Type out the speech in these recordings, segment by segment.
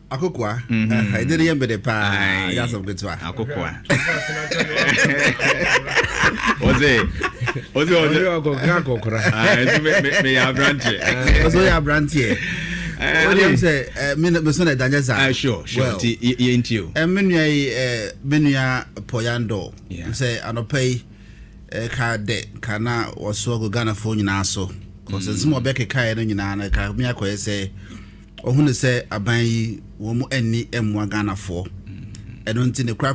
Akokwa. I didn't hear the pa. Yes, of good one. Akokwa. Oze me ya branche. Ozo ya branche. William say me so na danjeza. Sure. Into you. Menua Poyando. Say anopai ka de kana waso go Ghana for nyina so. Cause some obeke kai no nyina na ka me akoye say ohunu say aban yi wo mu ani emwa Ghana for. Eno nti ne kra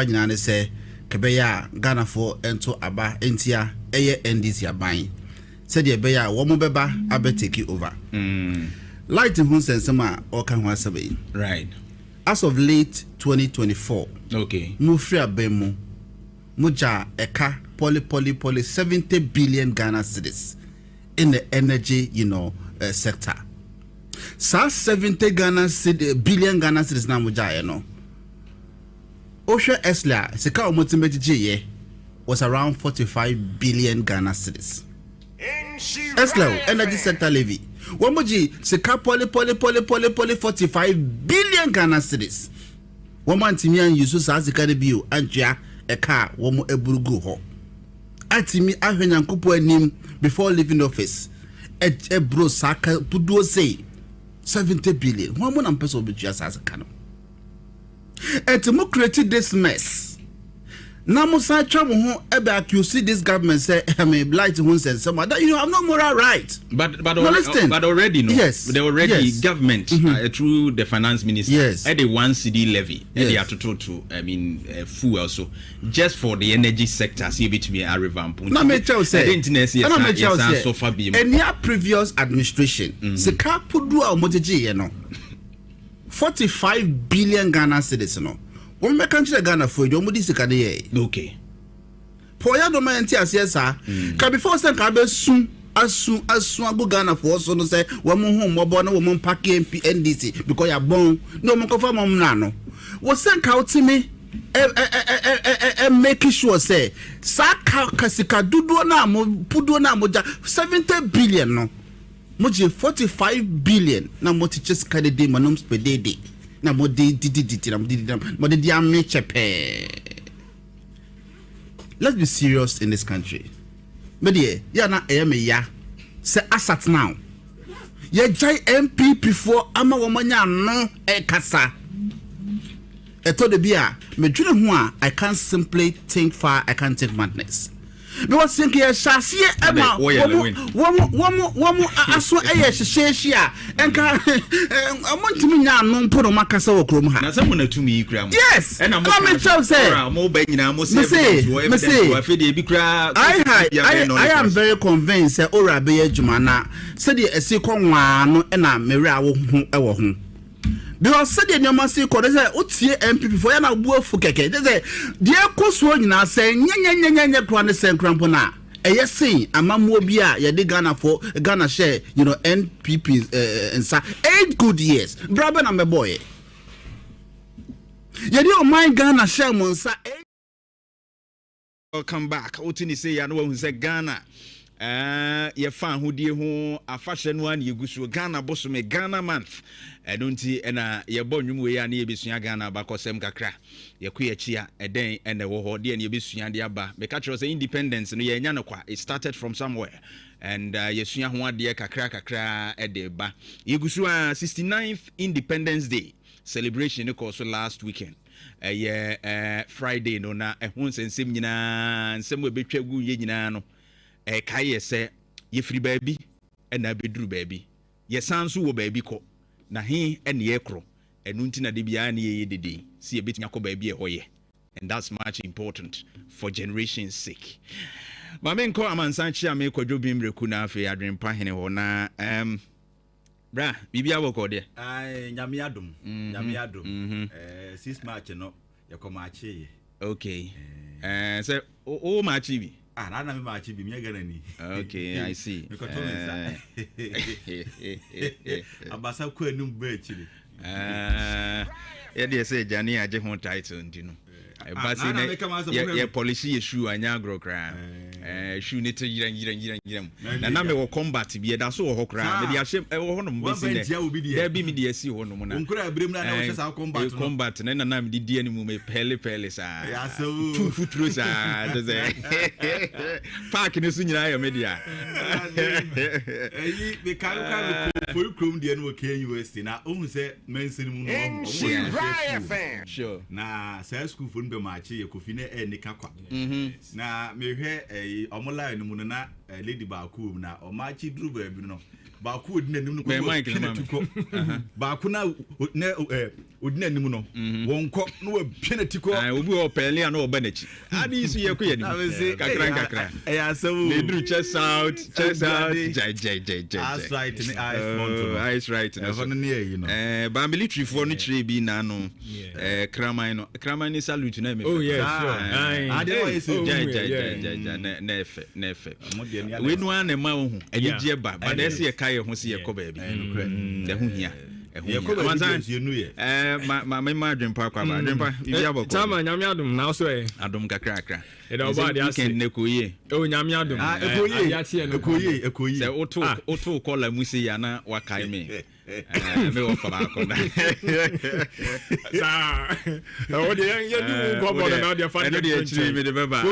nyina ne say kebeya Ghana for ento aba entia eye NDC aban. Said ye beya wo mu beba abetake over. Light KuroYiMuNsem a o kan ho asabe. Right. As of late 2024. Okay. Mu free aban mu muja eka poly 70 billion Ghana cedis in the energy, sector. So 70 billion Ghana cedis na muja Osha Esla, seka omotimeji was around 45 billion Ghana cedis. Esla energy sector levy. Wamoji seka poly 45 billion Ghana cedis. Wamantimian yusu sa seka de bio antia eka womo eburugu ho. Atimi ahwenyankopo anim before leaving office. Bro saka pudo say 70 billion. Womo na mpeso obetua sa seka no. Etimo created this mess. Namusa travel home ebe accuse this government say Light KuroYiMuNsem that you have no moral right. But already no. Yes. They already government through the finance minister. Yes. At the 1 CD levy. Yes. To fuel also just for the energy sector. See bit me a revamp. No me tell say. Any previous administration. Se ka pudu a omojeje no. 45 billion Ghana cedis no. One me country Ghana for you mudi sika dey. Okay. Poya do man tia sa. Ka before say ka be asu ago Ghana for so no say wo mo home mo bo na wo mo pack MP NDC because ya bon no mo confirm mo na no. Wo say ka utimi make sure say sa ka sika dudu na mo pudu na mo 70 billion no. Mo 45 billion na mo teach sika de manom spedede. Na mo di let's be serious in this country. Medie ya na ya say asat now. Ye jai MP before ama womanya no kasa. Eto de bia me dwene ho a I can't simply think far, I can't think madness. Because think ye shase ema womo aso sheshe a enka amontimi nya no mpono makasa wo krom ha na se mo na tumi kra mo yes and I'm tell say mo ba nyina mo se afede bi kra I am very convinced say ora be adwuma na se de esi konwa no na mewra wo hu ewo ho because said the normal say ko say otie MP before ya na buafu keke say de ekoso nyina say nya kro ne say krampo na eye say amamuo bi a ye de Ghana for Ghana share NPP nsa 8 good years brother na me boy ye de o mind Ghana share mo nsa. Welcome back. Otini say ya no who say Ghana ye fan hodie ho afahye no an yegusu Ghana bosome Ghana month enunti ena ye bonwum we ya na ye besua Ghana bakosem kakra ye ku ye chia eden ene wo ho de na ye besua de aba me ka say independence no ye nya no kwa it started from somewhere and ye sua ho ade kakra ede ba yegusu 69th Independence Day celebration ko so last weekend Friday no na KuroYiMuNsem nyina nsem we betwa gu ye nyina no kaye se ye free baby na beduru baby ye sanso wo baby ko na he ene ye kro enu nti na de bia na ye dede si ye betinya ko baby e hoye and that's much important for generation's sake. Mama nko amansanchi ame kwadwo bimreku na afi adwempa hene ho na bra bibia wo ko de nyame adom 6 March no ye ko maachi. Okay say o maachi bi na me maachi bi me gana ni. Okay, I see. Because abasa ko enum ba chiri ye dey say jani aje ho title ndino ye polish ye shoe anya agro kra shoe ne yiran na me wo combat bi da so wo kra me dia hye wo honom besi ne da bi me dia si honom na onkura abrem na wo hye combat na me di ani mu me pele sa ya so two futuro sa park ne so nyina ya me dia we can for krom dia no K University na ohun se mensin mu no sure na sa school for no be maachi ye kofi na nika kwa na me hwe omola no mu na lady ba ku na o maachi duru ba bi no ba ku odinanim no ko ba ku na odinanim no wonko no wa piena tiko obi o pele na oba nachi adi su ye ko ye ni kakra ya so they do chest out jai that's right in ice right ba military for no chire bi na no kraman ni salute na me oh yeah sure ade o yeso jai na efe we no an ma ohun eje ba but ese ye kai ho se ye ko ba bi de ho hia ma adwempa kwa ba adwempa ibi aboko tama nyame adom na so adom kakra eda oba de ase ne koye o nyame adom ekoye se oto kola musi ya na wakai me me wo fara ko na sa o de ye ni wo ko na de fa de chiri me de baba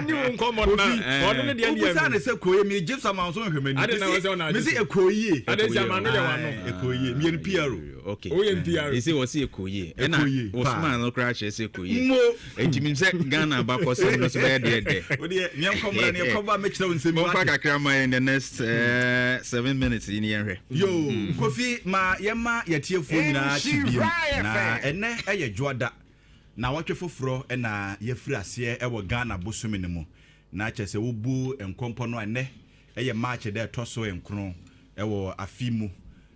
ni wo ko na o de ne de ye sa ne se koye me give some amount so hwemani me se ekoye ade jama no de wa no ekoye me ni PRO okay o ye PRO ese wo se ekoye na Osman no crash ese ekoye ejimi se Ghana ba ko se no so be de o de me nkomra ne koba me kire nsemi wa fa kakra ma in the next 7 minutes in here yo Kofi ma yema yetiefo nyina chibiem na ene eye dwoda na watwe foforo na yefiri ase ewo Ghana bosome ne mu na chese wobu enkompo no ene eye match de toso enkron ewo afimu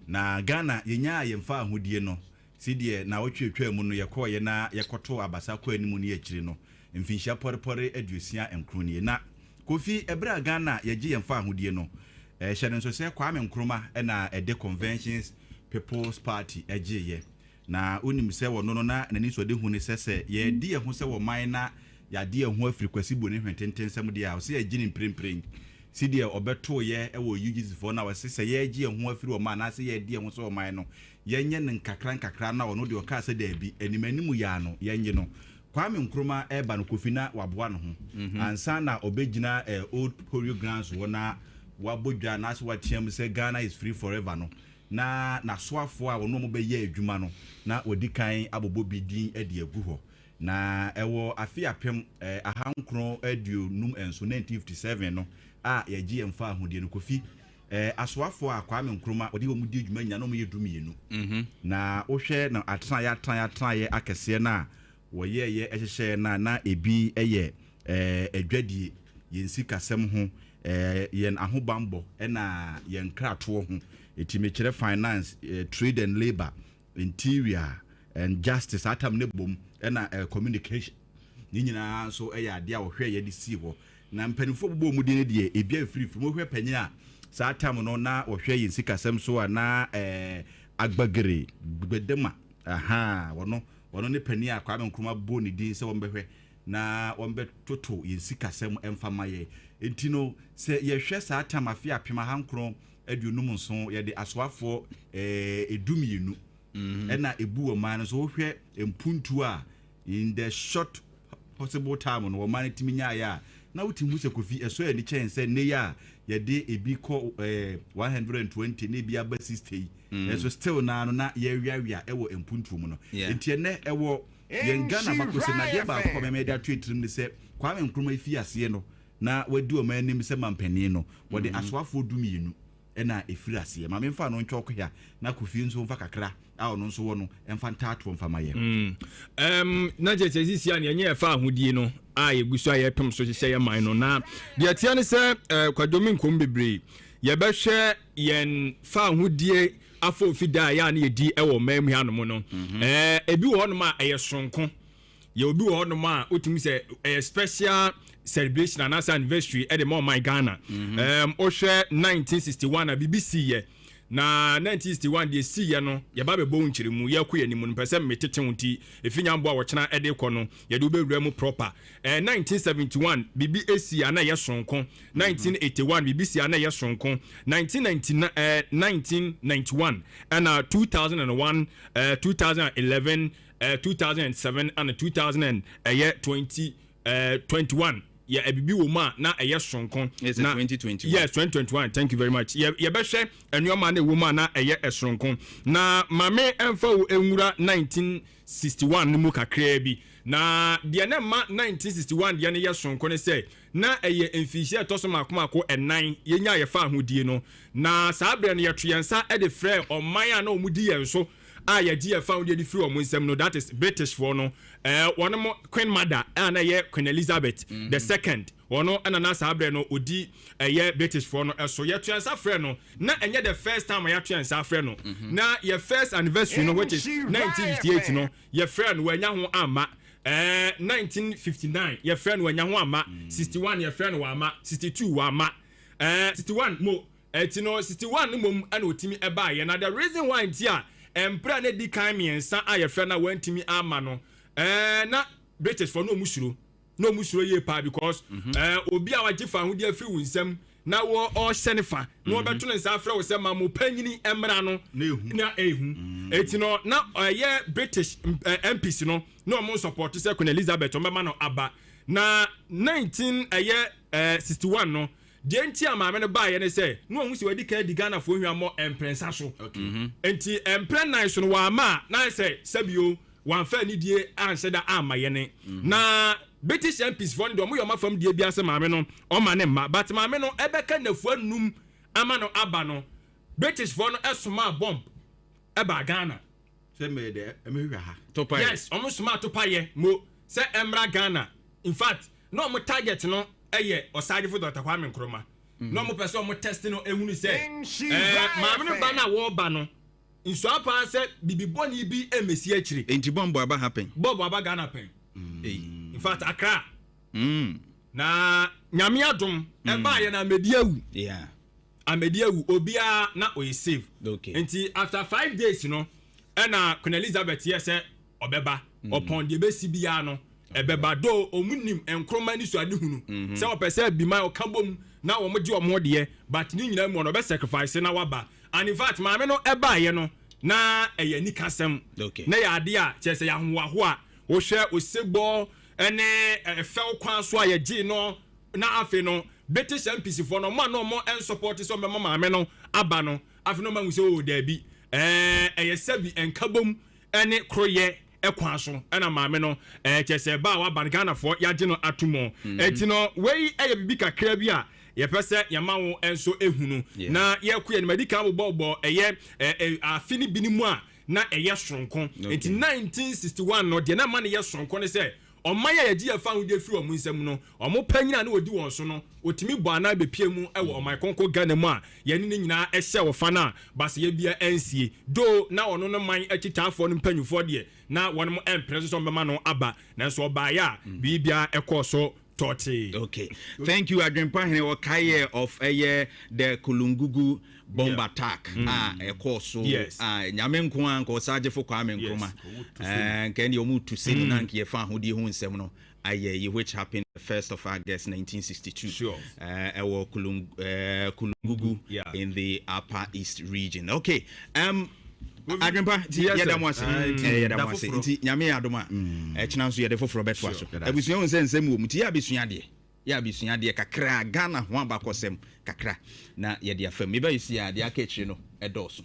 na Ghana yenya yemfa ahodie no sidie na watwetwa mu no yekoye na yekoto abasa kwa animu ne yakire no mfinhia porepore aduosia enkron ne na Kofi ebra Ghana yeje yemfa ahodie no hyɛ nso sɛ Kwame Nkrumah na ede conventions People's Party agye na onim sɛ wono no na nani so de hu ne sɛ ye de ho sɛ wo man na ya de ho afrikwasi bo ne hwententensɛm de a wo sɛ agye ne mprempren sidie obeto ye wo UGC for na wo sɛ ye agye ho afiri wo man na sɛ ye de ho sɛ wo man no ye nye ne nkakra na wono de o ka sɛ da bi animanimu ya no ye nye no Kwame Nkrumah eba no Kofi na waboa no ho ansa na obegina old Korea grounds wona wabodwa na so watiam say Ghana is free forever no na soafo a wono mo be ye adwuma no na odi kan abobo bidin ade agu ho na ewo afi apem ahankron aduonum enso 1957 no a yegi emfa ahodie no Kofi asoafo a Kwame Nkrumah odi wo mu di adwuma nya no mo ye dumienu na ohwe na atan ye akese na wo ye ehye na ebi eye adwadie yensi kasem ho yen ahobambo na yen krato ho etimekere finance trade and labor interior and justice atam ne bom na communication ni nyina so ade a wo hwe ye de si ho na mpanifo bobo mu de de ebia free mo hwe panyin a sa atam no na wo hwe yen sikasem so na agbagere gbedema wono ne pani a Kwame Nkrumah bo ne din se wo mbehwe na wombe toto yensikasem emfama ye entino se ye hwe sa atamafi apema hankron aduonum nso ye de asoafo edumienu na ebu wo man so hwe empuntu a in the short possible time no wo man timinya ya na utimu se Kofi eso ye ni chense ne ya ye de ebi ko 120 ne bia ba 60 eso still na ye wiawia ewo empuntu mu no entiene ewo yen Ghana makosi na de ba ko me da twetrim ni se Kwame Nkrumah fi ase no na wadi o man nim se mampani no wode asoafo dumienu na efiri ase ma me mfa no ntwoko ya na Kofi nso mfa kakra a ono nso wo no emfa ntato mfa maye na jeje sisia ne enye fa ahodie no a yegusu aye pem so hye ye man no na de atia ne se kwadomi nkom bebre ye behwe yen fa ahodie afo fida ya na yedi ewo mam hia no no ebi wo no ma eye sonko ye obi wo no ma otumi se special celebration and anniversary at the more my Ghana. Oshe 1961 na BBC ye na 1961 de si ye no ye ba be bo nkyere mu ye koye nimu mpese metete wonti efinya mbo a wochena ede kɔ no ye do be wura mu proper 1971 bibi esi ana ye sonko 1981 bibi si ana ye sonko 1991 and 2001 2011 2007 and 2021 yeah ebibi wo ma na eye sonko na 2021 yes 2021 thank you very much ye be hwe enuoma na wo ma na eye esonko na mame emfa wo enwura 1961 ni mu kakra bi na de na ma 1961 de ne ye sonko ne say na eye emfihie toso makomako enan ye nya ye fa ahodie no na saa bre no ye twensa e de frɛ oman a na omudi ye so a ye di ye fa ahodie di free omunsem no that is British for no one mo Queen Mother na ye Queen Elizabeth the second ono na na sabre no odi ye British for no so ye twensa frɛ no na enye the first time ye twensa frɛ no na ye first anniversary no which is 1958 no ye frɛ no wanya ho ama 1959 ye frɛ no wanya ho ama 61 ye frɛ no wa ama 62 wa ama 61 mo etino 61 no mom ana otimi eba ye na the reason why ntia empra na di kan miensa a ye frɛ na wantimi ama no na British for no musuro ye pa because obi a waje fa hodi afi wunsam na wo o senefa na wo beto nsa afra wo se ma mo panyini emra no na ehu etino na ye British MPs no no mo support se Queen Elizabeth o mema no aba na 1961 no de nti amame no ba ye ne se no hu se wadi ka di Ghana fo hwamo emprensa so enti empren so no wa ma na se sabio wan fa ni die anse da ama ye ne na British MPs for ndo mo yo mafam die bia se maame no o ma ne ma but maame no ebeka nafu anum ama no aba no British for no esoma bomb eba Ghana se me de emehwa ha topa yes omo soma topa ye mo se emra Ghana in fact no mo target no eye osade for Dr. Kwame Nkrumah no mo person mo test no ehunu se maame no ba na wo ba no inso apa se bibi boni bi emesi akire enti bombo aba happen bombo aba Ghana pen in fact Accra na nyame adom eba ye na mediawu yeah amediawu obia na o save okay enti after 5 days no na Queen Elizabeth ye se obeba upon de besi bia no ebeba do omunim Nkrumah ni so adehunu se opese bi ma o kabom na wo mo de o mo de but ni nyina mu no be sacrifice na waba and in fact maame no eba ye no na eye ni kasem na ya ade a chese ya hoaho a wo hwe osegbo ene efel kwan so a ye gi no na afi no British MPs for no man no more and support so me maame no aba no afi no man say o da bi eye sabi enkabom ene kroye ekwan so ena maame no chese ba wa ban Ghana for ya gi no atomo enti no wei eye bibi kakra bi a ye pese yama wo enso ehunu na ye kuye ni medika bobo eye afini binimu a na eye sonko enti 1961 no de na ma ne ye sonko ne se omaya ye gi afa hudi afiri omunsam no omo panyina na odi won so no otimi bo ana bepie mu ewo omai konko Ghana mu a ye ne nyina ehye wo fa na base ye bia ansie do na ono no man akitafo no panyufo de na wono mo empress so mbema no aba na so oba ya bibia ekoso okay thank you Adwempa Hene Okaye of the Kulungugu bomb attack so nyame nko an ko saje fo Kwame Nkrumah kan ye omu to say na nke ye fa hodi hu nsem no which happened the 1st of August 1962 sure Kulungugu in the Upper East region okay Adwempa yedamwase nti nyame adoma china so yede foforo betwa so abusua won nsem wo muti ya abusua de kakra Ghana ho abakosem kakra na yede afam me ba yisi ya de aka chiri no edoso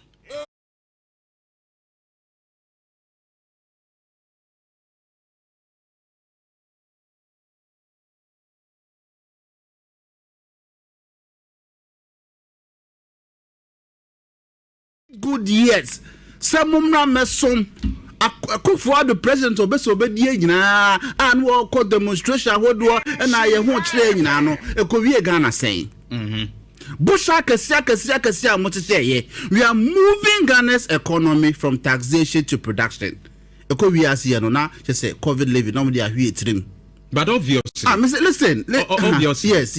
good years some na mesom akufo the president obeso obedie nyina and wo ko demonstration hodo na ye ho kire nyina no ekowie Ghana sen busha kasia motete we are moving Ghana's economy from taxation to production ekowie asie no na say COVID living no dey ahwe etrim but obviously listen obviously yes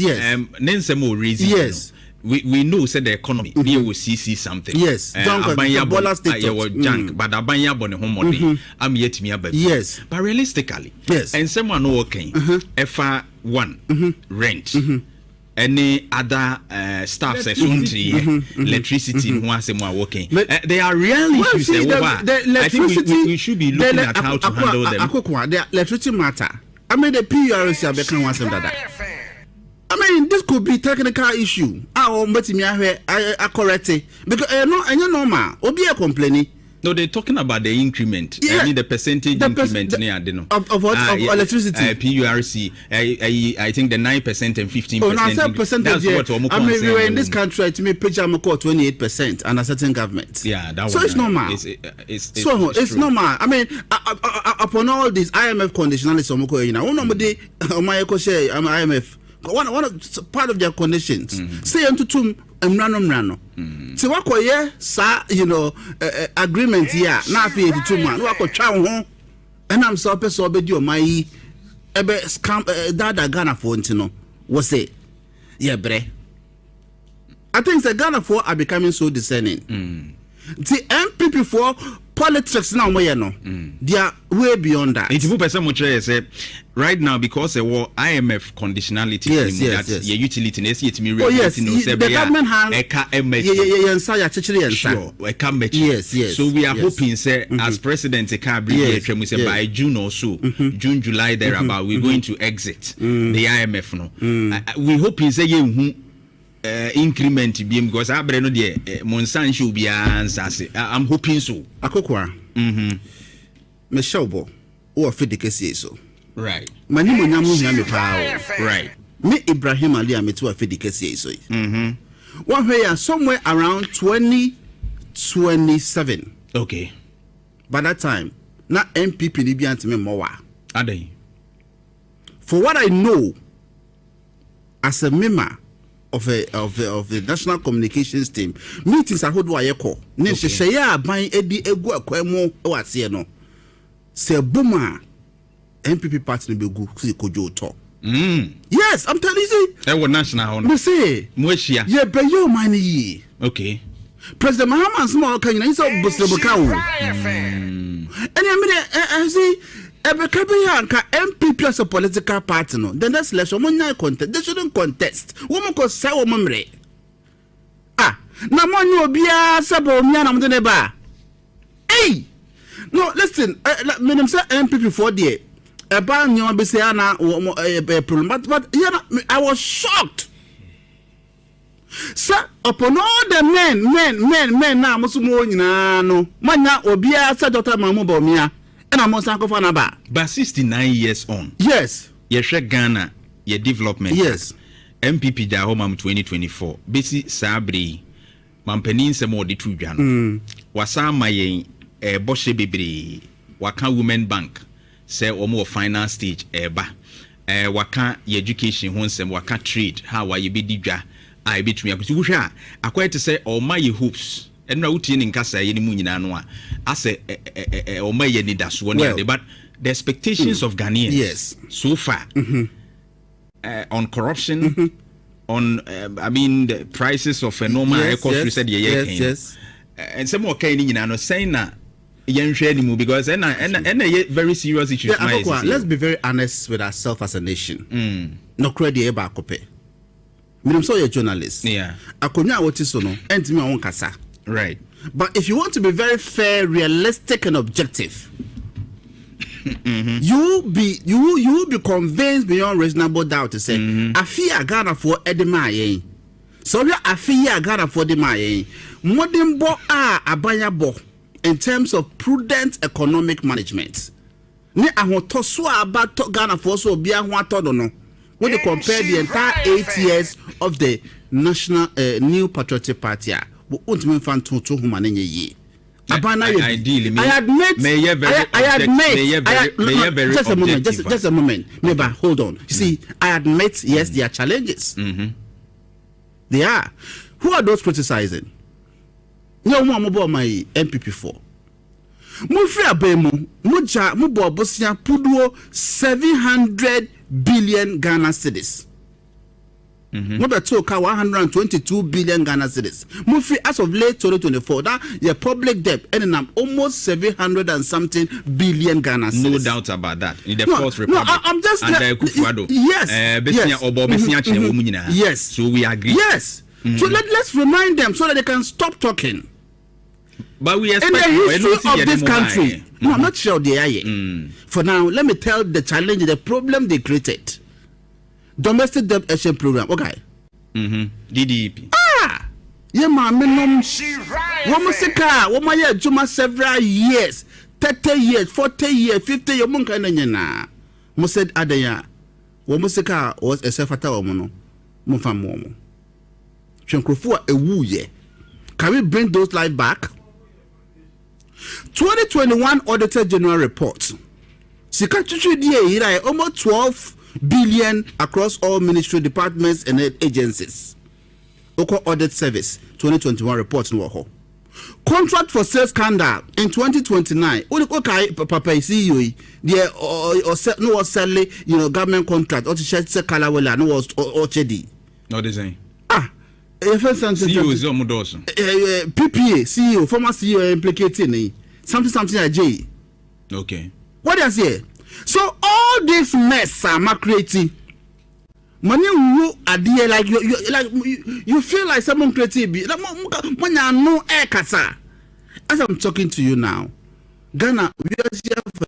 nensem o reason yes we know said the economy we will see something. Yes, Bola junk, but abanya bone homody. I'm yet me about. Yes, but realistically, yes, and someone no working. FR1 rent. Any other staffs electricity who are working. They are real issues. I think we should be looking at how to handle them. The electricity matter. I mean the PURC have become one that. I mean, this could be technical issue. I correct it because no normal. Obi complaining. No, they're talking about the increment. Yeah. I mean the percentage increment of what of electricity. PURC. I think the 9% and 15%. Oh, no, percentage. That's what I mean, we were in this country to make picture 28% under certain governments. Yeah, that so it's normal. It's normal. I mean, upon all this IMF conditionality, IMF. One of part of their conditions. Say unto two mrano. So what sa agreement here. Now fi 82 man. Wako chow and I'm so person obedio my ebe scam that Ghana for ntino. Was it? Yeah, bre. I think the Ghana for are becoming so discerning. The MPP for politics now they are way beyond that. Right now, because the IMF conditionality, yes. Your utility, the government has yes. So we are hoping, as President Kabri, by June or so, June, July, thereabout, we're going to exit the IMF. We hope he say increment because I know the Monsan should be answered. I'm hoping so. Akokwa. Michelle or Fidikesi so. Right. Mani Munamu Nami. Right. Me Ibrahim Ali Amitu Fidikesi so. One way somewhere around 2027. Okay. By that time, not MPP Libyan to me more. Are they? For what I know, as a member of the national communications team, meetings are hold wayeko. Neshe shaya buying edi egu akwemo wasiye no. Se buma MPP party no be gu si kojo talk. Yes, I'm telling you. That was national honor. Me say. Mweshia. Yeah, but you money ye. Okay. President Mahama small can you say buslebukawo. And I see. MPP as a political party, no. Then that's less woman contest. They shouldn't contest. Woman could say woman. Ah, na money will be a sabo miana mdeneba. Hey, no, listen. Me say MPP for the a ban you be say na problem, but I was shocked. Sir, upon all the men now, musumo nyina no. Manya obi a say Dr. Mamu Bomia. But 69 years on. Yes. Yeshe Ghana, your development. Yes. MPP da home 2024. Bisi sabri. Mampenin se mo di trujano. Wasa mayen boshe bebre. Waka Women Bank. Se omo final stage eba. Waka education honsem. Waka trade. How are you be dija? I be to me. Akusha. Akwa to say all my hopes. And now in Nkasa any munina no I say or may need that one but the expectations of Ghanaians yes so far on corruption on I mean the prices of a normal cost said yes and some more kind no saying na because and very serious issues. Let's be very honest with ourselves as a nation. No credit eba kope. Me so a journalist. Yeah. Akonya wotiso no entimi won kasa. Right. But if you want to be very fair, realistic, and objective, you will be convinced beyond reasonable doubt to say, I fear Ghana for Edema. So we are fear Ghana for Edema. Modern bo abaya bo in terms of prudent economic management. Ne ahoto so about Ghana for so bia ho atodo no. When you compare the entire 8 years of the National New Patriotic Party. I admit. I admit. Just a moment. Maybe hold on. You see, I admit. Yes, there are challenges. They are. Who are those criticizing? No more about my MPP for. Mufri abemu. Muja mubo bosia puduo 700 billion Ghana cedis. Mobile car 122 billion Ghana cedis. Mufi as of late 2024, that your public debt ending up almost 700 and something billion Ghana cedis. No doubt about that. In the Fourth Republic. No, I'm just yes. Yes. So we agree. Yes. So let's remind them so that they can stop talking. But we expect in the history of this country. No, I'm not sure they are yet. For now, let me tell the challenge, the problem they created. Domestic debt exchange program. Okay. DDP. Yeah, my minimum. Woman sika, woman ya juma several years, 30 years, 40 years, 50 years. Munka na. Mo said adaya. Woman sika was a sefata woman. Mo fam woman. Chenkrofua ewu ye. Can we bring those life back? 2021 Auditor General Report. Sika chuchu die ira almost 12 billion across all ministry departments and agencies. Oko Audit Service 2021 report no ho. Contract for sales scandal in 2029. Okay, papa CEO there or no government contract or to share kalawela no was ochedi. No design. CEO is Dawson. PPA CEO former CEO implicating something like J. Okay. What does here? So all this mess I'm creating. Money you are there like you feel like someone creative. When you know kasa. As I'm talking to you now, Ghana we are here for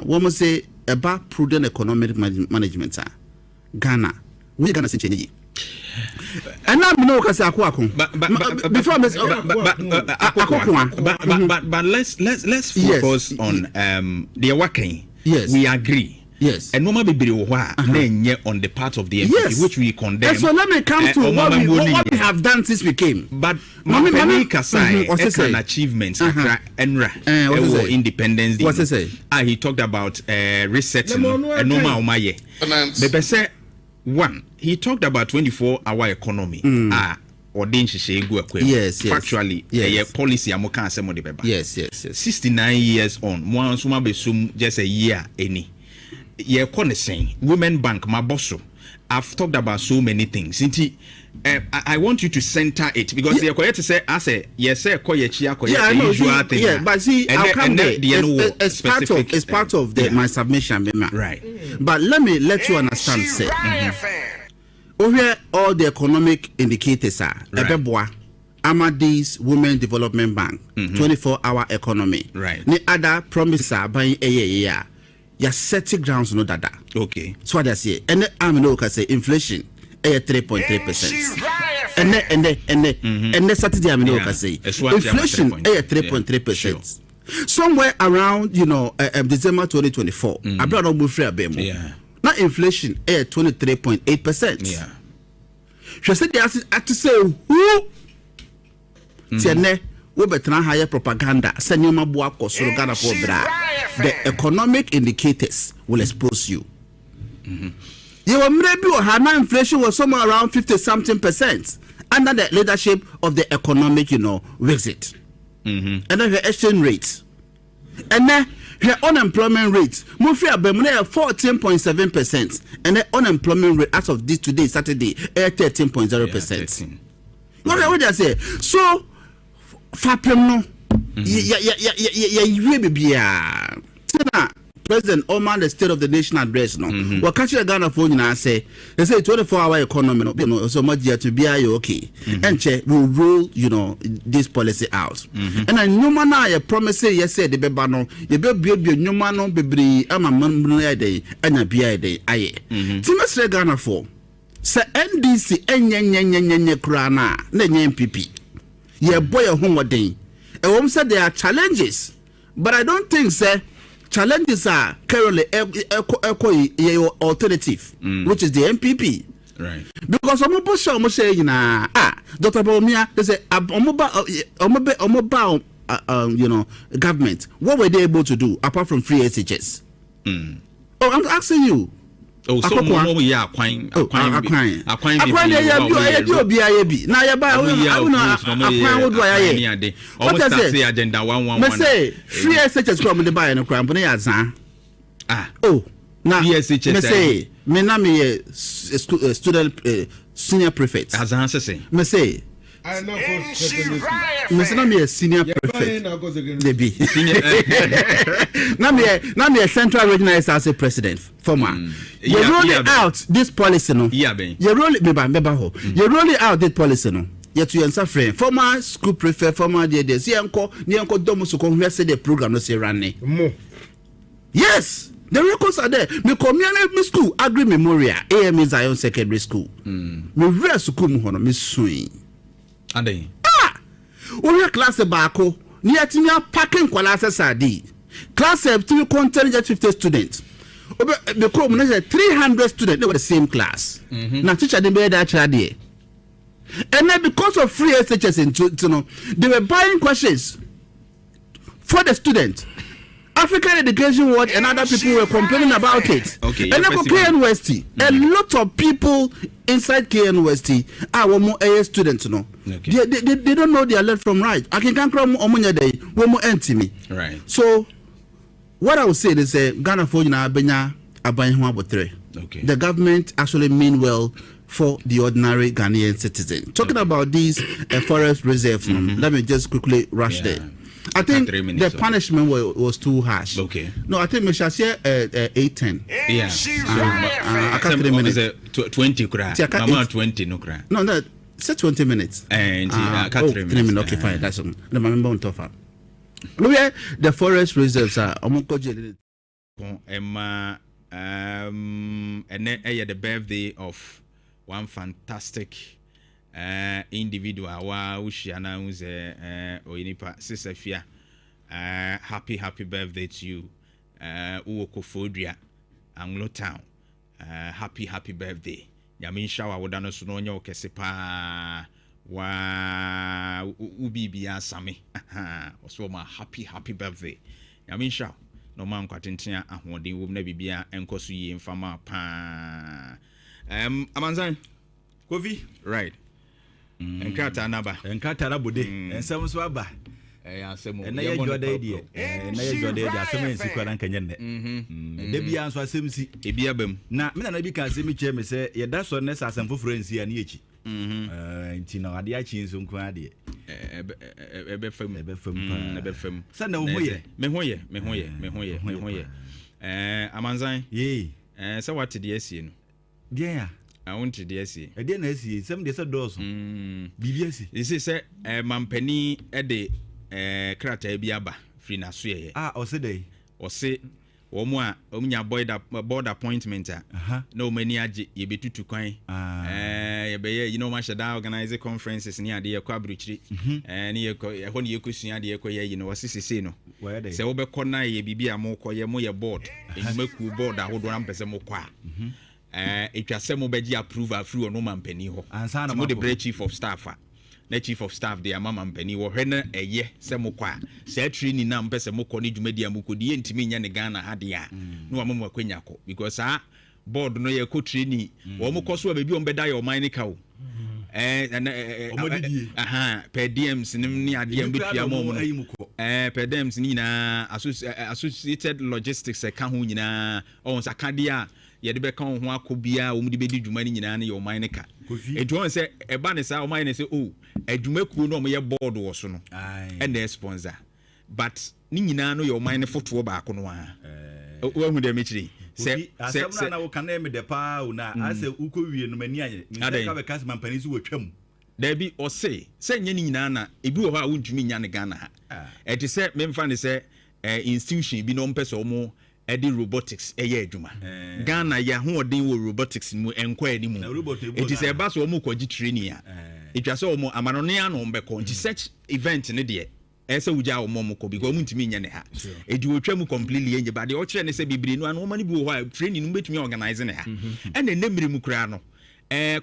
woman say about prudent economic management. Ghana we Ghana say change. And now no kasa akwa. But let's focus on the working. Yes. We agree. Yes. And normal be on the part of the MPP, yes. which we condemn. And so let me come to what we have done since we came. But Mami Kasai, achievements, ENRA, independence. What's he say? He talked about resetting and normal Omaye. They say one. He talked about 24-hour economy. Or yes, factually, yes. Policy amoka asemo de beba. Yes. 69 years on, one suma besum just a year any. Ye kone saying Women Bank maboso. I've talked about so many things. I want you to center it because they're going to say, I say, yes, sir, usual thing. Yeah, but see, I'll come there. It's part of my submission, right? But let you understand, sir. Over all the economic indicators are Ebeboa, Amadis Women Development Bank, 24-hour economy. Right. The other promises are buying a year. You're setting grounds no dada. Okay. So what I say, and then I'm no say inflation 3.3%. And then Saturday I'm no say inflation 3.3%. Somewhere around December 2024, I brought no more free abemo. Yeah. Now inflation 23.8%. Yeah. She said they have to say who Tiene we better higher propaganda send you mabua kosoro Ghana for bra. The economic indicators will expose you. You were maybe Hana inflation was somewhere around 50-something% under the leadership of the economic, visit. And then the exchange rate. And then her unemployment rate, Mufia Bemune 14.7%, and the unemployment rate as of this today, Saturday, 13.0%. What did I say? So, Fapemo, President Oman, the State of the Nation address, what catching a Ghana phone and I say, they say 24-hour economy, so much here to be okay. And will rule, this policy out. And I know man, I promise yes, said the Bebano, you be new man, be I'm a man day, and a BI day. Aye. Timothy Ghana for Sir NDC, Enya Krana, Nanya MPP. Yeah, boy, a home day. A woman said there are challenges, but I don't think, sir. Challenges are currently alternative, which is the MPP. Right. Because I'm about to say, Dr. Baumia, they say, government. What were they able to do apart from free SHS? Oh, I'm asking you. Oh, so Akwan agenda 111. Me say free SHS come the buy no kram but ya zan. Oh, na me say me na me student senior prefect. As an answer, Me say. I know Me say me a senior prefect. They be. Now me a central regional SRC president. Former. You rolling out this policy, no. You rolling You rolling out this policy, no. Yet you answer friend. Former school prefect, former DD. See uncle Domo so come here say the program no say running. Yes. The records are there. Me community school, Agri Memorial, AME Zion Secondary School. Me real school mu hono me swing. Ande. Oya class baako, ni atimia packing kwala sasadi. Class 3 content 50 students. The chrome na 300 students they were the same class. Na teacher dey be that child there. And then because of free SHS they were buying questions for the students. African Education Watch and other people were complaining about it. Okay. And then for KNUST, a lot of people inside KNUST are more AA students, Okay. They don't know their left from right. I can come omunya day, one more empty me. Right. So what I would say is Ghana for Benya Abayhwa. Okay. The government actually mean well for the ordinary Ghanaian citizen. Talking about these forest reserves, let me just quickly rush there. I think the punishment was too harsh. Okay. No, I think we shall share 8-10. Yeah. I can't 3 minutes. 20 kra. Mama 20 no kra. No, say 20 minutes. And I can't 3 minutes. Okay, fine. That's the remember on top. Look here, the forest reserves are Emma and then the birthday of one fantastic individual who announced Oyinipa Sisefia. Happy birthday to you. Uokofodria Anglo Town. Happy birthday. Yamin Shawa Wodano Sunonya Kesepa wa Ubibia Sami. Also my happy birthday. Yamin Shaw. No man kwatintia ahwode wo na bibia enkoso yi mfama pa. Amanzan Kofi. Right. Enkata na bode ensem so aba asem na ye jode die na ye jode die asem ensi kwa na kanye ne de bia nso asem si ebia bam na me na bi ka asem che me se ye da so ne sa asem foforo ensi ani echi nti na ade achi nso nkwa ade ebe fam sana wo hoye me hoye Amanzan ye se what de asie no de ya I want to see. I didn't see some days a dozen. BBS. This is a mampeni at the crater biaba, free na suye. Or say, or more, board appointment. No many aji, ye be too kind. You know, Mashada organize conferences near the Aquabridge, and when you could see the Equia, you know, assist no. Where they say, Ober Corner, ye be a more board, and make who board that would run Pesamoqua. It was some beji approval through no man penny ho. And the great chief of staff. The chief of staff, the mamma penny or henna a ye, Samokwa. Said Trini Nam Pesamoko need media mukudi and Timmy and Ghana had ya. No among Quenyako, because I board no ye could Trini, or Mokosu baby on bedai or mine cow. And per diems near DM per diems Nina associated logistics a Kahuna on Sakadia. Yet be come one could be a woman be djumani in your minica. It won't say a banner say, oh, mine say, oh, a Jumeku no me board or so, and their sponsor. But Nina no your mine for 2 back on one. When would they meet me? Say, I can name the power now. I say, Uku, no mania, I have a castman pennies with him. There be or say any nana, if you are wound to me, Yanagana. It is said, Memphani say, institution be non pes or more. Edi robotics juma Ghana ya ho odin wo robotics mu enko ani mu it is a bus wo mu kwaji training a it was omo amanone ano mbeko such event ne de ese wuja omo mu ko because mu ntimi nya ne ha edi wo twa mu completely enye but de o kire ne se bibiri no ano mani bi wo ha training no betumi organize ne ha ene ne mmiri mu kura no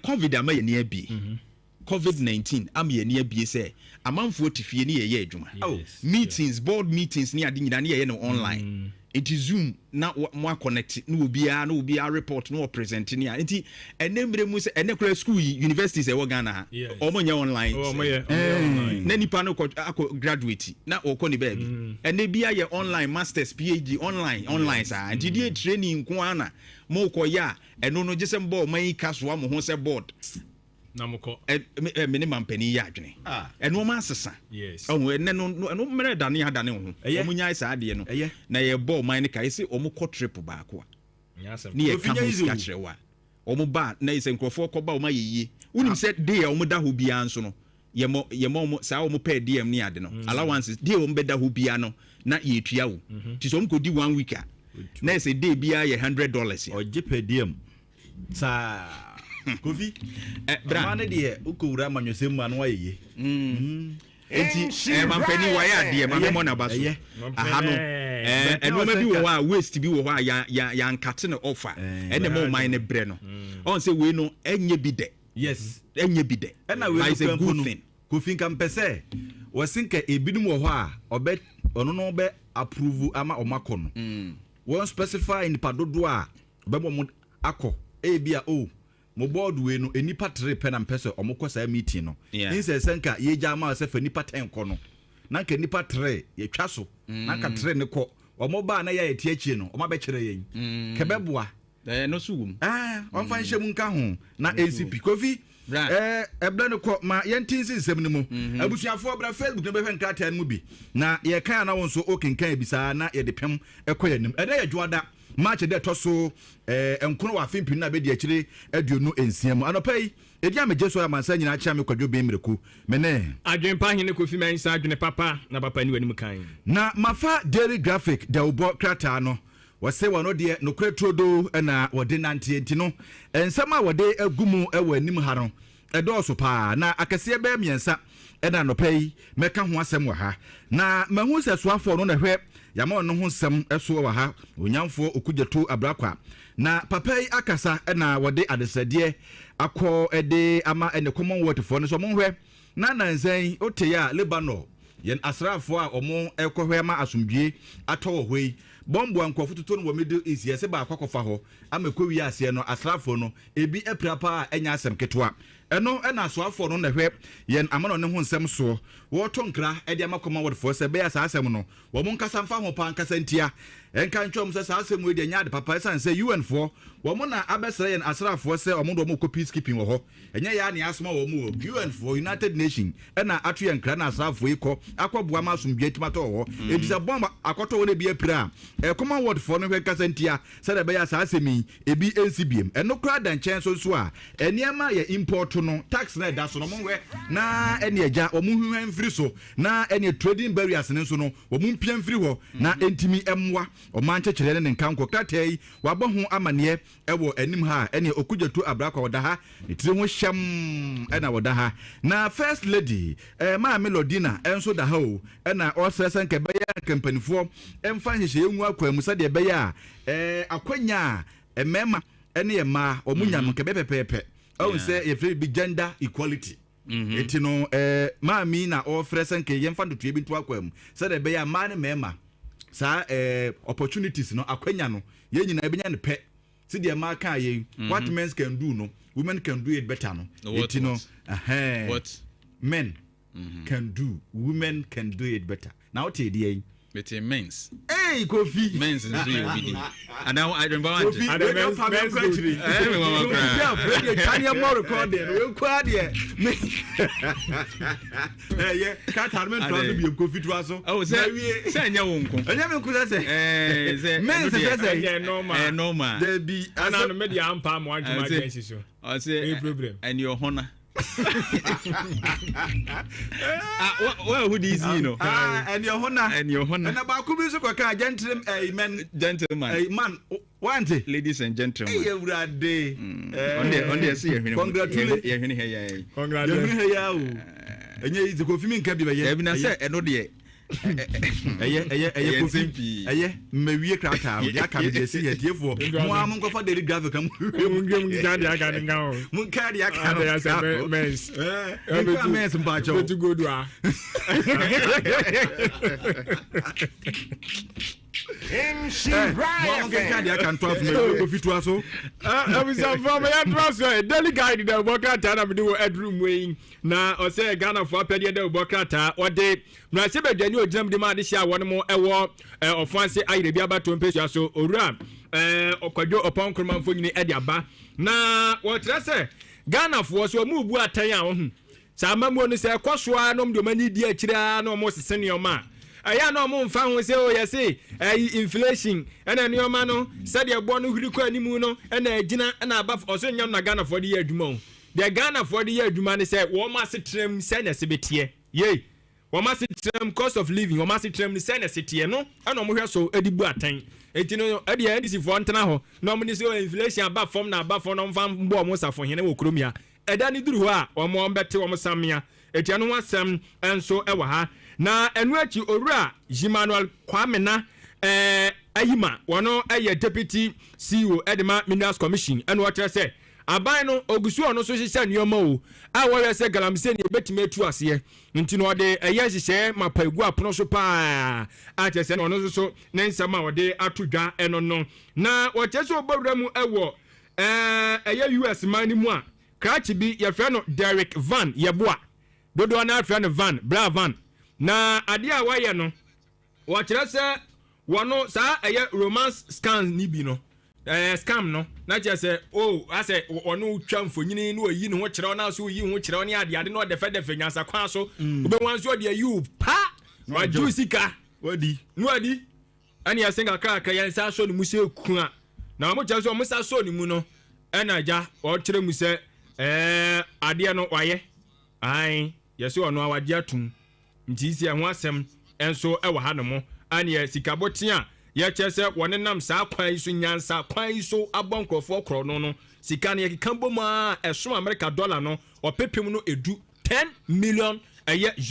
covid ama ye ne abi COVID-19 am ye ne abi se amanfo tifie ne ye adwuma meetings board meetings ne ade nyina ne ye no online it is Zoom now more connect no be a report no present ni anti enemre mu se enekura school universities e wo Ghana omonya online na nipa no graduate na okoni baby ene bia ye online masters PhD online sa anti die training ko ana mo ko ya eno no gisem bo man kaso am ho se board Namoko. Minimum penny yadwene. And woman sesa. Yes. Oh, no mere than you had done. Omunya is idea no. Na ye ball mine ka isi omuko trip back wa. Yes. Near catch wa. Omu ba na ise nkrofo ko ba o ma yiyi. Unim said day omu da ho bia nso no. Ye mo sa omu pay DM ni ade no. Allowances day omu beda ho bia no na ye tua wo. Ti so omu ko di 1 week a. Na ise day bia ye $100 ya. O je pay DM. Sa Kofi, brane de ukura manwese mu anu aye. Enti mampani wa ya de mamemo na baso. Aha no. Eno ma bi wo a waste bi wo a ya nkate ne offer. Ene mo man ne bre no. On say we no enye bi de. Yes, enye bi de. Na we is a good thing. Kofi kan pese. Wo sinka ebidum wo ho a obe ono no be approve ama omako no. Won specify ni padodo a be mo akọ ebia o mo board we no enipa 3 pen and person omukọ sa meeting no inse senka ye jama se fa nipa 10 kọ no na ka nipa 3 ye twa so na ka 3 ne kọ omo ba na ya eti achi no omo be kire yen kebeboa no suwum on fan hye mu nka ho na ACP Kofi ebla ne kọ ma yentin sinsem ne mu abusuafo bra Facebook ne be hwe nkrata ne mu bi na ye kan na won so okenkan ebisa na ye de pem ekoyanim ede ye dwoada match de toso enkono wa fimpi na be di akire aduonu ensiam anopai edi ameje so amansa nyina acha me kwadwo be mreku mene adwen pa hene Kofi mensa adwen papa na papa ni wani kan na mafa daily graphic de obo krata no wase wono de nokre trodo na wode nante enti no ensama wode agumu ewa anim ha no edoso pa na akase be miensa na anopai meka ho asem wa ha na mahu sesoafo no na hwe yama no ho nsem eso wa ha onyamfo okugyeto abrakwa na papai akasa na wode adesade akọ ede ama ene Commonwealth for no so monhwe na nanzan oteya Lebanon yen asrafo a omo ekohwe ma asomdwie atọ hoi bombo ankofo tutu no Middle East yese ba akwakofa ho amakowi ase no asrafo no ebi eprapa enya asem ketwa eno na asoafo no na hwe yen amano ne ho nsem so wo to nkra e de amakoma wodfo se be ya sa asem no wo mo nkasa mfa ho pa nkasa ntia enka ntwom se sa asem we de nya de papa san se UN for wo mo na abesere yen asrafo se o mo do mo ko peacekeeping wo ho enya ya ne asoma wo mo UN for United Nation na atu yen nkra na asrafo iko akwaboa ma asomdwe timato wo ebisa bomba akoto wo ne bi apira Commonwealth for no hwe nkasa ntia se de be ya sa asemi ebi NCBM eno kra dan chen so a eniema ye import no tax na da so no monwe na ene eja omuhwe mfiri so na ene trading barriers ne so no omumpia mfiri ho na entimi emwa omanchekere ne nkanko kratai wabo ho amane ewo anim ha ene okugyetu abrakwa woda ha etire ho hyam ena woda ha na first lady ma Melodina enso da ha o ena osresen ke beya company fo emfa hyehyɛ enwu akwa musa de beya akwanya emema ene ye ma omunya no ke bepepepe I say if it be gender equality. Eti no maami na ofresen ke yemfa ndotu ebi nto akwam say the be ya man mema sa opportunities no akwanya no ye nyina ebenya ne pe see the ma kan ye what men can do no women can do it better no eti no what men can do women can do it better now what dey it means hey Kofi means nso you be and now I remember one and the men's country can you more recording we kwa there yeah can't have men to be Kofi to aso oh say nya wonko nya me nko say men's say normal there be ana no media ampa mo adwuma against so I say problem and your honor well who this you know and your honor and about kubi so kwa gentleman man want ladies and gentlemen hey urade on the see congratulations ya o enye izi Kofi mi nka bi be ye na say eno de eye mewie krata ya ka be si ye tiefo mo am nkofa daily graphic am ngem gadi aka nga o mun kadi aka ya say mens mens mbacho to go do a in she right kadi aka nto afu me go fitu aso abisa from ya traso daily guide da bokata na me do edroom wey na o say Ghana for apede da bokata o de na se bedwani o ginam de ma de hia won mo ewo ofanse ayire bia ba to mpesua so owura okwadwo opon kromanfo nyini e de aba na wo tre se Ghana for so mu bu atan a ho sa mamu no se kwasoa no mdo mani di akira no mo sesene oma aya no mo mfa ho se o yesi inflation ena ne oma no se de bo no huri kwa animu no ena agina ena aba oso nyam na Ghana for de ya adwuma o de Ghana for de ya adwuma ne se wo ma se trem se na se betie ye wo ma se trem cost of living wo ma se trem ne se na se tie no ena mo hwe so edibu atan eti no edi ndisi for ntena ho no mo ni se inflation aba form na aba form no mfa mbo mo safo hene wo kromia eda ni duru ho a omo mbete omo samia eti anu wasem enso ewa ha na enu achi owura Emmanuel Kwame na ayima wono eye deputy CEO Edema Minerals Commission enu wacha se aban no ogusu ono so hihye nioma o a wo se galamse ni betime atu ase nti no de eye hihye mapagu apono so pa a chese no so ne nsama wo de atodwa eno no na wo chese obawura mu ewo eye US man mu a krachi bi ye fe no Derek Van yeboa dodo na fe no Van bra Van na ade a waye no wo kire se wono sa eye romance scams ni bi no scam no na je say oh ase onu twa mfonyini no yi ne ho kire na so yi ho kire ne ade no de fe nyansa kwa so obe wan so de you pa wa jusika wadi no adi ani asenga kaka yansa so ni muse ku a na mo je so mo sa so ni mu no enaja o kire mu se ade no waye ai yesi onu awade atum ntisi ho asem enso e wa ha no mo ani sikabotin a ye chese woni nam sa kwan iso nyansa kwan iso abonkrofo kro no sika ne yeka boma eso America dollar no opepem no edu 10 million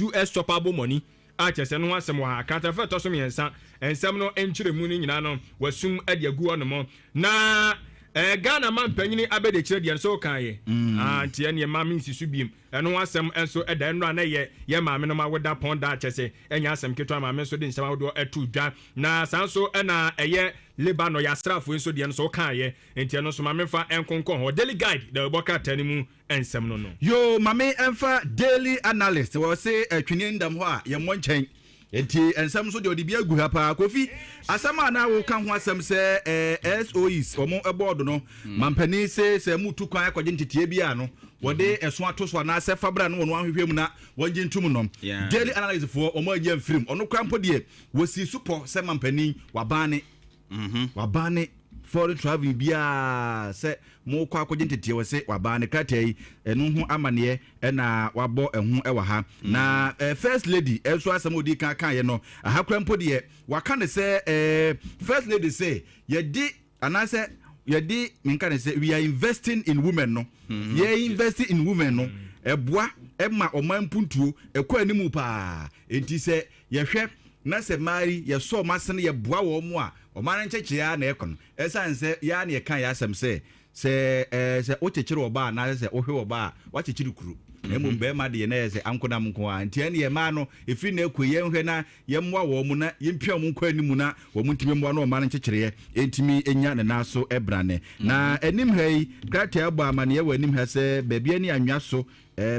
US stoppable money a chese no asem wa akata fe to so yensa ensem no enchire mu ni nyina no wasum ade agu ono mo na Ghana man panyini abede kire de so kan ye antie ne ma min sisu biem eno asem enso eda enra na ye maame no ma woda ponda chese enya asem keto maame so de nsema wodo etu dwa na sanso ena eye Lebano ya strafo enso de so kan ye entie no so maame fa enkonkon ho daily guide the boka tanimu ensem no yo maame enfa daily analyst wo say atwini ndam ho a ye mo nchen enti ensem so de odi agu ha pa Kofi asama na wo kan ho asem se SOEs omo eboard no mampani se mutu kwan akwaje ntitie bia no wode eso atoso na se fabra no wono ahwehwem na wonje ntum no daily analysis for omo agye mfrim ono krampo de wosi supo se mampani wabane wabane foreign travel bia se mo kwa akwaje ntitie wo se wabane kratai enu ho amane na wabo ehu ewa ha na first lady eso asem odi kan ye no aha krampo de waka ne se first lady say yedi anase yedi minka ne say we are investing in women no investing in women no eboa ema omampuntuo ekwa animu pa enti se yehwe na se mari ye so masene ye boa wo mu a omara nchechia na ekono esanse ya na ye kan ya asem se o chechire oba na se ohwe oba wa chechire kuru emu mbe ma de na ye se ankoda mko a ntia ne ye ma no efi na ekwe ye nhwe na ye mmoa wo mu na ye mpia mu nkwa animu na wo mu ntimi mmoa na omara nchechire entimi enya ne naso ebrane na enim hai kratia ba amane ye wa enim ha se bebia ni anwa so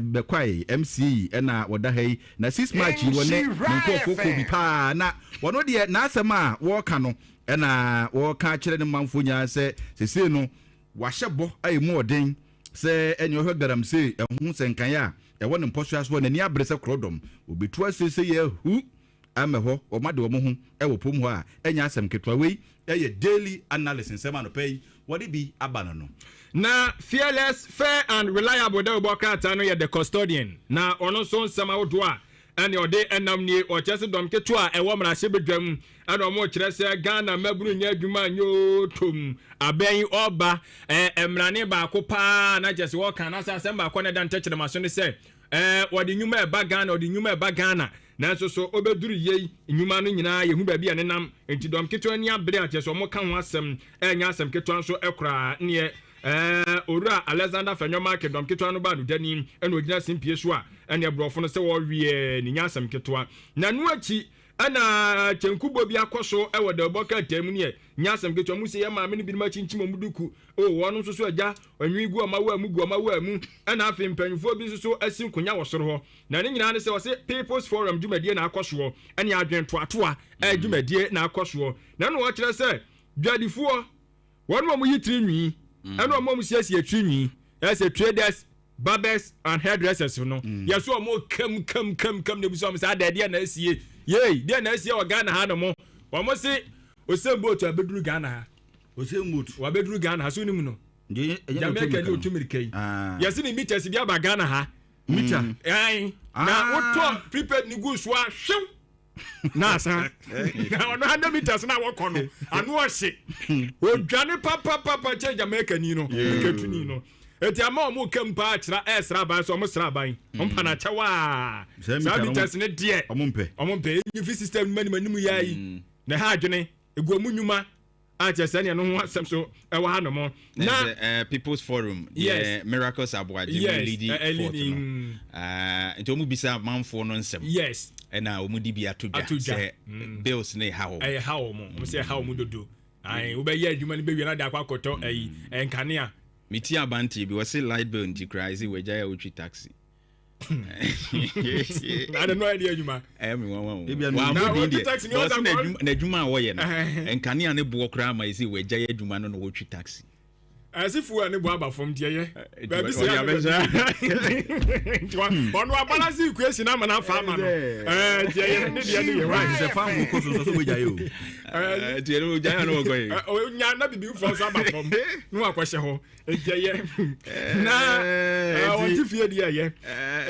bekwai MC na woda hai na 6 match wone nkofoko bi pa na wono de na asema wo ka no na wo ka kire ne manfo nya se sese no wahye ai mu oden se enyo hwe garam se ehu senkan ya ewo ne mposo aso na ni abrese krodom obetu asese ye hu ameho o made wo ho ewo pom ho a enya asem ketwa wei eye daily analysis sema no pay wodi bi abana no na fearless fair and reliable da oboka ta no ye the custodian na ono so nsema wodo a ene ode enam nie o chese dom keto a ewo mra hye bedwam ana omo kire se Ghana maburu nya adwuma nyo tom aben oba emrane ba ko pa na chese wo kan na asem ba ko na dan techere maso ne se wodi nyuma e ba Ghana odi nyuma e ba Ghana na so obeduru yei nyuma no nyina yehu ba bia ne nam enti dom keto ani abre a chese omo kan ho asem enya asem keto nso ekra ne ora Alexander Fanyoma kedom keto anu ba do dani ena ogina simpie so a ena brofo no se wo wie ni nyasam keto na nu achi ana chenkubo bi akoso e wode oboka tem ne nyasam keto mu se ye ma me ni bi ma chinchim omuduku wono nso so agya onwigu amawa mu ena afi mpanyufo bi nso asin kunya wosoro ho na ne nyina ne se wo se People's Forum djumadie na akoso ena adwen toatoa djumadie na akoso na no wo kire se dwadifo wono mo yitiri nwi eno mo musiasi atwinwi That's a traders, barbers and hairdressers, you know. Yes, so more come, the some sad idea na see. Yay, then I see our Ghana had more. One must say, we send boat to a bedroom Ghana. We send boat, or bedroom Ghana, soon you know. Jamaica do to me. Yes, in the meters, if you have Ghana ha. Meter. Aye. Now, what talk prepared Niguswa show. Nasa. Now, 100 meters now walk on. And wash it. Well, Johnny Papa change Jamaican, you know. You know. Eti ama mo kempa kira esra ban so mo sra ban ompa na chawa sabitas ne de omompe you system manimu yayi na ha adwene eguamu nyuma a chese ne no ho asem so e wa ha no mo na people's forum miracles aboaje leading ento mu bisa manfo no nsem yes na omu di bia todwa se bills ne ha wo mo se ha wo mu dodo ai wo be ye adwuma ne be wi na da kwakoto enkanea Miti abanti bi wase light bill nti crazy we jaya uchi taxi. I don't know idea you man. Me wan. Wa bi taxi na djuma wo ye no. Enkane ane bo kra ma isi we jaya djuma no wo uchi taxi. As if we are nebo aba from there ye. Baby say Ono balance equation am na fa ma no. There ne dia ne ye wa se fa mo ko so we jaya o. Tie no jaya no go ye. O nya na bibi from so aba from. No akwahye ho. Ejeye na won ti fie dia ye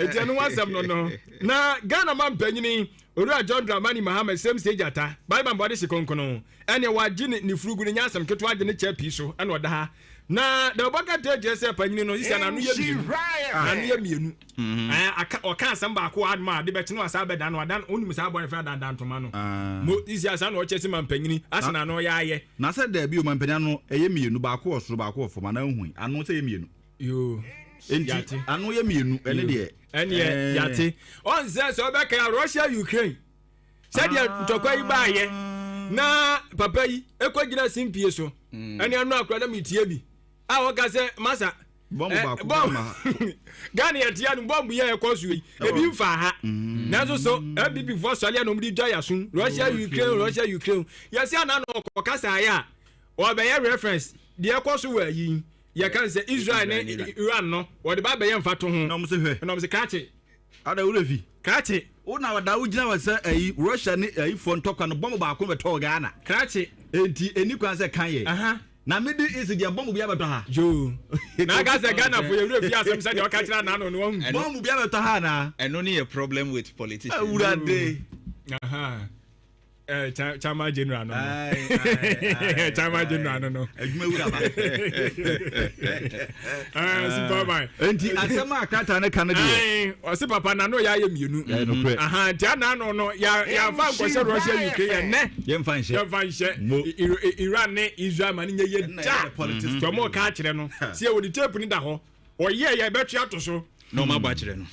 eje no wasam no na Ghana man panyini Owura John Dramani Mohammed same stage ata Barima body se konkono ene waji ni furugu ni nyasam keto ade ne chapi so ene oda ha na the baka teje se panyini no isa na no ye mienu aka asam ba ko adma de beti no asa be dan no adan oni musa boy fa dan toma no mo isi asa na o chese man panyini asa na no ya ye na se da bi o man panyini no eye mienu ba ko osoro ba ko ofo ma na hu anu se ye mienu yo enti anu ye mienu ene de ene yate on se so be ka Russia Ukraine said ya tokwa iba ye na papa yi ekogina simpie so ene anu akra na mitie bi a wo ka se masa bomb ba ko ma Ghana ya tia no bomb ye ekosu yi ebi mfa ha na so MPP for Somalia no mdi dwa sun Russia Ukraine ya se ana no ko kasa ya o be ye reference de ekosu wa yi ya kan say Israel ne Iran no wo de ba be ye mfa to ho na mo se hwe na mo se kache ada ulevi kache una wada ugina wa se Russia ne phone tokwa no bomb ba ko be to Ghana kache enti eni kwan se kan ye na midi isi dia bomb bia beto ha jo na ga se Ghana for you fi asem say de o kache na no no bomb bia beto ha na and only a problem with politicians urade Chama General no. Chama General no. Ejuma wura ba. Super man. Enti asema akata ne kan de. O se papa na no ya ye mienu. Tia na no ya fa kwose Russia Ukraine ne. Ye mfa nche. Iran ne Israel man nye ye da. So mo ka kire no. Se wo di tape ni da ho. O ye ya betu ato so. No ma ba kire no.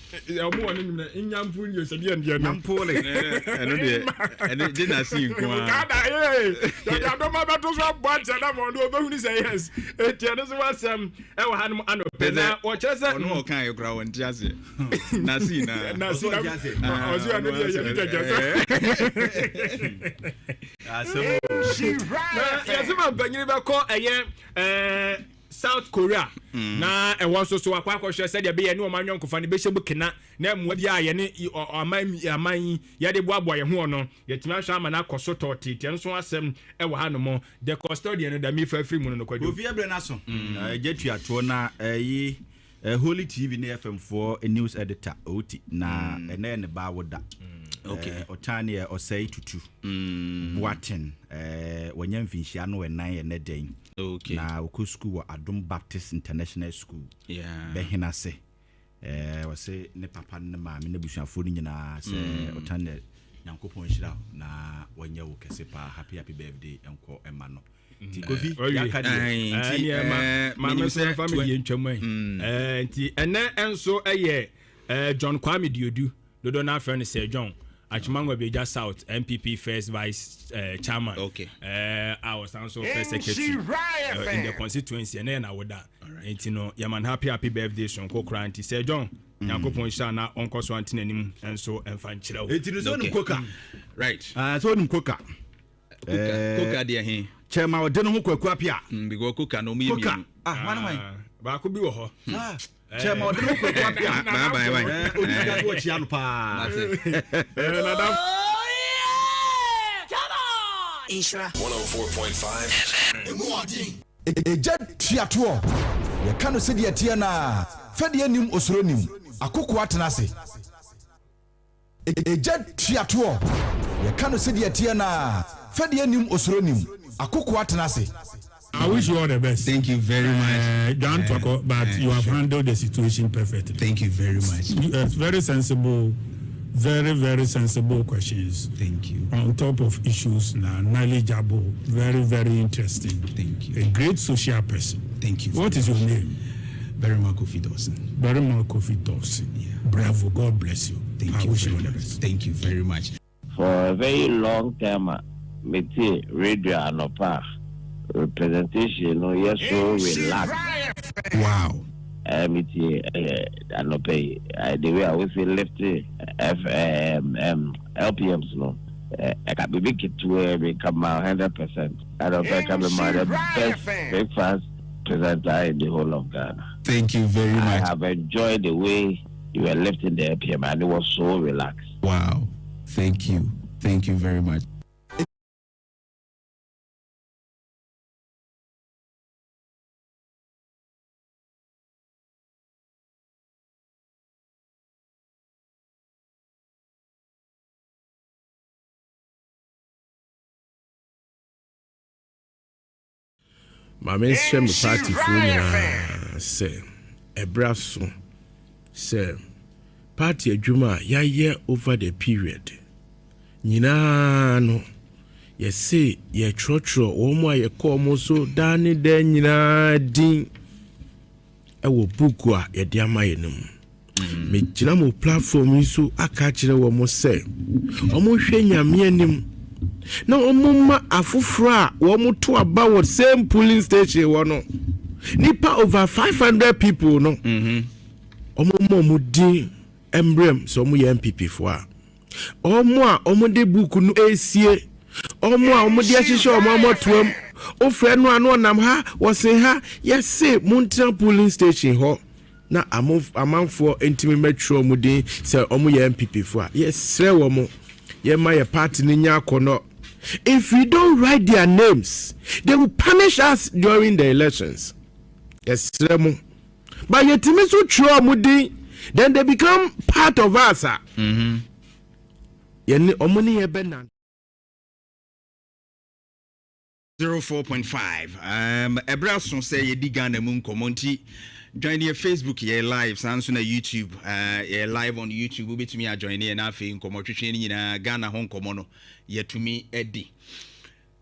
Omo woni nim na inyampu ni so de no. Nyampu le. Eno de. Eno de na si nko a. Kada ya do ma betu so bo acha na mo do be say yes. Etia no so wasam e wa hanum anope na o chese ono o kan ye kra won ti ase. Na si na. Na si na. O si anu de ye ni jase. Asemo. Ya se ma banyini be ko eye South Korea na e won so akwa hwe said ya be ye ne o manyon kofa ne be hye kena na mu bia ye ne aman ye de boabo ye ho no ye tima hwa ama na koso toti tie nso asem e wa hanom the custodian da mi fa free mu no kwadu ofi ebre na so jetu ato na yi Holy TV ne FM4 news editor oti na ene ne ba woda okay otani e osei tutu Boaten wanya mfinhia no enan ye ne den okay na oku school wa Adom Baptist International School behina se wase ne papa ne maami ne busuafo ni nyina se otani Nyankopon hira na wanya wo kese pa happy birthday enko ema no ti Kofi ya ka de maami se family ntwamai nti ene enso eye John Kwame Diodu dodo na friend say John Achimangwa Beja South MPP first vice chairman. Okay. I was also first secretary in the constituency and then I would that. And you know, yaman happy birthday son kokra anti say John. Nyankopon sha na onko so anti nanim and so emfa nchira. Enti no so nim koka. Right. So nim koka. Koka dia he. Chema ode no ho kwaku apia. Because koka no mi. Koka. Man. ba ko bi wo ho Chairman, I don't know what you Isra 104.5 Eja tiato ye kanu se de tie na fede anim osoro nim akoko atena se Eja tiato ye kanu se de tie na fede anim osoro nim akoko atena se I wish you all the best. Thank you very much. Don't talk, but you have handled the situation perfectly. Thank you very much. Very sensible, very sensible questions. Thank you. On top of issues, knowledgeable, very interesting. Thank you. A great social person. Thank you. What is your name? Barima Kofi Dawson. Barima Kofi Dawson. Yeah. Bravo. God bless you. Thank I you wish you all very the much. best. Thank you very much. For a very long time, me radio anopa representation no yes so relaxed. Wow. Me anopa the way I always say left LPMs no. I can be big to become 100%. I don't become the best breakfast presenter in the whole of Ghana. Thank you very much. I have enjoyed the way you were lifting the LPM and it was so relaxed. Wow. Thank you. Thank you very much. Mame share me party for nyina say ebraso say party adwuma ya ye over the period nyina no ye say ye trotro wo mu aye ko mo so dane da nyina din e wo buku a ye de amaye nim me gina mo platform yi so aka kire wo mo say omo hwe nyame anim na omuma afufra wo muto about same polling station wono nipa over 500 people no omuma mudi embrem so omu ye MPP fo a omu de book no esie omu de ahihye omu toam ofre no anu nam ha wo se ha yesi muntra polling station ho na amanfo entimi metro mu din se omu ye MPP fo a yesre wo mo Yema ye party ninya kono. If we don't write their names, they will punish us during the elections. Yes, Remo. But yet so mudi, then they become part of us. Yeni omuni yebenan. 04.5. Ebrason say ye digana mun komonti. Join your Facebook, your live, Samsung YouTube, you're live on YouTube. We'll be to me a join here now for Incomotion in Ghana Hong Komono. Yet to me, Eddie.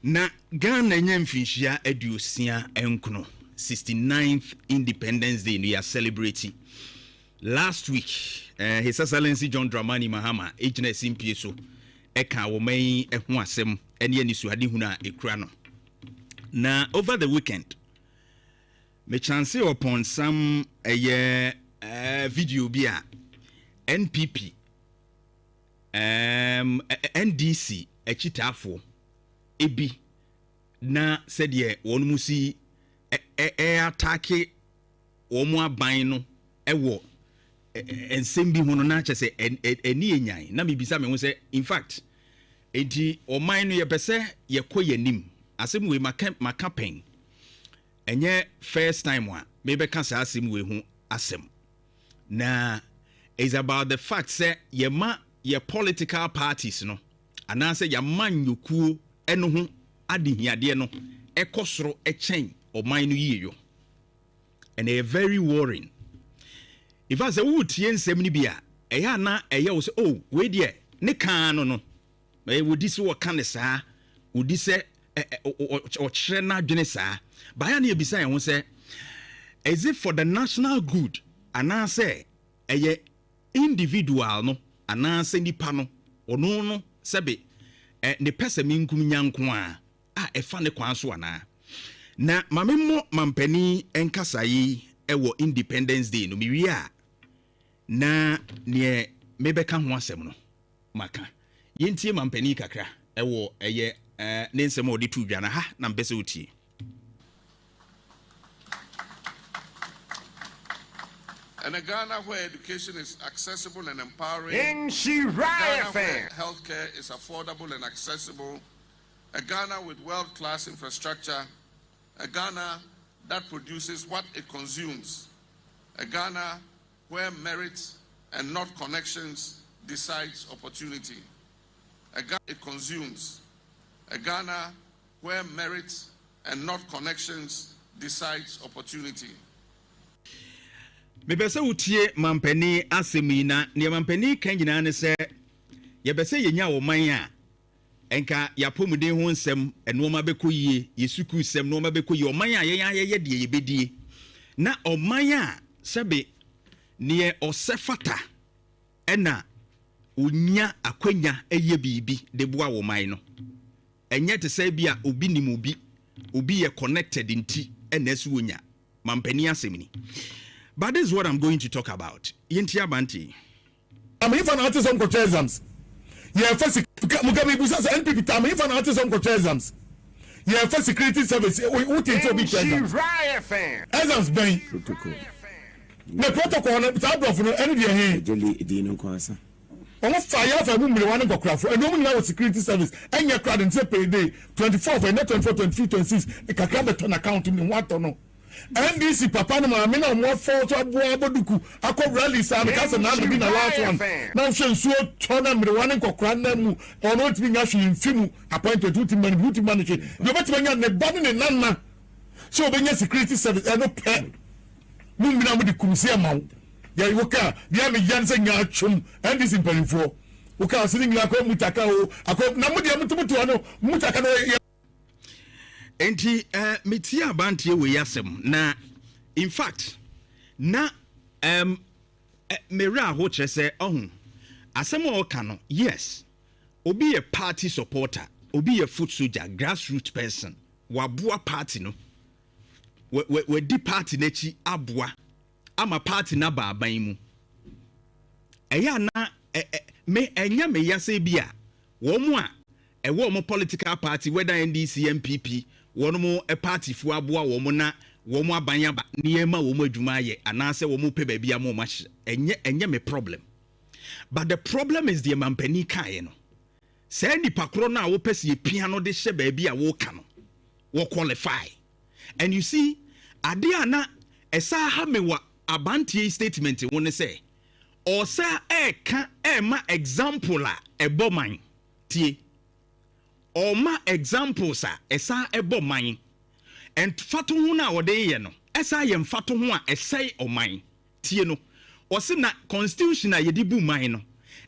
Na Ghana Nyemfishia Edusia Enkono, 69th Independence Day, we are celebrating. Last week, His Excellency John Dramani Mahama, HNS Impieso, Eka Womei Ehwasem, and Yenisu Hadihuna Ekrano. Na over the weekend, me chance upon some video bia NPP NDC echitafo ebi na said ye won musi attack omo aban no ewo ensem bi hono na chese eni enyan na me bisa me ho se in fact enti oman no ye pese ye koyanim asem we maka pen enye first time wa maybe can say asim we hu asem na is about the fact say ye political parties no anase ya manyokuo eno hu adehiade no ekosoro echen oman no yiyo and a very worrying if I say wotie nsem ni bia eya na eya wo say oh we de ne kan no e wodi se wo kan saa wodi se o kire na dwene saa baya na ebisa ye say is it for the national good anase eye individual no anase nipa no ono no sebe ne pese minkum nyanko a efa ne kwan so ana na mamemmo mampani enkasa yi ewo Independence Day no miwi a na ne mebeka ho asem no maka yentie mampani kakra ewo eye ne nsem odi tu dwa na ha na mpese otie. And a Ghana where education is accessible and empowering. A Ghana where healthcare is affordable and accessible. A Ghana with world-class infrastructure. A Ghana that produces what it consumes. A Ghana where merit and not connections decides opportunity. A Ghana it consumes. A Ghana where merit and not connections decides opportunity. Mebese utie mampani asemina ne mampani kan nyina ne se yebese yenya wo man a enka yapomuden ho nsem enoma bekoyie yesuku sem noma bekoyie o man a ye de yebedie na o man a sebe ne osefata ena onya akwanya eye bibi de boa wo man no enye te se bia obi nim obi ye connected nti ena su wonya mampani asemini. But this is what I'm going to talk about. Yentia Banti. I'm if an artist on coach exams. Yeah, first Mugabe Busa NPP time if an artist on coach exams. Yeah, first security service. Who think so big exams? Exams bang. Protocol. The protocol na tablo for any dia here. Jeli di no kwasa. On fire for mumble one go craft. And no one security service. And your crowd and say pay day 24 and not 24 23 26. E ka grab the account in what or no. NDC papa no ma me na mo for to aboa boduku akọ rally sa me kasa na be na last one na hwe nsuo tona me wane kokra na mu ono timi nya hwe mfimu appointed to team manager you bet me nya ne body ne nanna so obenya security service no pe mu mi na mo de kumsi amawo ya woka dia me yan se nya atwom NDC mpanifo woka asini nya akọ mutaka o akọ na mo de mutumutu no mutaka no Enti metia abantie we yasem na in fact na mera ho kire se ohun asem o ka no yes obi a party supporter obi a foot soldier grassroots person waboa party no we di party na chi aboa ama party na ba aban mu eya na me enya me yase bia wo mu a wo mo political party whether NDC MPP wono mo a party fu aboa wo mo na wo mo abanya ba niema wo mo adwuma ye anase wo mo pe ba bia mo mahye enye me problem. But the problem is the mampani kai no say nipa kro na wo pese pia no de hye ba bia wo ka no wo qualify. And you see ade ana esa ha me wa abantie statement won say o say e ka e ma example a eboman tie or ma examples are esa ebo man and fatu hu na wode ye no esa ye mfatu hu a esai o man tie no o se na constitution a yedi bu man no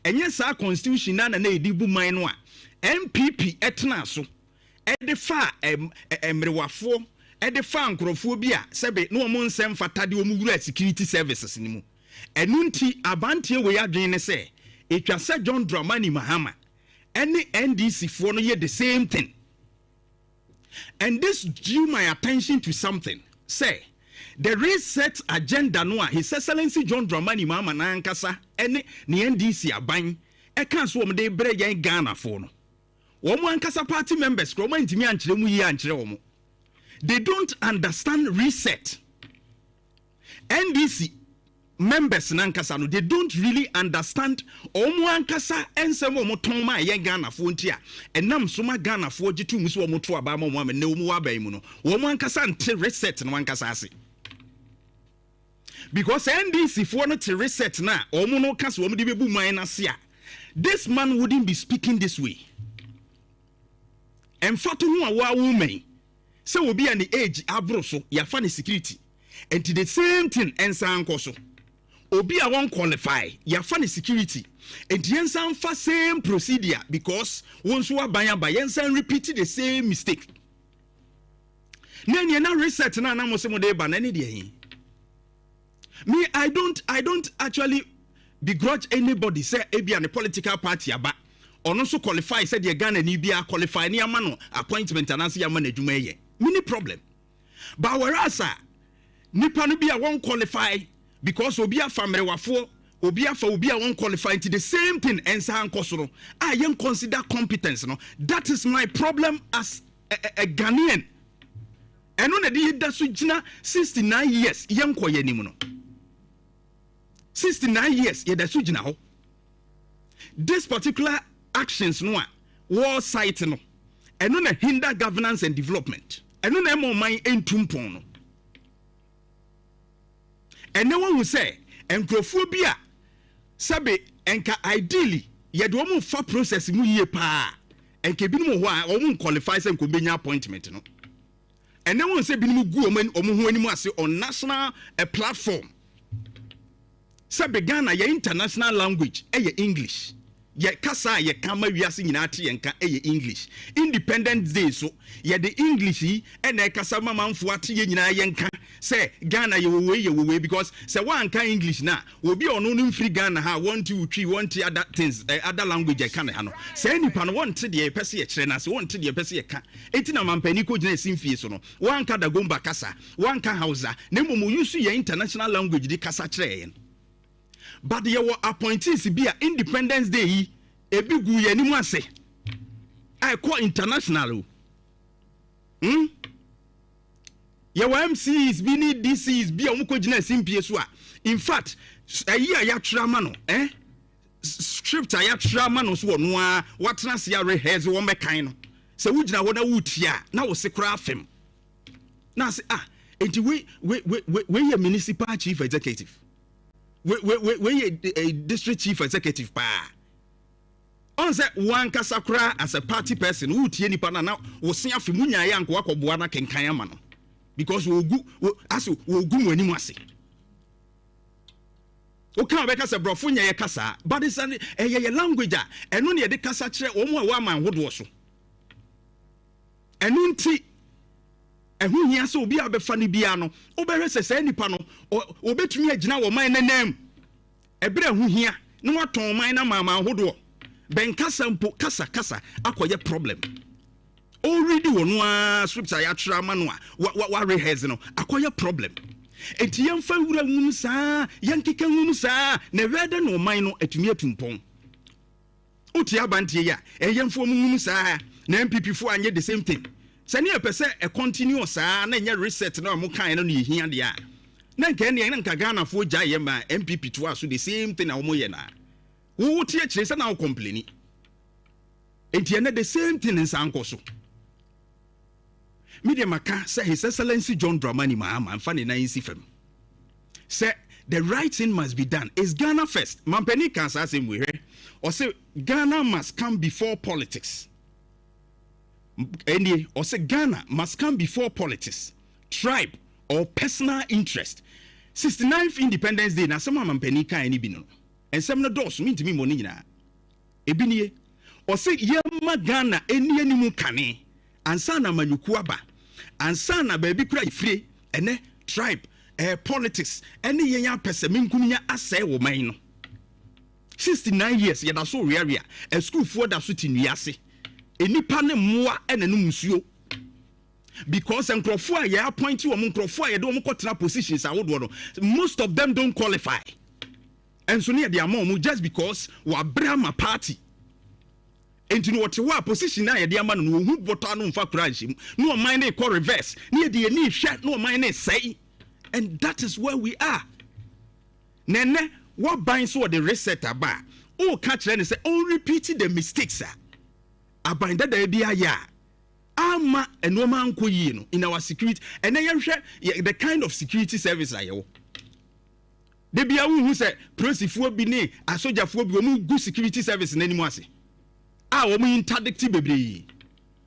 enye sa constitution na yedi bu man no a MPP etna so ede fa emrewafo ede fa nkrofo bi a sebe no mo nsem fatade o mu wura security services ni mu enunti abantie we adwen ne se etwa se John Dramani Mahama any NDC for no the same thing. And this drew my attention to something. Say, the reset agenda no His Excellency John Dramani Mahama na ankasa any ni NDC aban e kan so de bre yan Ghana for no. Wo mo ankasa party members kro man ntimi ankyere mu yi ankyere wo mo. They don't understand reset. NDC members nankasa no they don't really understand omo ankasa ensem omo ton ma ye Ghana fo ntia enam soma Ghana fo gitu mu so omo to aba ma mo ne omo aban mu no omo ankasa nte reset no ankasa ase because NDC fo no te reset na omo no kasa omo de bebu man na se a this man wouldn't be speaking this way emfato hu a wa woman se obi an age abro so ya fa ne security and the same thing ensan koso obi a won qualify ya fa ne security and yensan fa same procedure because won so abanya ba yensan repeat the same mistake na reset na mo se mo de ba na ne de hin me I don't actually begrudge anybody say ebia ne political party aba ono so qualify say the Ghana ni bia qualify ni ama no appointment anase ya ma na adwuma ye mini problem but whereas nipa no bia won qualify because obi afamre wafo obi afa obi a won qualify into the same thing ensa ankoso no I am consider competence no that is my problem as a Ghanaian eno na de da so gina 69 years yen koye nim no 69 years yɛda so gyina hɔ. This particular actions no a war site no ɛno na hinder governance and development. Ɛno na ɛma ɔman ɛntu mpɔn no. Ɛnɛ wɔn ho sɛ nkurɔfoɔ bi a sɛbe ɛnka ideally yɛde wɔn fa process mu yie paa ɛnka ebinom wɔ hɔ a wɔn qualify sɛ nkɔmbɛnya appointment no. Ɛnɛ wɔn sɛ ebinom gu wɔn ho anim ase on national platform. Sɛbe Ghana yɛ international language ɛyɛ English. Ye kasa ye kama wiase nyina ate yenka eye English. Independence Day so ye the English yi ena kasa mamanfo ate ye nyina yenka say Ghana ye we because say one kan English na obi ono no mfiri Ghana ha want to twi want other things other language kan ha no say nipa no want de pese ye kire na say want de pese ye ka enti na mampani ko gina simfie so no one ka da gomba kasa one ka Hausa na mum use ye international language di kasa kire yen. But there were appointees be a Independence Day ebi gu ye ni mu ase. I call international. Ye were MCs bi ni DCs bi a umko gina simpie so a. In fact, a year ya trama no, script ya trama no so no a watena se ya rehearse wo mekan no. Se wo gina wo na wutia na wo se kra afem. Na se enti we ye municipal chief executive. We a district chief executive pa. On say one kasakura as a party person who tie nipa na wo se afi munya ya nko akoboa na kenkan ama no because wo gu wani mu ase. O kan be kasa brofo nya ye kasa but it's a language a eno ne ye de kasa kire wo mu a wa man hodo so. Eno nti ehu hia se obi abefa ne bia no obehwese se nipa no obetumi agina wo man nanem ebere ehu hia ne waton man na mama hodo ben kasa mpo kasa akoye problem already wonu a scripture ya trama no a wa rehearse no akoye problem enti yemfa wura nwum saa yankeka nwum saa na wede no man no atumi atumpon oti abantie ya yemfo nwum saa na MPP fo anye the same thing. Sani pese a continuous na nya reset na mo kan no yehia de a na nka ne nka Ghana fo gya ye ma MPP to aso the same thing na wo ye na wo tie kire se na wo complain enti na the same thing in sankoso media maka say His Excellency John Dramani Mahama mfa ne nan sifam say the right thing must be done is Ghana first mampani kan sa asem we hwe or say Ghana must come before politics. And or say Ghana must come before politics, tribe, or personal interest. 69th Independence Day na some mampani kan ni bi no. And some no dos mean to me money na. Ebinie or say yema Ghana eni animu kane ansa na manyuku aba ansa na baby kura ifre ene tribe politics ene yenya pese minkunya asai wo man no. 69 years yada so area a school for da so tinwiase. Enipa ne mmoa enenu musuo because nkrofo a ye appoint wo nkrofo a ye de wo kotena positions awodo no most of them don't qualify and so near the amount just because wa brama party enti no wote wa position na ye de ama no hu bota no mfa kranhim no man na call reverse na ye de ni hwe no man na say and that is where we are nene what bind so the reset aba o catch them say on repeat the mistakes abanda da bia ya ama enoma nko yi no in our security and then the kind of security service ayewo de bia hu say presifuo bi ne asojafuo bi omu gu security service nanimu ase omu interdict bebre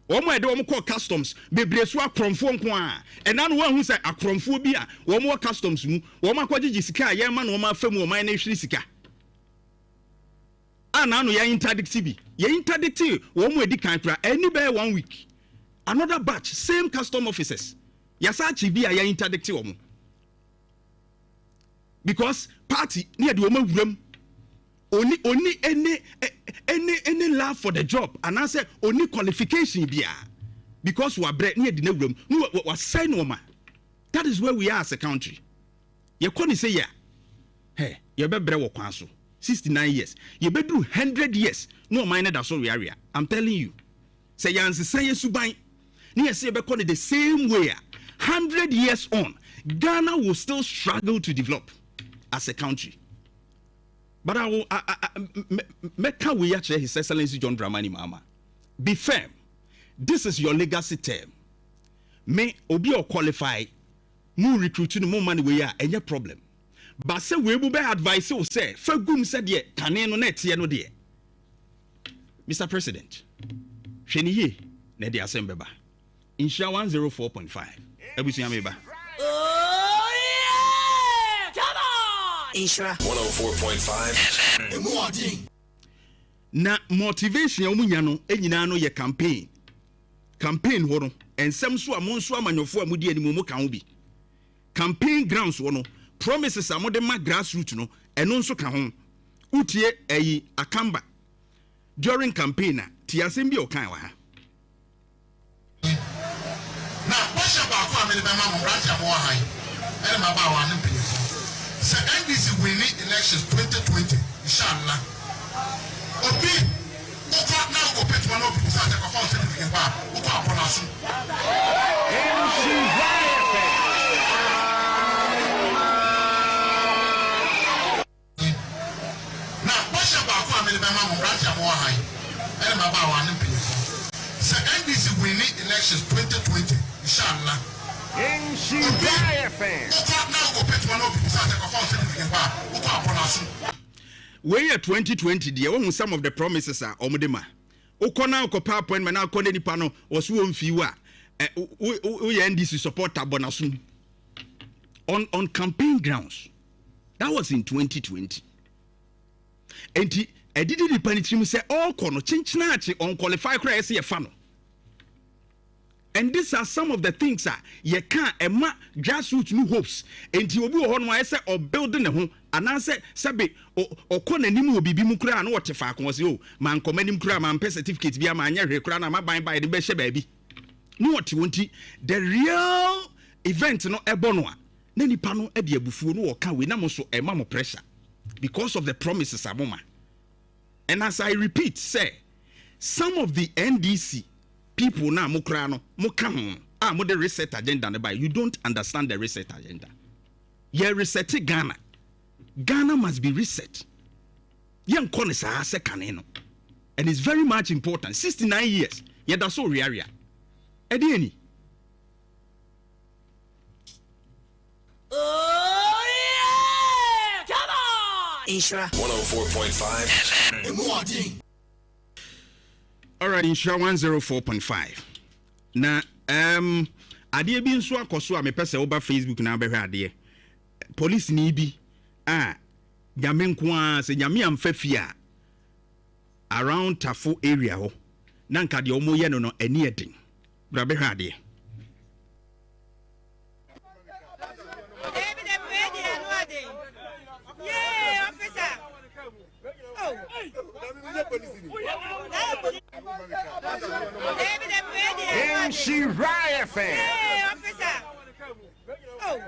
omu ede omu call customs bebre so akromfo nko a ena no hu say akromfo bi a omu customs mu omu akogye sika ye ma no omu afam omu na hwiri sika no ya interdict bi ya interdict wo mu edi kan kra any by 1 week another batch same custom officers ya sachi bi ya interdict wo mu because party near the woman wuram oni any love for the job and I say only qualification bia because we are bread near the wuram no we sign woman. That is where we are as a country. You can say yeah hey you be bre wo kwan so 69 years. You better do 100 years. No mind that so area. I'm telling you. Say yansi say subai. Ni say be call it the same way. 100 years on, Ghana will still struggle to develop as a country. But I will make we actually His Excellency John Dramani Mahama. Be firm. This is your legacy term. May obi or qualify. Mu recruit no more money we are any problem. But say we will be advice you say. Fagum said ye kane no net ye no de. Mr. President. Hweni ye na de asembeba. Insha 104.5. Ebusia meba. Isra 104.5 na motivation omunya no enyina no ye campaign ho no ensem so amonso amanyofo amudi animu mu kan bi campaign grounds wo no promises amode ma grassroots no eno nso ka ho utie ayi akamba during campaign na ti asem bi o kan wa ha na bosha ba ko amele be ma mo branch amo ha yi e ma ba wa ne pe so NDC winning elections 2020, inshallah. Obi, uko now go pet one of the side of our certificate bar, uko upon us. Now, what's about family member branch of more high? And my bow and so NDC winning elections 2020, inshallah. We are 2020 dear some of the promises are omudema. Okona okopa appointment na akone nipa no was wo mfiwa. We NDC support abonasun. On campaign grounds. That was in 2020. Enti edidi nipa ni trim say all kono chinchina achi on qualify kra ese ye fa no. And these are some of the things that you can't grassroots new hopes. And you will be on my say or building a home. And I said, Sabi, or Conanimu will be Mukra and what if I was you, man, commending cram and pay certificates via my recran, my buying by the best baby. No, what you want the real event, no ebonwa. Nani pano edia bufuno or can we namoso a mamo pressure because of the promises of mama. And as I repeat, say, some of the NDC people now mukrano mukam mo the reset agenda by you don't understand the reset agenda. Ye reset Ghana must be reset. Young corners are second, and it's very much important. 69 years. Yeah, that's all area. Edieni. Oh yeah! Come on! Isra 104.5 All right, Insha 104.5. Na ade bi nso akoso a me pese oba Facebook na behwe ade. Police ni bi nyame nko a se nyame amfafia around Tafo area ho. Na nka de omo ye no ani edin. Bra behwe ade. Yeah, officer. Oh. And she riot fan. Hey, officer. Oh.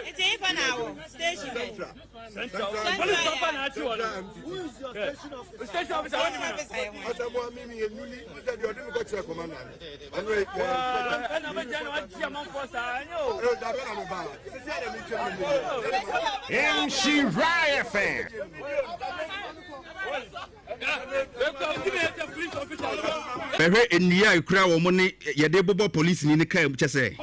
It's even now. Station. Central. Station officer. And she riot fan. Behwe endia ikura wo mo ne ye de bobo police ni ne kai chese.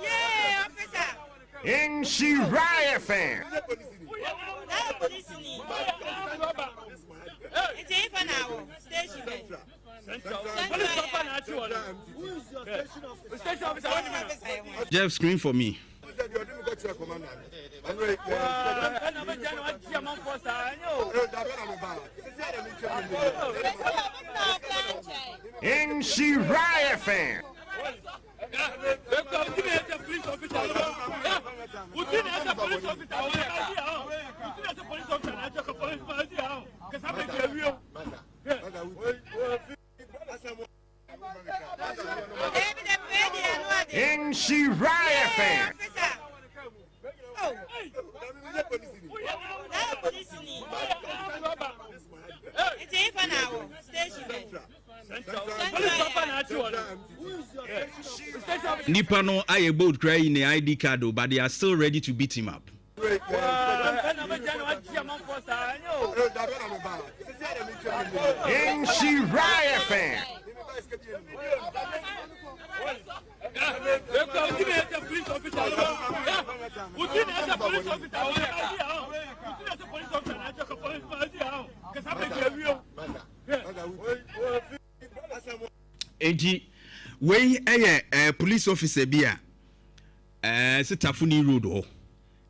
Yeah, officer. And she riot fan. It's even now. Station. Jeff, screen for me. And she riot fan. And she riot fan. Oh. It's even now. Station. Nipa no aye bold cry in the ID card, but they are still ready to beat him up. In she riot fan. Enti we police officer bia Sitafuni road ho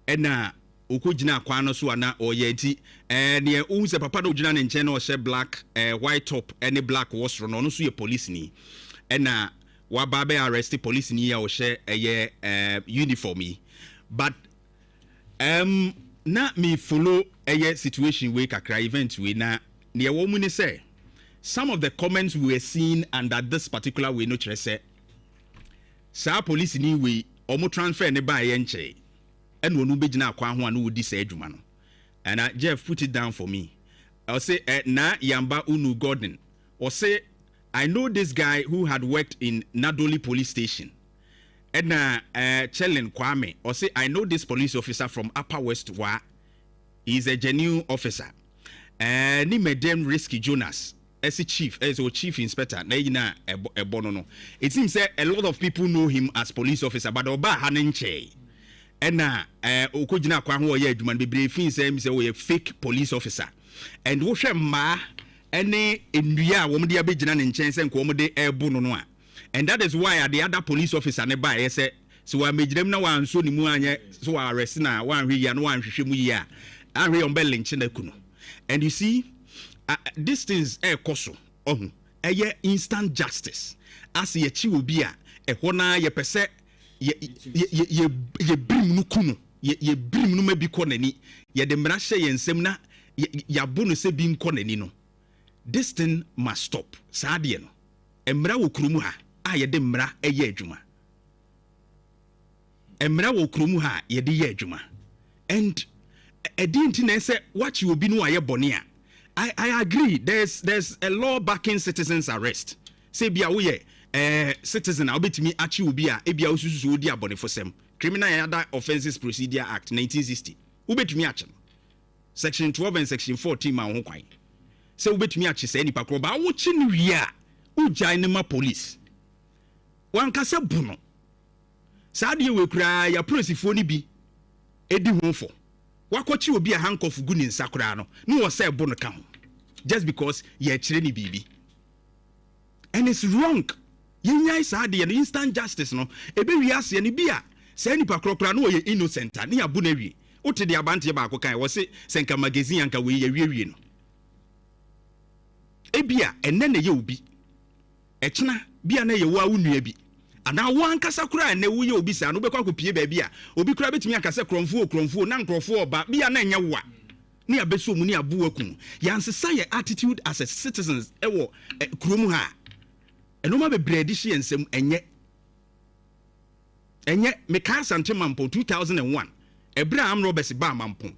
ena okogina akwa no so ana oye nti ne hu se papa no gina ne nche na o she black white top any black wasro no so ye police ni ena waba be arrest police ni ya o she uniform yi but na me follow situation we kakra event we na ne wo mu ni say some of the comments we were seeing under this particular way no chere say sa police ni we omo transfer ne ba ye nche and wonu begina akwa ho an wodi say adwuma no and Jeff put it down for me. I'll say na Yamba Unu Gordon or say I know this guy who had worked in Nadoli police station and Chelen Kwame or say I know this police officer from Upper West Wa. He's a genuine officer ni Madam Risky Jonas as a chief inspector na yina ebono. It seems that a lot of people know him as police officer but oba hanenche ena okogina kwa ho ye adwuma bebre fin say we fake police officer and wo hwe ma ene enua wo mde abegina ne nchen se nko mo de ebu no a and that is why the other police officer ne ba ye say so wa megiram na wa nso ni mu anye so wa arrest na wa hwe ya no wa hwehwe mu yi a ahwe on belle nche na kuno and you see these things koso ohun instant justice as ye chi obi a ho na ye pese ye brim no kuno ye brim no mabi ko nani ye de mra hye ye nsem na ya bo no se bi nko nani no this thing must stop saade no emra wo krumu ha a ye de mra eye adwuma emra wo krumu ha ye de ye adwuma and edinti na say what you obi no aye bone a I agree there's a law backing citizens arrest say bia wo ye citizen obetimi achi obi a ebia osusu odi abonefosem Criminal and Other Offences Procedure Act 1960 ubetumi achi section 12 and section 14 ma ho kwan say ubetumi achi say nipa kro ba wo chi ni wi a ujai ne ma police wan kase buno saade we kura ya prosifo ni bi edi honfo wakochi obi a handcuff gu ni nsakura no no wo say buno ka ho just because ye kire ni bibi and it's wrong. Yenya saade no instant justice no ebe wi ase ne bia say nipa krokra no ye innocent ne abu na wi wote de abante ba akokan wo se senka magazine anka we ye wi no ebia enne na ye obi echena bia na ye wo awunua bi ana wo ankasa kura na wo ye obi sa no be kwa kopie ba bia obi kura betimi akasa kromfo na nkrofo oba bia na nya wo a ne abeso mu ne abu akun yansesa ye attitude as a citizens ewo krom ha enoma be bredi hye ensem enye meka sante mampo 2001 Abraham Roberts ba mampo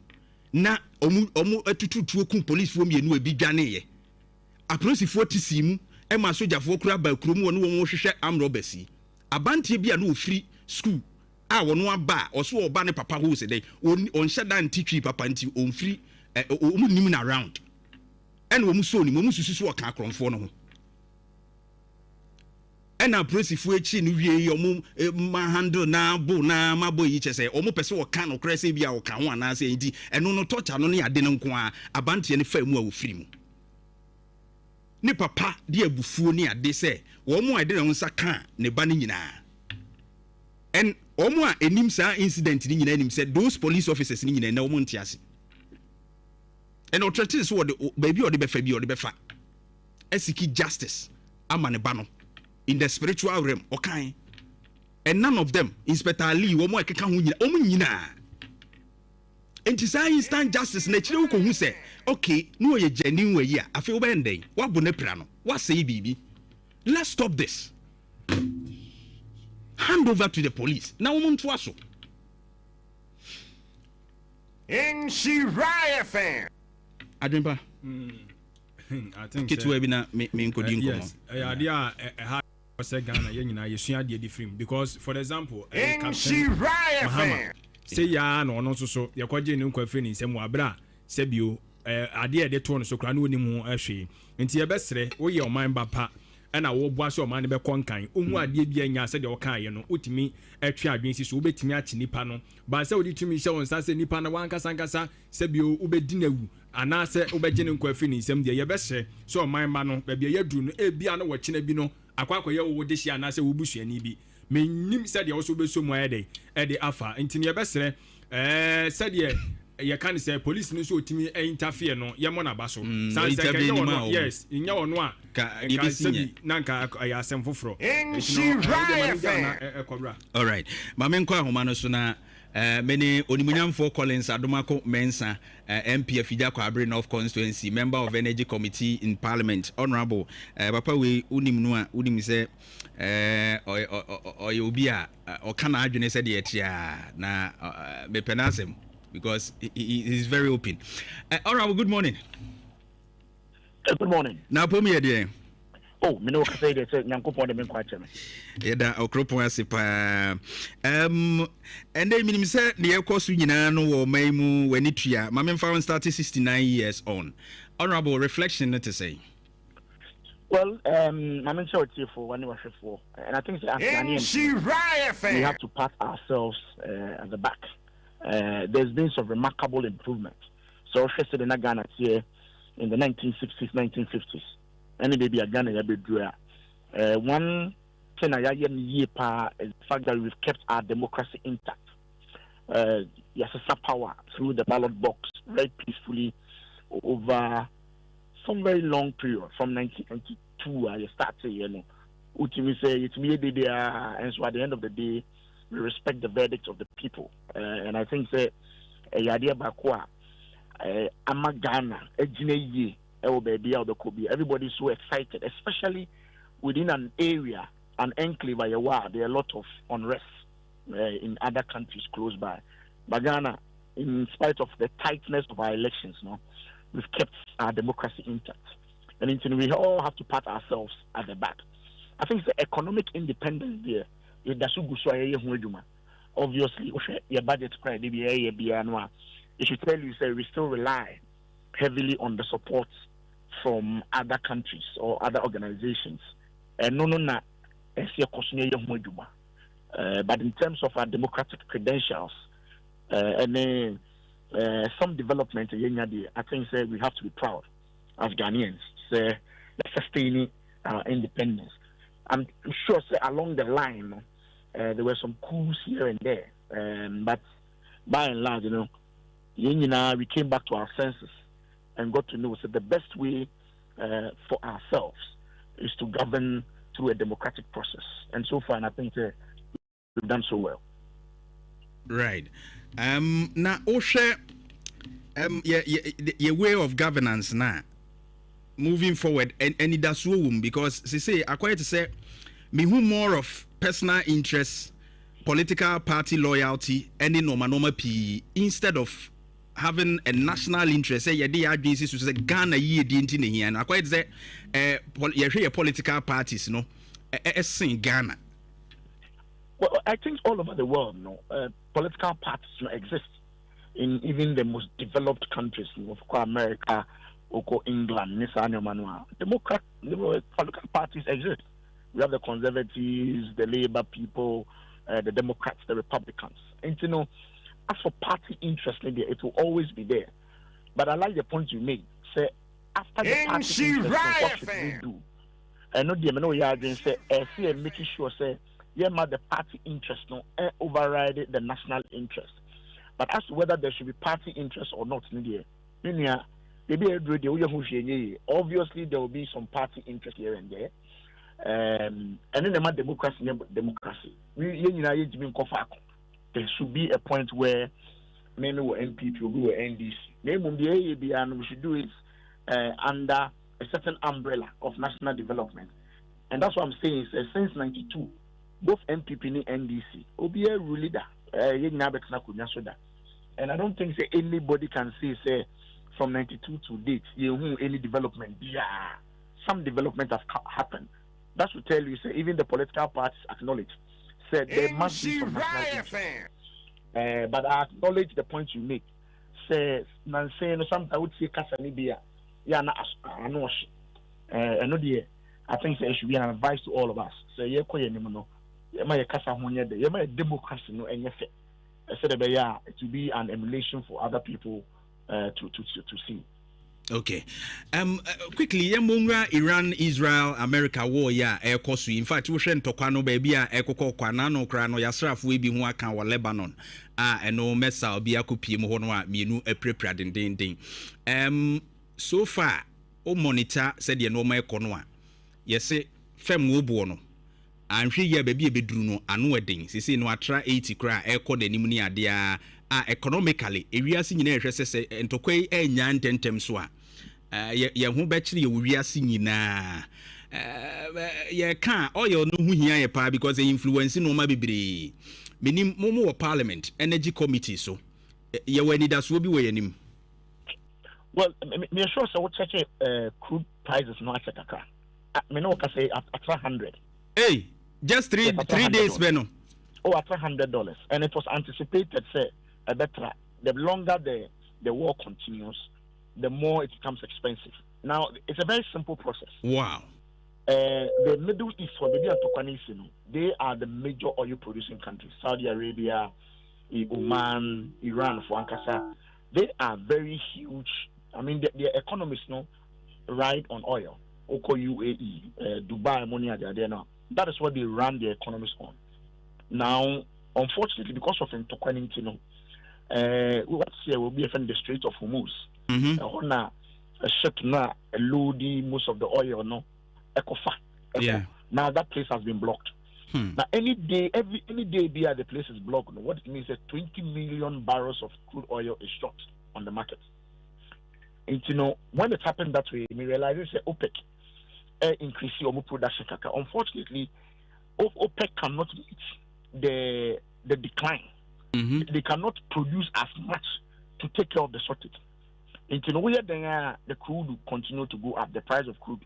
na omu atututuo kun police fo mienu abi dwane ye apolisifoɔ tisimu ema sojafoɔ kura ba krom wonu wɔn hwehwɛ am Roberts abantie bia na ofiri school a wɔno aba ɔso ɔba ne papa ho se dey on hyɛ dan titwi papa nti onfiri omu nim na round ɛna omu so ni omu susu ɔka akrɔmfoɔ no ho ena presifu echi no wie yomu ma handle na bo na mabo yi chese omo pese wo kan no kra se bia wo kan ho ana se enti eno no torture no ne ade no nko a abante ne fa mu a wo firi mu ne papa de abufuo ne ade se wo mo ade ne nsa kan ne ba ne nyina en omo a enim sa incident ni nyina enim se those police officers ni nyina na omo ntiase en o threaten so wo de baby o de befa bi o de befa esiki justice ama ne ba no in the spiritual realm okay and none of them Inspector Ali wo mo ekeka ho nyina omo nyina enti say instant justice na kire wo ko hu se okay no ye genuine we ya afi wo be ndey wa bo na pira no wa say bibi let's stop this hand over to the police na wo mo nto aso in Shiraya fan adwempa I think kitu we bi na me nkodi nkomo yes say Ghana yen nyina yesua de different because for example Mahama say ya no no so yakwaje ne nkwafe ni nsem abra sebio ade de to no so kra no ni mu ahwe nti ye besre wo ye oman bapa na wo boa so oman ne be konkan ohu ade bia nya se de wo kan ye no utimi atwe adwen si so obetimi achi nipa no ba se odi tumi hye won sa se nipa na wankasa sebio ubedi nawu ana se ubegye ne nkwafe ni nsem de ye besre so oman ma no ba bia yadu no bia no wo kye na bi no akwakoye wo de hye ana se wo busuani bi menim said you also be so mo ede afa ntini ye besre said ye can say police no so timi interfere no ye mo na ba so san say yes nya wono a ka sabi nanka ya asem foforo all right ma men kwa homa no so na many onimunyamfo Collins Adomako Mensa MP Afija Kwabre North Constituency member of Energy Committee in Parliament honorable papa we unim no a unim say obi a okana adwene say de etia na bepenasem because he is very open. Honorable, good morning. Good morning. Now put me there. Oh, me no say that Nyankopon de me kwache me. Yeda okropon ase pa. And then me say the ekosu nyina no wo maimu wani tua. Ma me fa started 69 years on. Honorable reflection to say. Well, I'm not sure it's for one was for, and I think we have to pat ourselves at the back. There's been some remarkable improvement. So, first in Ghana here in the 1960s, 1950s, and maybe a Ghana one thing I is the fact that we've kept our democracy intact. Yes, power through the ballot box very peacefully over some very long period from 1992. I started, you know, ultimately say it's me there, and so at the end of the day, we respect the verdict of the people. And I think that idea bakwa Amagana, everybody's so excited, especially within an area, an enclave. There are a lot of unrest in other countries close by. But Ghana, in spite of the tightness of our elections, no, we've kept our democracy intact. And we all have to pat ourselves at the back. I think the economic independence there. Obviously, your budget it should tell you say we still rely heavily on the support from other countries or other organizations. But in terms of our democratic credentials and some development, I think we have to be proud as Ghanaians. Sustaining our independence. I'm sure along the line there were some coups here and there, but by and large, we came back to our senses and got to know that the best way for ourselves is to govern through a democratic process. And so far, I think we've done so well. Right. Now, Osha, your way of governance now. Moving forward, and it does room because they say, I quite say, me who more of personal interest, political party loyalty, and in normal P instead of having a national interest. Say, yeah, this is Ghana ye didn't in here, and I quite say, political parties, no, in Ghana. Well, I think all over the world, political parties exist in even the most developed countries, of course, America. England, political parties exist. We have the Conservatives, the Labour people, the Democrats, the Republicans. And as for party interest, it will always be there. But I like the point you made. Say after the party interest, what should we do? And making sure say the party interest override the national interest. But as to whether there should be party interest or not, obviously there will be some party interest here and there, and then the democracy. There should be a point where maybe we're NPP or we're NDC. And we should do it under a certain umbrella of national development. And that's what I'm saying. Since '92, both NPP and NDC will be a leader. And I don't think anybody can say from '92 to date, any development. Yeah, some development has happened, That should tell you, say, even the political parties acknowledge, said there must be some national interest. But I acknowledge the point you make. Say, Nancy, no, sometimes I would say Casanibia, Yana, I know, I think there should be an advice to all of us. Say, yeah, no, you might Casa you might democracy, no, and yes, I said, it will be an emulation for other people to see. Okay. Quickly, Yamunga, Iran, Israel, America war, yeah, air cost. In fact, we sent Tokano baby, Eko Kwanano, Crano, Yasraf, we be Mwaka or Lebanon. And no messa, be a copy, Mohonwa, Minu, a prepared and ding. So far, O monitor said, you know, my conwa. Yes, say, Fem Wobono. I'm sure ya baby bedruno, and weddings. You see, no, I try 80 cry, echo the pneumonia, dear. Economically, area singing says and to quay a yan tentem swa. Ya who bachelor we are singing na. Ya can't or you know who here pa because the influence no maybe minim momo parliament energy committee so ya when it does will be way him. Well, me sure so what check crude prices no at Kakra. Me no can say at 100. Hey, just 3 days, Beno. Oh, at $100, and it was anticipated, say. Better, the longer the war continues, the more it becomes expensive. Now, it's a very simple process. Wow. The Middle East, for the they are the major oil producing countries. Saudi Arabia, Oman, Iran, for Ankasa. They are very huge. I mean, their economies ride on oil. Oko UAE, Dubai, money there now. That is what they run their economies on. Now, unfortunately, because of Ntokwanintino, what's here will be from the Strait of Hormuz. A ship now loading most of the oil, no, Ecofa. Yeah. Now that place has been blocked. Now any day the place is blocked. What it means is 20 million barrels of crude oil is short on the market. And when it happened that way, we realized it's OPEC increase your production. Unfortunately, OPEC cannot meet the decline. They cannot produce as much to take care of the shortage. And the crude will continue to go up. The price of crude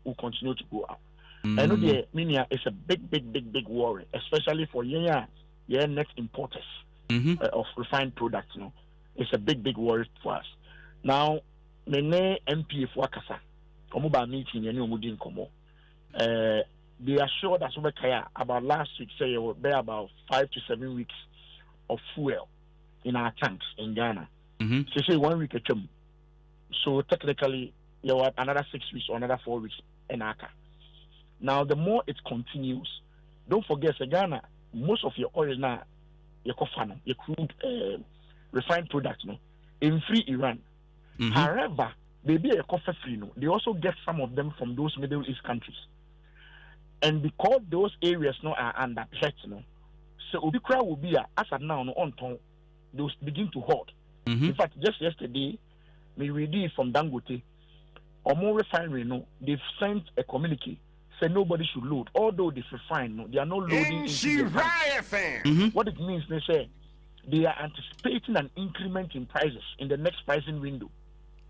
will continue to go up. I know it's a big worry, especially for next importers of refined products. It's a big worry for us. Now, many MP for Wakasa, Omuba meeting, they assured us about last week, say, it will be about 5 to 7 weeks of fuel in our tanks in Ghana. So say 1 week. So technically, you have another 6 weeks or another 4 weeks in Aka. Now, the more it continues, don't forget, Ghana, most of your oil now, your crude refined products, in free Iran. However, they be a coffee free. They also get some of them from those Middle East countries. And because those areas are under threat, so Ubikra will be as of now on ton, those begin to hoard. In fact, just yesterday, we read from Dangote, or more refinery, they've sent a communique, say nobody should load. Although they refine, they are not loading into the What it means, they say, they are anticipating an increment in prices in the next pricing window.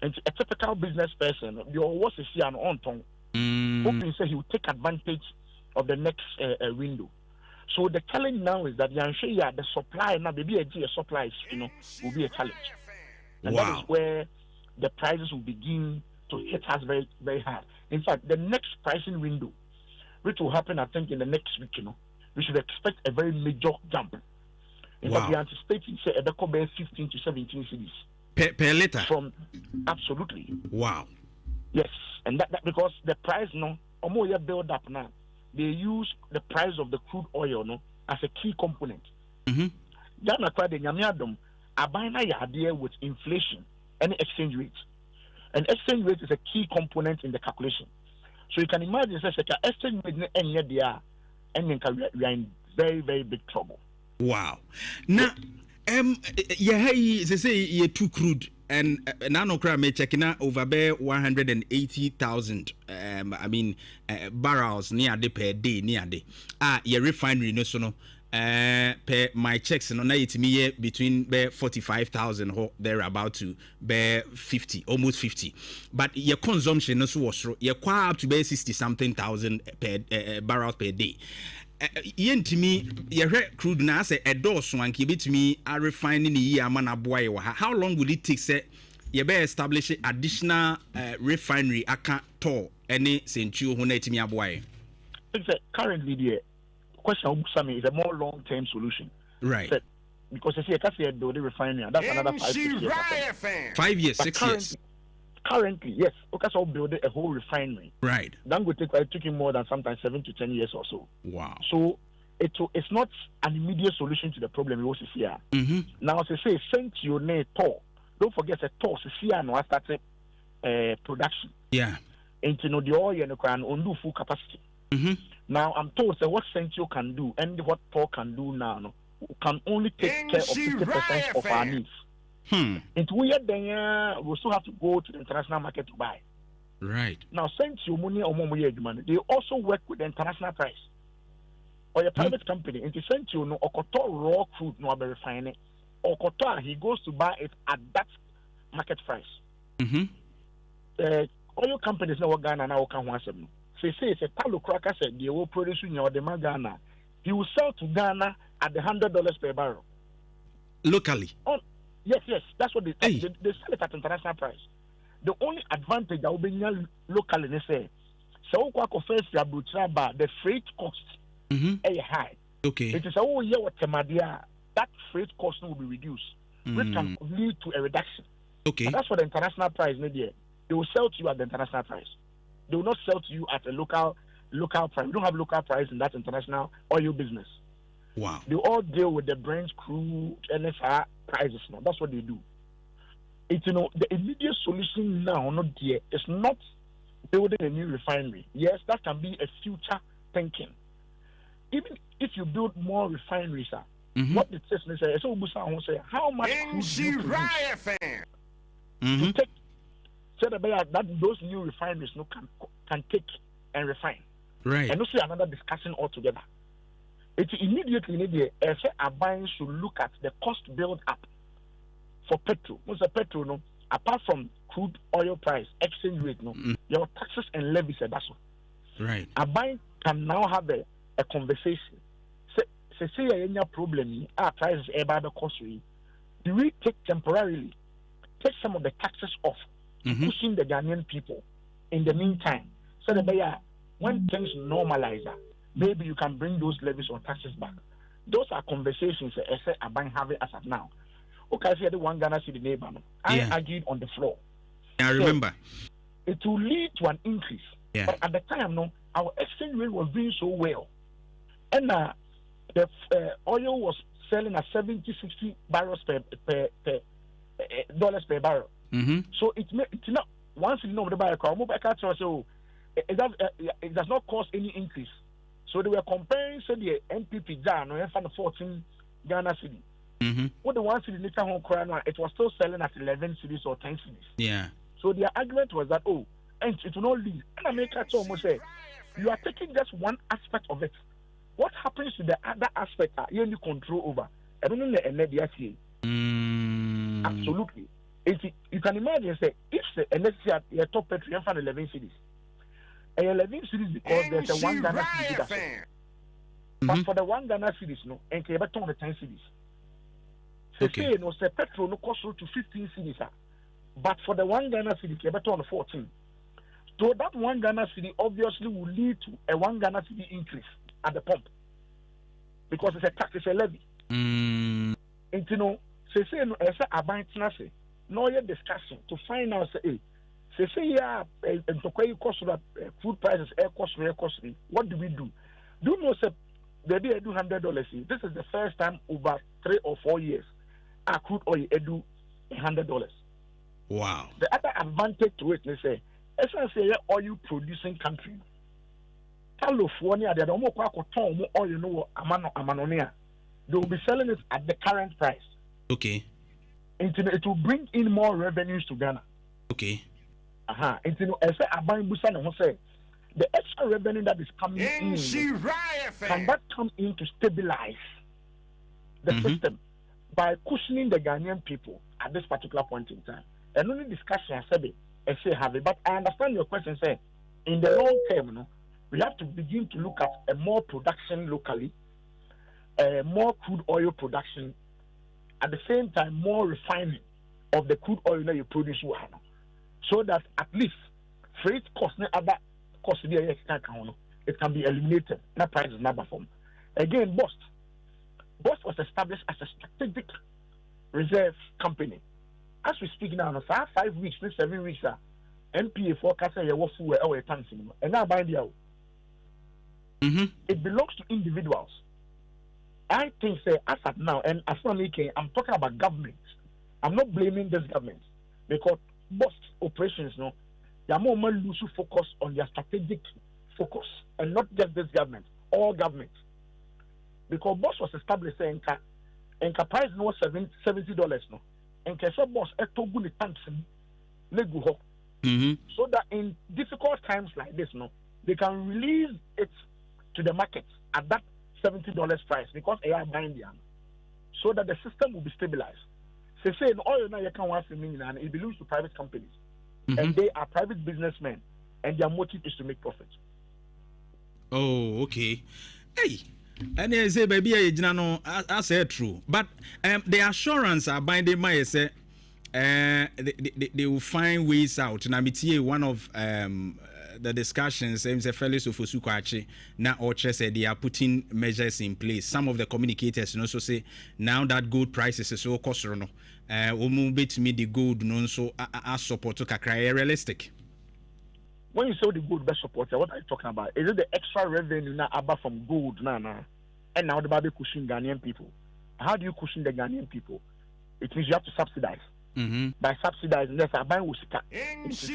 And a typical business person, the always see an on ton, hoping say he will take advantage of the next window. So the challenge now is that the supply now maybe a supply will be a challenge. And that is where the prices will begin to hit us very, very hard. In fact, the next pricing window, which will happen, I think, in the next week, we should expect a very major jump. In fact, we are anticipating say a better 15 to 17 cities. Per liter? From absolutely. Wow. Yes. And that because the price almost build up now. They use the price of the crude oil as a key component. Ghana tried the Nyamiadom abina idea with inflation and exchange rate. And exchange rate is a key component in the calculation. So you can imagine exchange rate and we are in very, very big trouble. Wow. Now they say you're too crude. And now me checking out over there 180,000 barrels near the per day near the your refinery no per my checks no na yetimi between 45,000 they're about to be 50, almost 50. But your consumption also was your up to be 60 something thousand per barrels per day. Yentimi your crude na say a dose one ki betimi a refining year man aboy. How long will it take say you be establish additional refinery aka to any century ho na yetimi aboy? Currently the question is a more long-term solution. Right. So, because you see, I say the refinery, that's another 5 years. 5 years, but 6 years. Currently, yes. Okay, so build a whole refinery. Right. Then it took him more than sometimes 7 to 10 years or so. Wow. So it's not an immediate solution to the problem we also see here. Now, as I say, sent you ne tour. Don't forget the tour. See, no, I started production. Yeah. And you know the oil and can undo full capacity. Now I'm told that what Central can do and what Paul can do now can only take care of 50% of our needs. And we we still have to go to the international market to buy. Right. Now Central money or money, they also work with the international price. Or a private company, and Central no okoto raw crude no be refining. Okoto he goes to buy it at that market price. Oil companies now Ghana now can want some. Say it's a Paulo Cracker said they will produce in your demand Ghana. He will sell to Ghana at the $100 per barrel. Locally? Oh, yes, that's what they sell it at international price. The only advantage that will be locally, they say, so the freight cost is high. Okay. It is a year with Temadia, that freight cost will be reduced, which can lead to a reduction. Okay. And that's what the international price is. They will sell to you at the international price. They will not sell to you at a local price. We don't have local price in that international oil business. Wow. They all deal with the Brent crude, NSR prices now. That's what they do. It's the immediate solution now, not there. It's not building a new refinery. Yes, that can be a future thinking. Even if you build more refineries, what the test say, how much crude do you produce to take that those new refineries can take and refine. Right. And also another discussion altogether. It's immediately a buying should look at the cost build up for petrol. What's the petrol? No, apart from crude oil price, exchange rate, your taxes and levies are that's all. Right. A buying can now have a conversation. Say any problem, our prices are about the cost. Do we take some of the taxes off? Pushing the Ghanaian people in the meantime. So that when things normalize, maybe you can bring those levies or taxes back. Those are conversations that I'm having as of now. Okay, I see the one Ghana city neighbor. I argued on the floor. I remember. It will lead to an increase. Yeah. But at the time, our exchange rate was doing so well. And the oil was selling at 70-60 barrels per dollars per barrel. So it's not once you know the buyer car, so it does not cause any increase. So they were comparing the NPP Ghana and 14 Ghana city. What the one city later home it was still selling at 11 cities or 10 cities. Yeah. So their argument was that and it will not leave. And America almost say you are taking just one aspect of it. What happens to the other aspect are you only control over? I don't know the Absolutely. You can imagine, say, if let's say your top petrol you find 11 cities. 11 cities because there's a one Ghana city. But for the one Ghana cities, and you better on the 10 cities. So say, say petrol no cost to 15 cities. But for the one Ghana city, you better on 14. So that one Ghana city obviously will lead to a one Ghana city increase at the pump. Because it's a tax, it's a levy. And say, a bank no discussion to find out say and to cost food prices air cost. What do we do? Do you know say they do $100? This is the first time over 3 or 4 years our crude oil do $100. Wow. The other advantage to it, they say, essentially oil producing country. California, they don't oil amanonia. They will be selling it at the current price. Okay. It will bring in more revenues to Ghana. Okay. The extra revenue that is coming in, can that come in to stabilize the system by cushioning the Ghanaian people at this particular point in time. And only discussion I said I say have it, but I understand your question. Say in the long term, no, we have to begin to look at a more production locally, more crude oil production, at the same time more refining of the crude oil that you produce, so that at least freight costs and other costs it can be eliminated. That price is not performed. Again, Boss was established as a strategic reserve company. As we speak now, 5 weeks, 7 weeks, NPA forecast a full our tanks and now by the it belongs to individuals. I think as of now, and as I'm talking about government. I'm not blaming this government because most operations, they are more lose focus on their strategic focus, and not just this government, all governments. Because boss was established saying price no $70 no, and so boss etogu the tanks leguho. So that in difficult times like this, they can release it to the market at that $70 price because they are buying them, so that the system will be stabilized. They say oil now you can want and it belongs to private companies, and they are private businessmen, and their motive is to make profit. Oh, okay. Hey, and they say baby, I say true, but the assurance are binding my say. They will find ways out. And I'm one of the discussions. Fellows of Osukwachi now Orche said they are putting measures in place. Some of the communicators also say now that gold prices is so costly. Move bit me the gold no so as support to kakra realistic. When you say the gold best supporter, what are you talking about? Is it the extra revenue now about from gold now? And now the baby cushion Ghanaian people. How do you cushion the Ghanaian people? It means you have to subsidize. By subsidizing, yes, I buy Usika. It's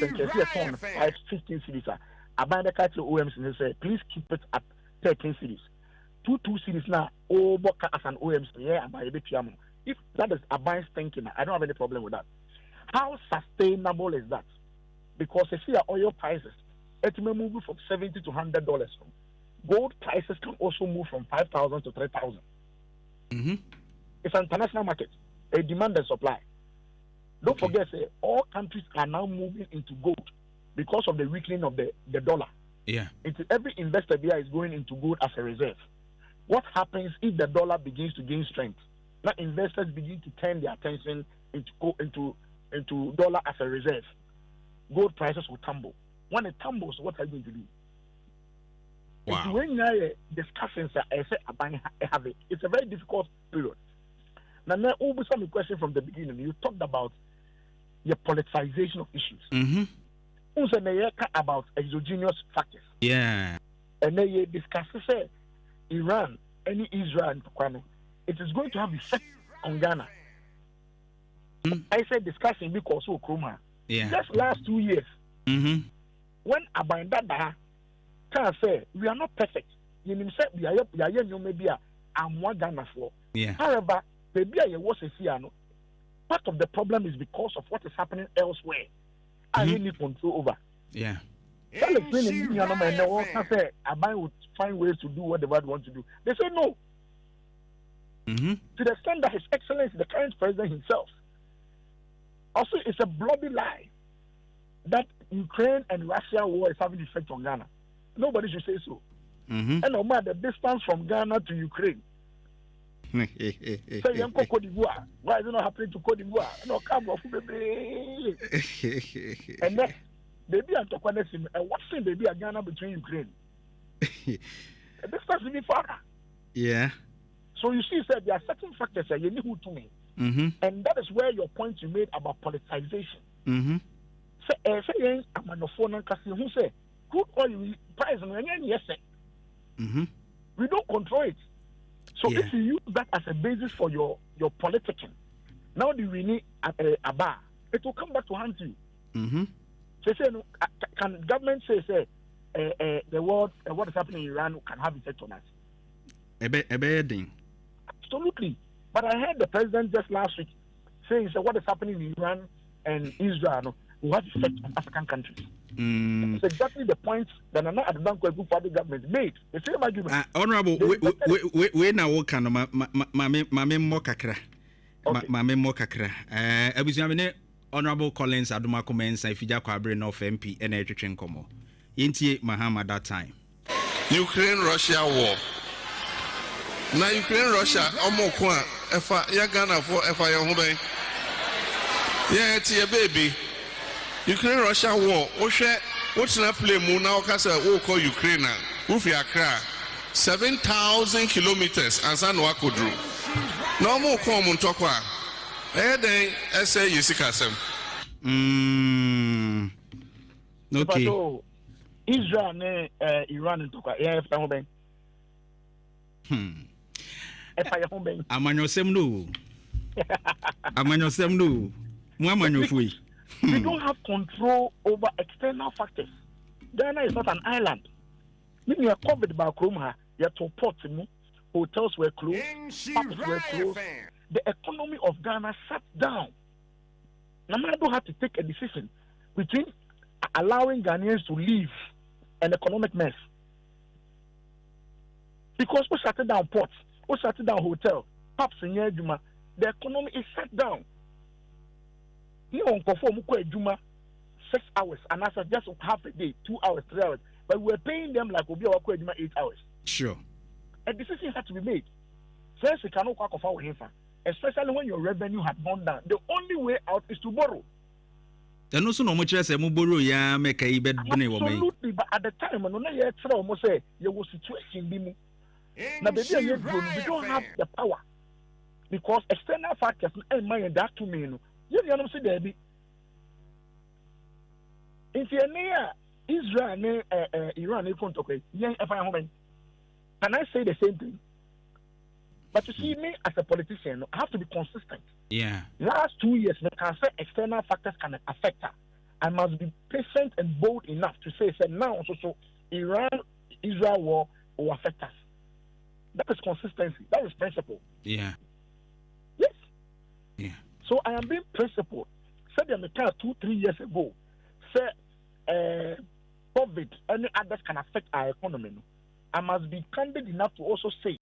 15 cities. I buy the catch OMs and they say, please keep it at 13 cities. 2 cities now, Boka as an OMs, yeah, I buy a bit. If that is a buying thinking, I don't have any problem with that. How sustainable is that? Because if you see oil prices, it may move from $70 to $100. Gold prices can also move from $5,000 to $3,000. It's an international market, a demand and supply. Don't forget, all countries are now moving into gold because of the weakening of the dollar. Yeah. Every investor there is going into gold as a reserve. What happens if the dollar begins to gain strength? Now investors begin to turn their attention into dollar as a reserve. Gold prices will tumble. When it tumbles, what are you going to do? Wow. When you discussions have it, it's a very difficult period. Now, some question from the beginning. You talked about the politicization of issues. About exogenous factors. Yeah. And then you discuss Iran, any Israel, it is going to have effect on Ghana. I said discussing because of Kroma. Yeah. Just last 2 years. When Abandada can say we are not perfect. You said we are maybe I'm one Ghana for. Yeah. However, part of the problem is because of what is happening elsewhere. I need control over. Yeah. Tell the say Abai would find ways to do what they want to do. They say no. To the extent that His Excellency, the current president himself, also it's a bloody lie that Ukraine and Russia war is having effect on Ghana. Nobody should say so. And no matter the distance from Ghana to Ukraine. Say young Cote d'Ivoire. Why is it not happening to Cote d'Ivoire? No, come off, baby. And then, baby, I'm talking about him. And what's in baby Ghana between Ukraine? The distance is far. Yeah. So you see, there are certain factors that you need to me. And that is where your point you made about politicization. Say, I'm on the phone and who say, crude oil price and yes, we don't control it. So if you use that as a basis for your politicking, now the winning a bar, it will come back to haunt you. So say, can government say the world what is happening in Iran can have effect on us? Absolutely. But I heard the president just last week saying what is happening in Iran and Israel will have effect on African countries. It's exactly the point that Nana Adbanko Group Party government made. The same argument. Honorable, we now work on Mame Mokakra. Mame Mokakra. Abushamine, Honorable Collins Aduma Komensa, if you just bring off MP and Edwin Komo. Inti Mahama that time. Ukraine-Russia war. Now Ukraine-Russia, Omokwa, Efa, Yagana for Efa Yahube. Yeah, it's your baby. Ukraine-Russia war. What's not play Muna Okasa, who call Ukraine, Ufi Accra, 7,000 kilometers, and San Wakudru. No more common talkwa. Then I say you see Kasem. Okay. Israel and Iran and Toka. Yeah, if I'm We don't have control over external factors. Ghana is not an island. When you are covered by Kromha, you have to port hotels were closed, pubs were closed. The economy of Ghana sat down. Namado had to take a decision between allowing Ghanaians to live an economic mess. Because we shut down ports, we shut down hotels, pubs in Yejuma, the economy is shut down. You don't conform Juma 6 hours, and I said just half a day, 2 hours, 3 hours. But we're paying them like we'll be our Juma 8 hours. Sure. A decision had to be made. First, you cannot work off our hands, especially when your revenue had gone down. The only way out is to borrow. Absolutely, but at the time, when you almost say you was situation. Now, baby, we don't have the power because external factors and mind that to me. You know, see, Debbie. If you're near Israel and Iran, can I say the same thing? But you see, me as a politician, I have to be consistent. Yeah. Last 2 years, we can say external factors can affect her. I must be patient and bold enough to say now, so Iran-Israel war will affect us. That is consistency. That is principle. Yeah. Yes. Yeah. So I am being principled. Said the 2-3 years ago, say COVID, any others can affect our economy. I must be candid enough to also say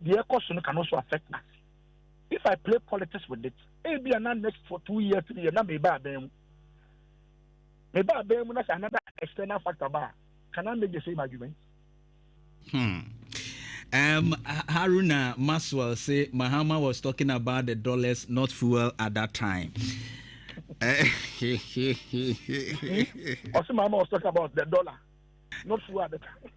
the economy can also affect us. If I play politics with it, maybe not next for 2 years, 3 years, maybe that's another external factor. Can I make the same argument? Haruna Maswell say Mahama was talking about the dollars, not fuel at that time. Also, Mahama was talking about the dollar, not fuel at the time.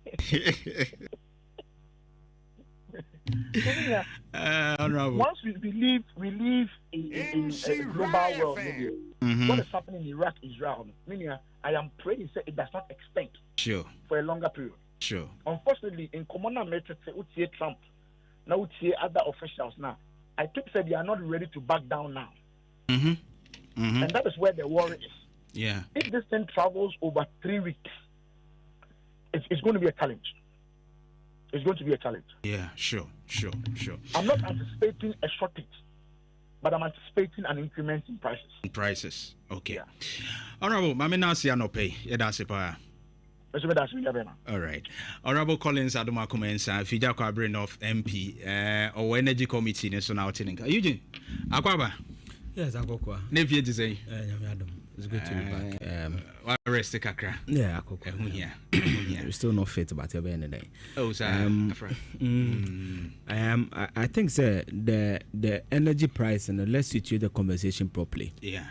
Once we live in a global world, what is happening in Iraq, Israel, meaning I am praying that it does not extend for a longer period. Sure. Unfortunately, in common methods, we Trump, now we see other officials now. I think that they are not ready to back down now. And that is where the worry is. Yeah. If this thing travels over 3 weeks, it's going to be a challenge. It's going to be a challenge. Yeah, sure. I'm not anticipating a shortage, but I'm anticipating an increment in prices. Okay. Yeah. Honorable, Mami Nasi Anope, Edasipa. All right. Honorable Collins Aduma Komensa, Fijako Brain of MP, or Energy Committee, National Tinning. Eugene, Akwaba. Yes, Akokwa. Nephew to say. It's good to be back. What rest the Kakra? Yeah, Akokwa. We're still not fit about your end today. Oh, sir. I think, sir, the energy price and let's situate the conversation properly. Yeah.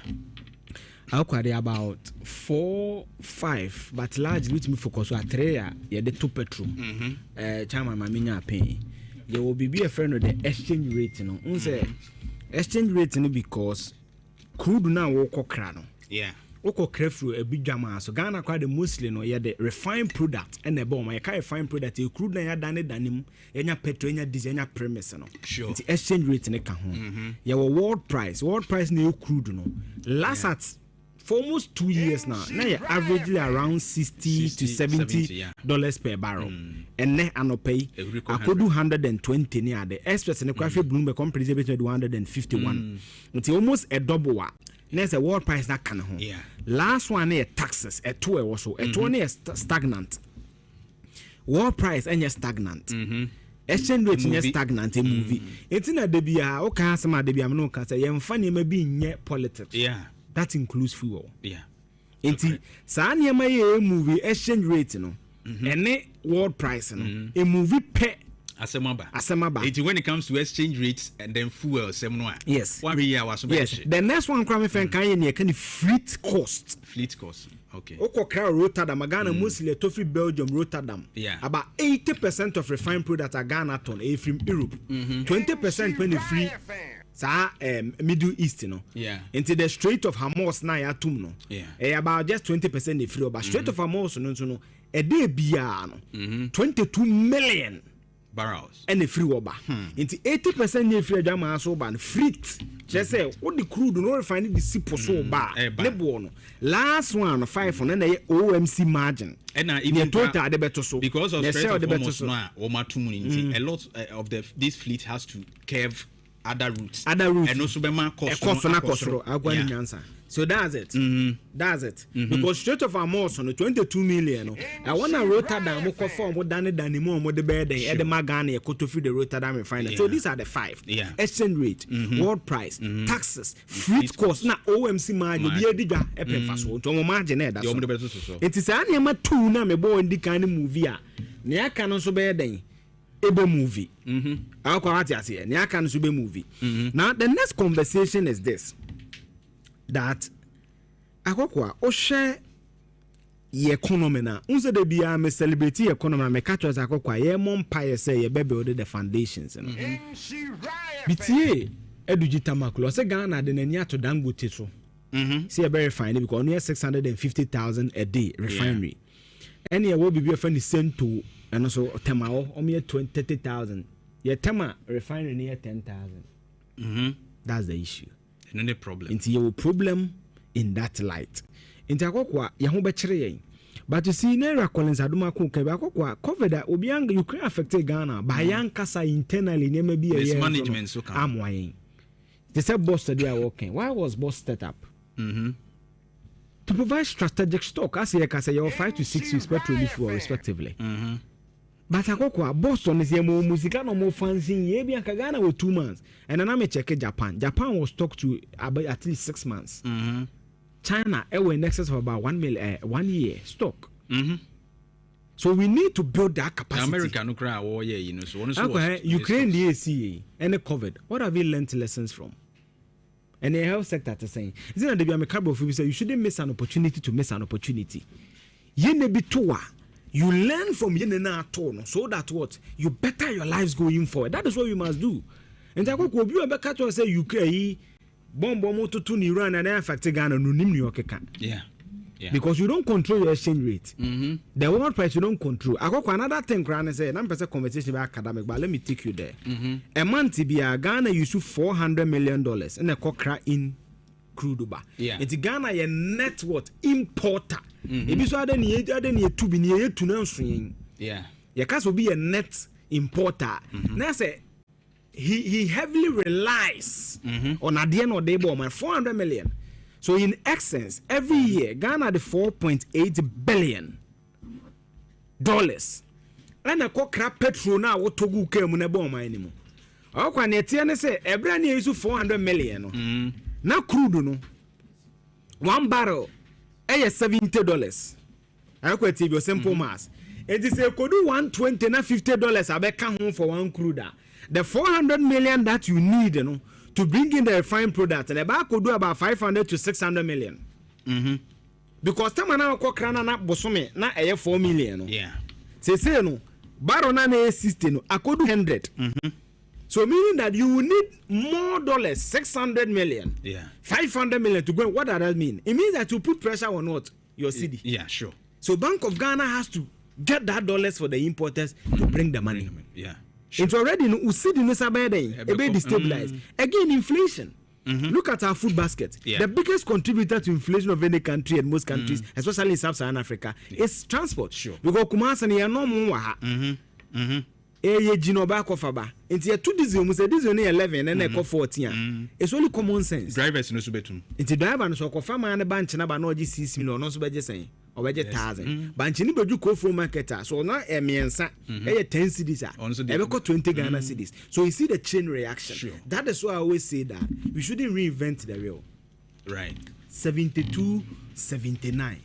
I'll query about 4, 5, but largely with me focus on 3 yeah, the 2 petrol. Chama Mamina pay. There will be a friend of the exchange rate, you know. Exchange rate because crude now walk crano. Yeah. Oko crefru a big jama. So Ghana quite the mostly no yeah the refined product and the bomb. I can't refined product. You crude na ya dane danim. Enya petrol, enya diesel, enya premise no. Sure. It's exchange rate ne kahon. Yeah, world price. World price ne crude no. Last at for almost 2 years now you're averagely around 60 to 70 dollars per barrel. And ne anopay I could do 120 near the express and the coffee Bloomberg company between 151. It's almost a double. Next a world price that can home. Yeah. Last one is taxes at 2 also. At 1 is stagnant. World price and stagnant. Exchange rate is stagnant in movie. It's in a debia or cancer debia no cancer. You funny maybe in politics. Yeah. That includes fuel. Yeah. It's Sanya my movie exchange rate no. Any world price no. A movie pay Asemaba. It when it comes to exchange rates and then fuel, yes. Yes. The next one crime fan can fleet cost. Fleet cost. Okay. Okokra Rotterdam, Ghana mostly Toffee Belgium, Rotterdam. Yeah. About 80% of refined products are Ghana ton from Europe. 20% when free. Middle East, you know. Yeah. Into the Strait of Hormuz na ya tum no. Yeah. About just 20% the free. But Strait of Hormuz no. A day bia no. 22 million barrels and the free oba. Into 80% the free jama so ban fleet. Just say what the crude no refining the sipo so ba. No. Last one 5 on the OMC margin. And even total the better so because of Strait of Hormuz a lot of this fleet has to curve other routes and also be man cost. So that's it. That's it. Because Strait of Hormuz on the 22 million. I want to Rotterdam more conform more than more the bed and the Magani to feed the Rotterdam refinery. So these are the 5. Yeah. Exchange rate, world price, taxes, fleet cost. Now OMC margin. To margin it is only 2 na me boy in the kind of movie. Nia can also be then. Ebe movie. Now the next conversation is this. That akokwa o share ye economy na unse de bia me celebrate economy me catch us akokwa ye empire say ye build the foundations no bitie edugita makulo say Ghana de nani ato Dangote so see a very fine because only 650,000 a day refinery any will be a funny sent to and also temao only 30,000 ye tema refinery near 10,000 that's the issue. No problem. Into your problem in that light. Into akokwa ya ho bekire yen. But you see Naira Collins aduma ko ke akokwa COVID that obiang Ukraine affected Ghana by yankasa internally ne maybe a management so can amwayen. They said boss they are working. Why was boss set up? To provide strategic stock as you can say your 5 to 6 weeks petrol for respectively. But akokwa Boston is more music no more fancy ye bi anka Ghana with 2 months and then I check Japan was stocked to about at least 6 months. China in excess of about 1 year stock. So we need to build that capacity. America no cry you know so Ukraine the ACA and the COVID. What have we learned lessons from? And the health sector is saying is it that be carbo say you shouldn't miss an opportunity to miss an opportunity. Ye ne bi toa. You learn from Yenena Tono so that what you better your lives going forward. That is what we must do. And I go you catch say UK bomb moto to Iran and affect Ghana no nim New York. Yeah. Because you don't control your exchange rate. The world price you don't control. I go another thing grand say I'm person conversation about academic, but let me take you there. A month be Ghana used to $400 million and a cockra in crude ba. It's Ghana a net what importer. If you saw then you to be near to know swing. Your cast will be a net importer. Now say he heavily relies on at the end of the day man 400 million. So in essence, every year Ghana the $4.8 billion. And a crap petrol now what to go came on a bomb anymore. Oh, when you say a brand new issue 400 million. Now crude no. 1 barrel $70. I could tell you simple mass. It is a could do $120 na $50 I bet come home for 1 crude. The 400 million that you need, you know, to bring in the refined product, and the back could do about 500 to 600 million. Because time now ko krana na bosome na 4 million. Say no. Barrel na 60 no. I could do 100. So meaning that you will need more dollars, 600 million, 500 million to go. What does that mean? It means that you put pressure on what? Your city. Yeah, sure. So Bank of Ghana has to get that dollars for the importers to bring the money. It's already destabilized. Again, inflation. Look at our food basket. The biggest contributor to inflation of any country and most countries, especially in Sub-Saharan Africa, is transport. Because Kumasi ye gino back of aba nti ye 2 diesel mu say diesel no 11 and e ko 14 it's only common sense drivers no so betum nti driver no so ko fa man bank na ba no oji 6 million no so beje sen o beje 1000 bank ni beju ko from marketer so na emiensa e 10 cedis e be ko 20 Ghana cedis so you see the chain reaction. Sure. That is why I always say that we shouldn't reinvent the wheel. Right. 72 79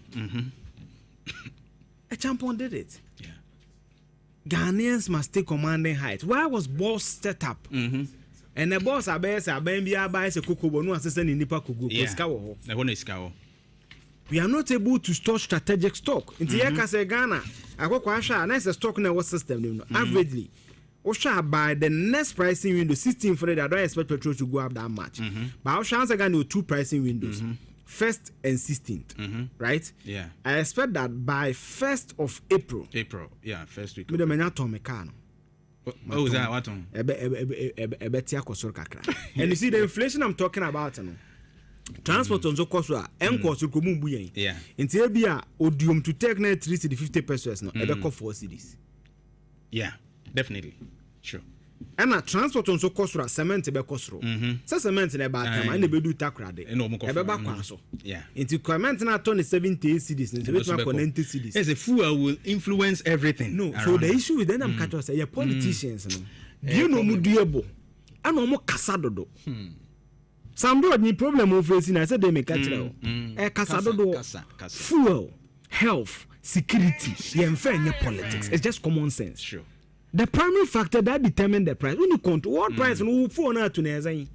a champion did it. Yeah. Ghanaians must take commanding height. Why was boss set up? And the boss say Kukubo no assistant in Nipa Kugu. We are not able to store strategic stock. In the say Ghana, I go kwasha nice stock na what system averagely. Osha by the next pricing window 16 for that I don't expect petrol to go up that much. But Osha answer Ghana 2 pricing windows. First and 16th, right? Yeah. I expect that by 1st of April. Yeah, first week. Me the menya to mekano. Oh, is that what on? And you see the inflation I'm talking about, no. Transport on so cost encourse ko mu buyen. Yeah. Nti e bia odium to take na 3 cedi 50 pesos no, e be ko 4 cedis. Yeah, definitely. Sure. And transport on so cost cement be cost ro. So cement na ba time and be do takra de. E be ba kwa so. Yeah. Into cement na turn 70 cedis, nti be to 90 cedis. As a fuel will influence everything. No, so the issue with them catch us say politicians no. You know mu duebo. Ana mo kasa dodo. Some do any problem of facing I said they make catch now. Kasa dodo. Fuel, health, security, politics. It's just common sense. Sure. The primary factor that determine the price. When you control what price no for na to na say.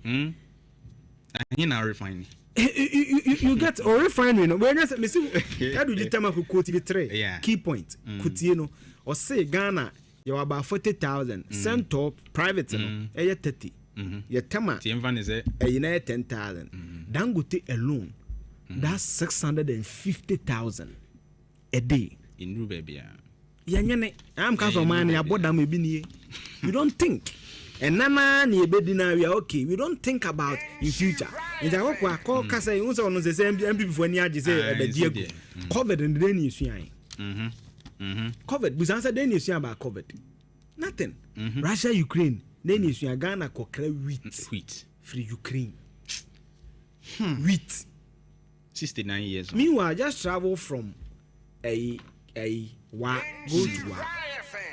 You now refining. You get or refinery no. When you see that do determine who quote the 3 key point. Kutie no or say Ghana you about 40,000 sent top private no 30. Your tema is a 10,000. Dangote alone that's 650,000 a day in Rubebia. I'm come from man, you don't think. And Nana ni bedina we are okay. We don't think about in future. In the work we call Kasa you on the same MP before ni aje say the Diego. COVID and then you see COVID. We answer then you see about COVID. Nothing. Russia, Ukraine. Then you see Ghana kokra wheat free Ukraine. Wheat. 69 years. Meanwhile, I just travel from a wa go to wa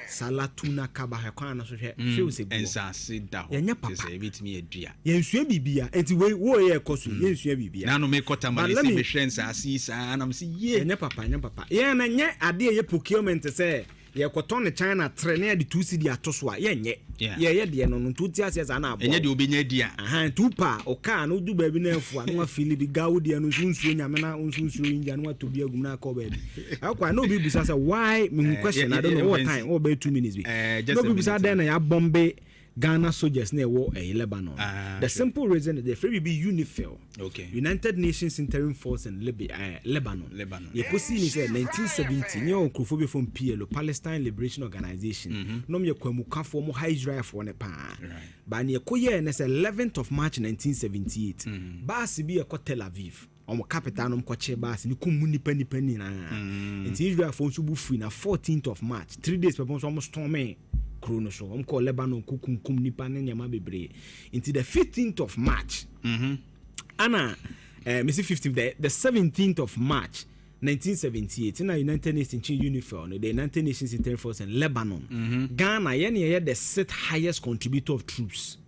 salatuna kaba hakwana so feels a ensase da ho say betimi adua yensua bibia enti wo ye ekoso yensua bibia na no me kota mali se me hwe ensase sa na me se ye nya papa ye na nye ade ye procurement say ye koton China trene ya de 2 cedi atoso a ye nye ye de no no tuti ase na abo enye de obenya dia tupa o ka no du ba bi na afu no afili di gaudi no sunsuo nyame na sunsuo inja no atobi agum na ko ba bi akwa no bi bisa say why me question I don't know what time about 2 minutes bi no bi bisa then ya bombe Ghana soldiers na war Lebanon. The simple reason is the free be UNIFIL. Okay. United Nations Interim Force in Lebanon. You could see in 1970 near Okrofobia from PLO, Palestine Liberation Organization. No me kwamuka for mo high Israel for ne pa. But near koye na 11th of March 1978. Basi bi ko Tel Aviv. Omo capital no mkwache basi ni kumu ni na. Nti Israel for nsubu free na 14th of March. 3 days before so storming Krono so call Lebanon kukum nipa ne nyama bebre into the 15th of March ana Mr. 15th the 17th of March 1978 in the United Nations UNIFIL the United Nations Interim Force in Lebanon Ghana ye the 6th highest contributor of troops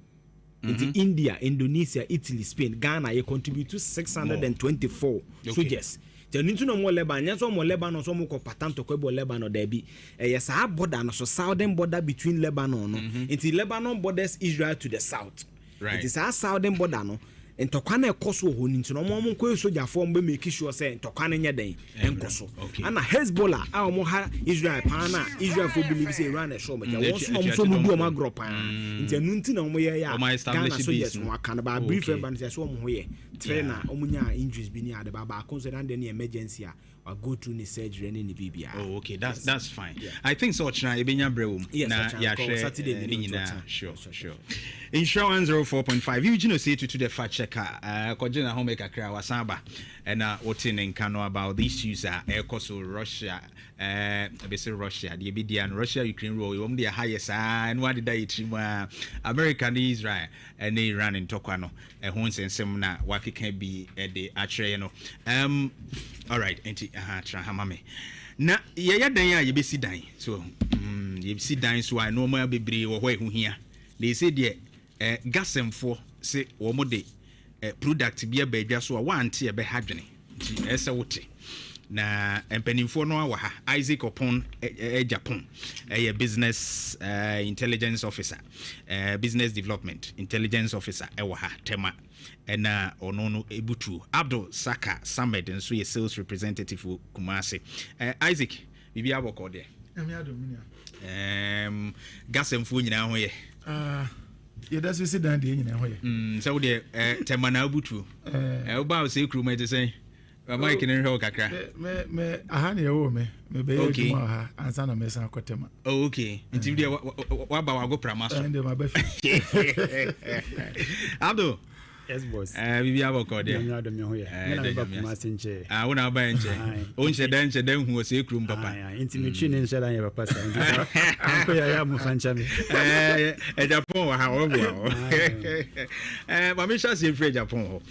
into India, Indonesia, Italy, Spain, Ghana ye contribute to 624 soldiers. Into no more Lebanon, so more Lebanon, so more patanto kwebo Lebanon debi. Yes, our border, so southern border between Lebanon, into Lebanon borders Israel to the south. Right. It is our southern border, no. And Tokane koso ho into no more ko soldier form be make sure say Tokane nya den enkoso. And Hezbollah, our mo ha Israel pana, Israel for believe say run a show, but once so mu do ma group into nunti na mo ye ya. Ghana soldiers no kan ba brief ban say so mo ho ye. Trainer omunya injuries bi ni ade ba consider the emergency or go through the surgery and the BBI. Oh, okay, that's fine. Yeah. I think so. China, Ibenya Brewum. Yes, Saturday. Sure. Insurance 04.5. You know, say to the fact checker. Kojina homemaker kra wasamba, and what in Kano about these issues are also Russia. Russia, the Ibidian Russia, Ukraine war. You the highest and what did I America and Israel and Iran in Tokano. Once and some na what can be at the actually, all right, anti hamame. Na ya dan ya be si dan. So you see dan so I no more bebre wo hwe hu hia. They say the gasemfo say wo mo de product bia ba adwa so a wante e be hadwene. Nti ese wote. Na empanimfo no awa ha Isaac Opon Japan business intelligence officer business development intelligence officer ewa ha tema ena ono ebutu Abdul Saka Samed nso ye sales representative for Kumasi Isaac bibi aboko de gasemfo nyina ho ye ye da so si dan de nyina ho ye so de tema na abutu oba o se kruma te say Mike in her kakra. Me aha na yewo me be ye dum aha ansa na me san kwetema. Oh okay. Nti dia wa ba wa go prama so. Ende ma ba fi. Abdo. Yes boss. Bibi aboko de. Me adom me ho ye. Me na ba kuma senche. Wona ba enche. O nche dan hu o se krum papa. Nti me twi ne nche dan ye papa sa. Anko ya mu fancha me. Japan wa ha wo bo. Ma me sha se free Japan ho.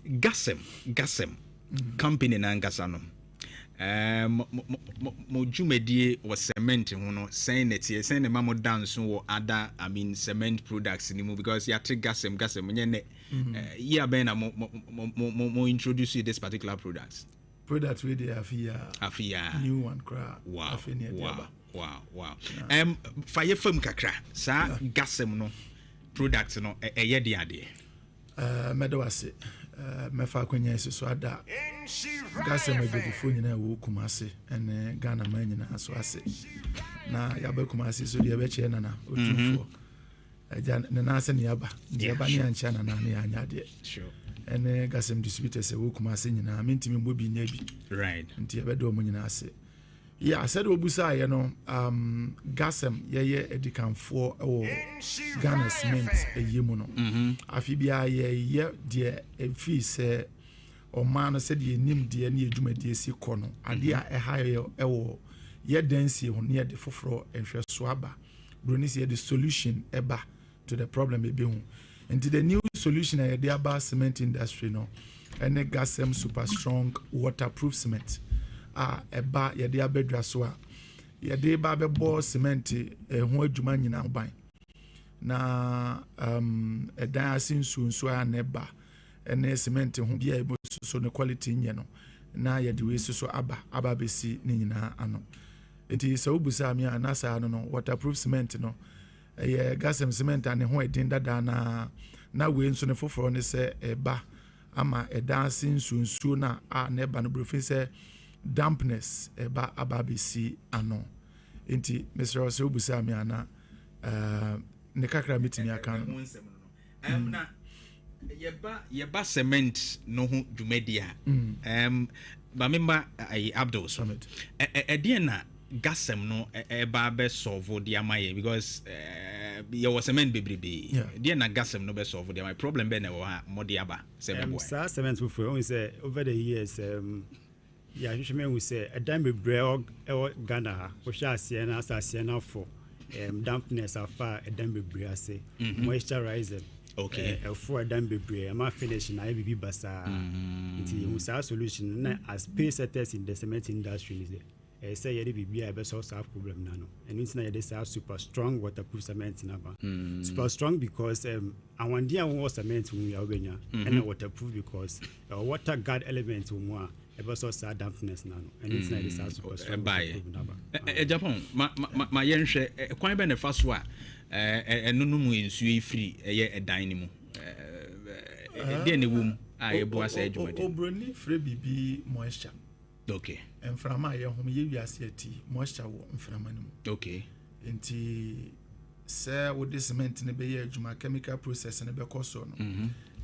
Gasem company na ngasa no mo jumedie was cement ho no sen ne mamo dance wo other cement products ni mu because ya take gasem nye ne ya ben na mo introduce you this particular product we dey afia new one cra wow fire firm kakra sa gasem no product no eye de ade medawase mefa kwanya so ada gase mabefo nyina wo Kumasi ene Ghana man nyina so ase na yaba Kumasi so de beche na otufo aja na ase ne yaba ni ancha na ne anya de sure ene gase distributors wo Kumasi nyina mentimi mbobi nya bi right nti yabedo mo nyina ase yeah said obusa ye no gasem ye edikanfo ewo Ghana cement eyemu no afi bia ye de efi se o man se de nim de na edwumadi esi kɔ no ade a ɛha ewo ye dance ho ne de foforo ehwe so aba broni se the solution eba to the problem ebe hu and the new solution ye de aba cement industry no ene gasem super strong waterproof cement eba ye de abedwa so a ye de ba bebo cement ho adwuma nyina ban na edan asinsu a neba ene cement ho bia ebo so ne quality nye no na ye de we so aba besi ne nyina ano enti so obusa mi anasa no waterproof cement no ye gasem cement ane ho edin dada na we nso ne foforo ne se eba ama edan asinsu na neba no brofin se dampness eba ababisi ano enti Mr. Ose obusa mi ana ne kakra mitimi aka no na yeba cement no ho dwumadia ba memba Abdul Samad na gasem no eba be solve the amaye because you was cement bebrebe dia na gasem no be solve the problem be na wo ha modiaba se be boy cement before only say over the years yeah you should say a dime bebre Ghana ha wo sha ase na asase na for dampness afa a dime bebre ase moisturizing okay for a dime bebre am finish na bibi basa nti we say solution na as pay setters in the cement industry is say yede bibia be solve problem na no and it's na yede say super strong waterproof cement na ba super strong because and dia wo cement we ya obenya and waterproof because water guard element wo a ebe so sa dampness na no and it's na yede say super strong Japan ma yenhwe kwan be ne fa so a enunu mu ensu efiri eye edan ni mu de ne wom a ye bo asa adwumade obroni fre bibi moisture okay mframa ye hom ye wiase ati moisture wo mframa ni mu okay enti se wo de cement ne be ye adwuma chemical process ne be koso no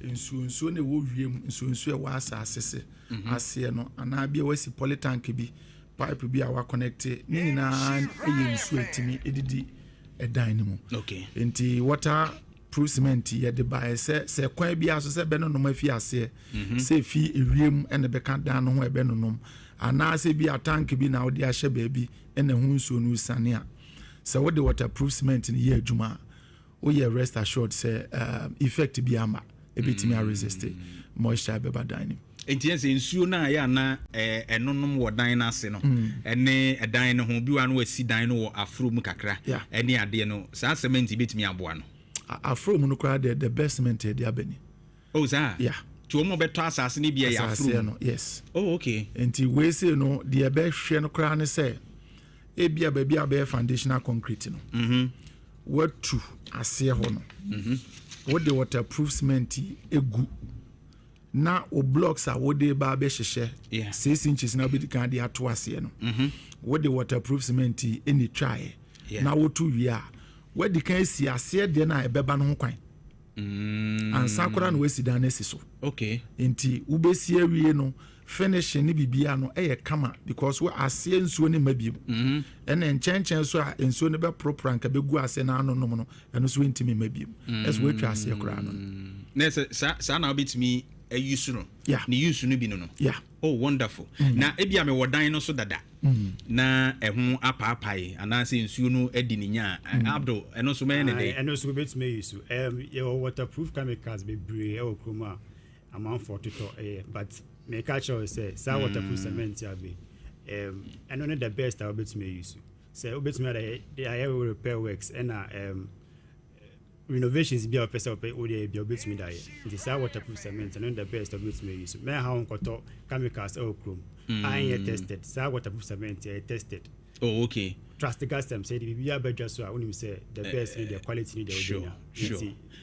nsuo ne wo wiem nsuo e wa asase se ase no ana bia wasi polytank bi pipe bi a wa connect ni nyina eye nsuo etimi edidi edan ni mu okay enti water proof cement ye de ba se kwan bi aso se be no no mafi ase se fi ewiem ene be kan dan no ho e be no nom ana se bi tank bi na wo de ahye ba bi ene hu nsuo no usane a se wo de waterproof cement ni ye adwuma o ye rest assured se effect bi ama e betimi a resist moisture be ba dan ni enti yense nsuo na ya na enonom wo dan na ase no ene edan no ho bi wa no wasi dan no wo afro mu kakra ene ade no sa cement betimi aboa no afro mu no kra the best cement e de abani oh za yeah to mo beto asase ni bia ya afro no yes oh okay enti we say no the be hwe no kra ne say e bia ba bia be foundational concrete no watu ase ho no what the waterproof cement egu na o blocks a wode ba be hyehyɛ 6 inches na be kan de ato ase no what the waterproof cement any try na wotu wi a wadi kan si ase de na ebeba no ho kwan ansa kora no wasi dan esi so okay enti ubesi awie no finish ni bibia no eye kama because we ase nsuo ne mabiem ene nkyɛnkyɛn so a nsuo ne be proper anka be gu ase na anonom no eno so ntimi mabiem es we twa ase kora no na sa na obitimi use no ni use no bi no yeah oh wonderful na ebia me wodan no so dada na ehu apaapai anase nsuo no edi ni nya Abdul eno so me ne dey eno so betime use your waterproof chemicals be bree e okroma amount for to but me catch you say waterproof cement ya be eno ne the best I betime use say obetime dey repair works and renovations be a person of ODA be obit me die. This is waterproof cement and the best of which may use. May how on chemicals or chrome. I tested. Sa waterproof cement I tested. Oh, okay. Trust the custom said if you are better so I wouldn't say the best need the quality need the sure.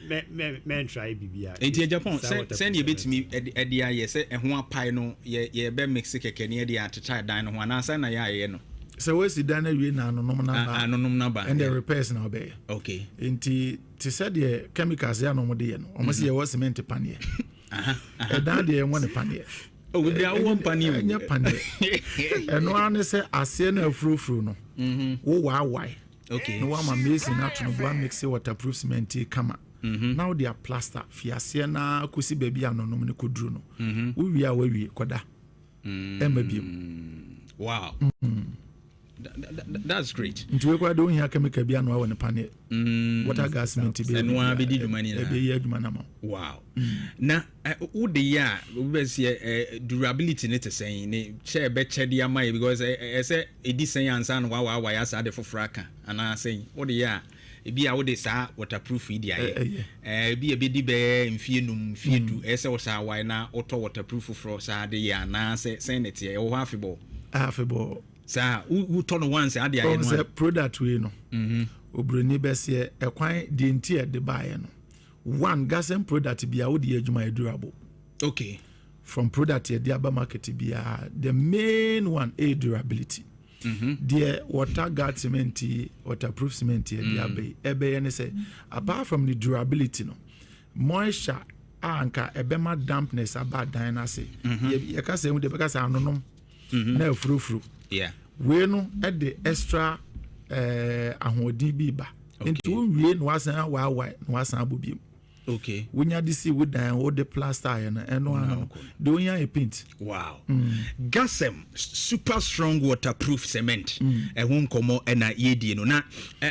Men try BBR. In Japan, send you bit me at the eye, say, and one pie no, ye be Mexican near the to try dine one answer na ya no. So what's the done we na no number and the repairs now be okay inti te said the chemicals ya no mo de no almost ye was cement panie e dan de won panie oh we be won panie nya panie e no an say ase na afurufuru no wo wa okay no wa ma mesi na to no bo mix waterproof cement kama now they are plaster fiase na kosi baby anonom ne koduru no wo wi a wa wi koda e mabiem wow that's great. Nti we kwa do hia chemical bia no wa ne pane. Water gas cement bia. No wa be di dwumani na. E be ye adwuma na ma. Wow. Na wo de ya we be say durability ne te sen ne che be che de ama because say edi sen ansa no wa ya sa de fofraka ana sen wo de ya bia wo de sa waterproof idi aye bia be di be mfie num mfie du say wo sa wa na auto waterproof fofro sa de ya na sen ne te wo afebo sa who turn once ade aye no say product we no obroni be say ekwan de nti e de bae no one gas and product bia wo de adwuma durable okay from product e de aba market bia the main one is durability the water gas cement waterproof cement e de aba e be ye say apart from the durability no moisture anka ebema dampness about dan na say ye ka say we de be ka say anonom na afurufuru yeah we no at the extra ahodi bi ba into we no wasan wa no wasan abobiem okay wonya disi we dan wo the plaster ya na eno ano de wonya e paint wow Gasem super strong waterproof cement ho nkomo na yedie no na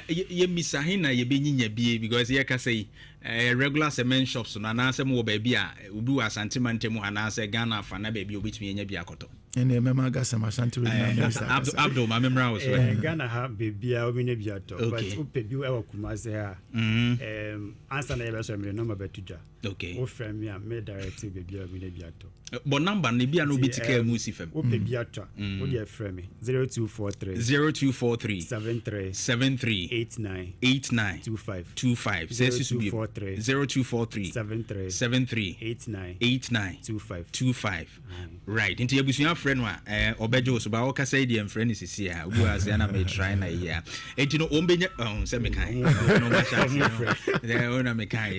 ye misahin na ye benyinya bie because ye ka say regular cement shops no na asem wo ba bia obi wa santimantemu ana ase Ghana afa na ba bia obetumi enya bia akoto ene mema Gasem asante we na Abdul ma memra wo so Ghana ha bia obi na bia to but upe bi e wa Kumase ha answer na ye be so me number betuja okay wo frame me me direct bia obi na bia to but number na bia no bitika mu sifem upe bia to wo dey frame me 0243 73 89 25 say 0243 0243 73 89 25 right into your friend obejo so ba o kasa idea friend is here we are say na me try na here enti no ombenya say me kan no ma sha there ona me kan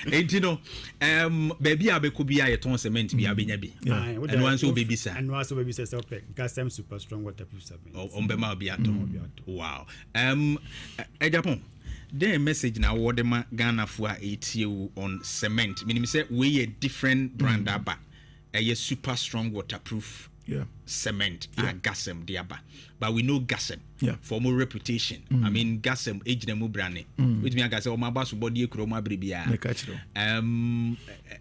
enti no baby abeko bia ye ton cement bia benya bi and one so baby sa and one so baby say Gasem super strong waterproof cement ombema bia to wow Japan the message na word ma Ghana for ATU on cement meaning say we a different brand aba a super strong waterproof cement Gasem diaba but we know Gasem for more reputation I mean Gasem age na mu brand which me Gasem o ma ba so body ekro ma bribia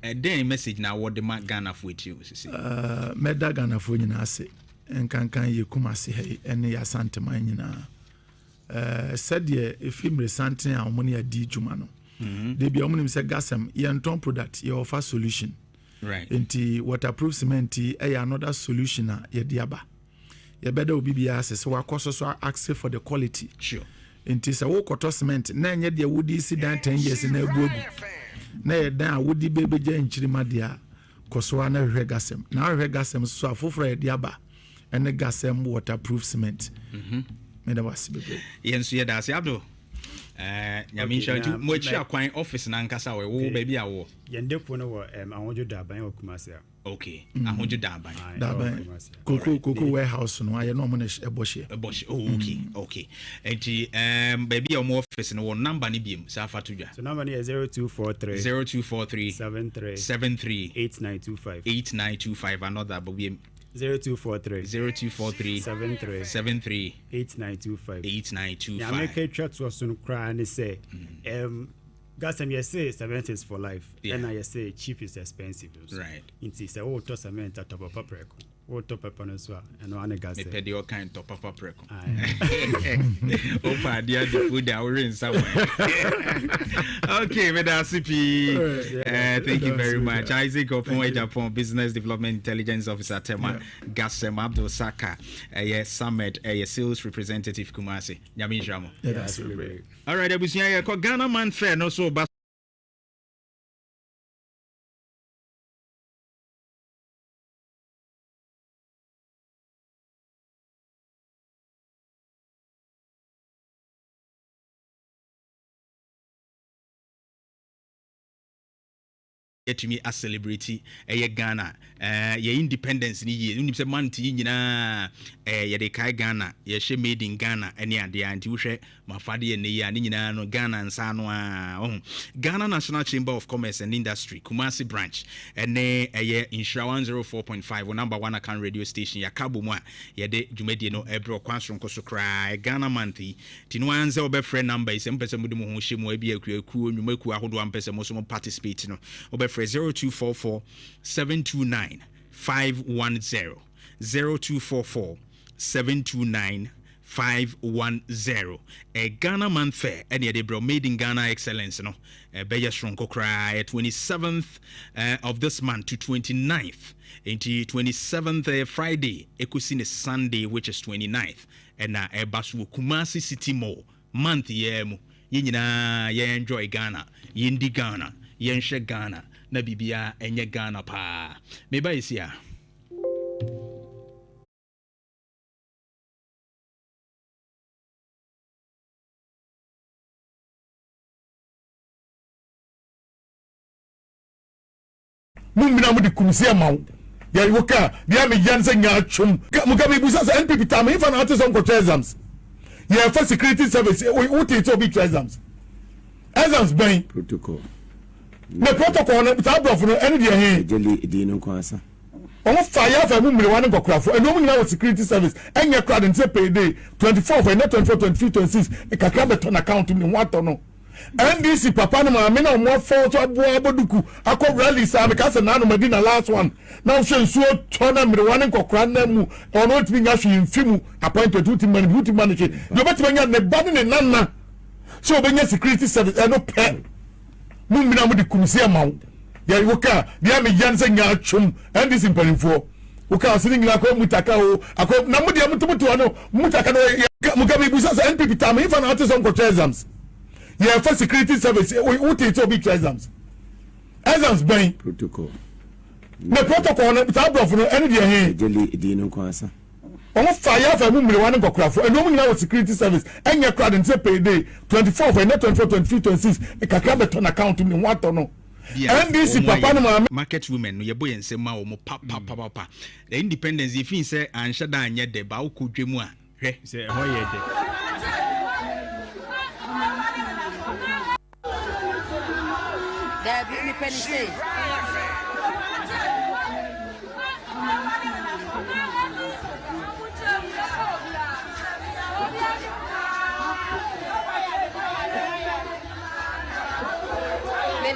the message na word ma Ghana for ATU meda Ghana for nyina ase enkankan ye kumase he ene ya santeman nyina said ye film resanting a omoni adi djuma no de bia omoni se Gasem ye nton product ye offer solution right enti waterproof cement e another solution a ye diaba ye beda obi bia se wakoso so ask for the quality sure enti se wo koto cement na enye de wodi si dan 10 years na ebuogu na ye dan a wodi bebeja nchirima dia koso na hwe Gasem na hwe Gasem so afoforo ye diaba ene Gasem waterproof cement yenso ye da se abdo nyame nshantu mo chi akwan office na nkasa wo baby awo yende po no wo ahonjo da ban okumase okay ahonjo da ban koko warehouse no aye no mo na eboshe okay enti baby o office no number ni biem sa fatudwa so number ni 0243 73 8925 another biem 0243 73 8925 ya make tracks was on cry and say Gasem you say cement is for life and I say cheap is expensive right it say oh to cement at top of paper o top paper no so and one gas me pedi o kind top paper preko opa dia the food that we in somewhere okay me da CP thank you very much Isaac Opon Japan Business Development Intelligence Officer Tema Gasem Abdul Saka Summit sales representative Kumasi nyame njamo that's really all right abusia ya ko Ghana Man Fair no so to me a celebrity Ghana your independence ni ye unim se manti nyina ye kai Ghana ye she made in Ghana any ade anti wo hwe mafade ne ye nyina no Ghana nsa no Ghana National Chamber of Commerce and Industry Kumasi branch ene Insura 104.5 number 1 account radio station ya kabo mu a ye de dwumadi no ebro kwansoro nkoso kra Ghana manti tinu anze obefre number is mpese mu de mu ho hye mu abi akuaku onwumaku ahodo ampese mo so mo participate no obefre 0244 729 510 0244 729 510 Ghana Man Fair any de bro made in Ghana excellence no beya shronko cry 27th of this month to 29th into 27th Friday ekusi Sunday which is 29th and na basu Kumasi City Mall month yemu yina ye enjoy Ghana yindi Ghana yenshe Ghana na bibia enye Ghana pa meba isia mumbina mu di kumsia mawo ya yoka bia me yanse nya twom muka me busa sa NPP tam if na atesom ko exams ya for security service we take to be exams ben protocol na protocol na ta brof no ene de he jeli di no kwasa on fire for mumbina wan nkokrafo eno mu nyina security service enye crowd nse payday 24 for net 24 23 26 e kakra beton account ni wato no NDC papa no ma me na mo for to abo aboduku akọ rally sa me ka se na no medina last one now she nsuo to na me wan nkokra na mu ono timi nya hwe mfimu appointment duty man che do betime nya ne ba ne nanna so obenya security service eno pe mu mina mu di kumsi amawo ya woka bia me yanse nya twom NDC mpanifo woka asini ngila ko mutaka o akọ na mu dia mutumutu ano mutaka no muka me busa sa NPP tam if na atesom ko exams yeah for security service who take to big exams bang protocol the protocol no ta bro no any dey here jeli di no kwasa on fire for mumre wan nkokra and no na security service enya crowd and say payday 24 for net 24 23 26 e kakra beton account ni wato no NBC papa no market women no yebo yense ma wo mo papa the independence if you say ansha da anye de ba wo kodwemu a hwe say ho ye de there be independence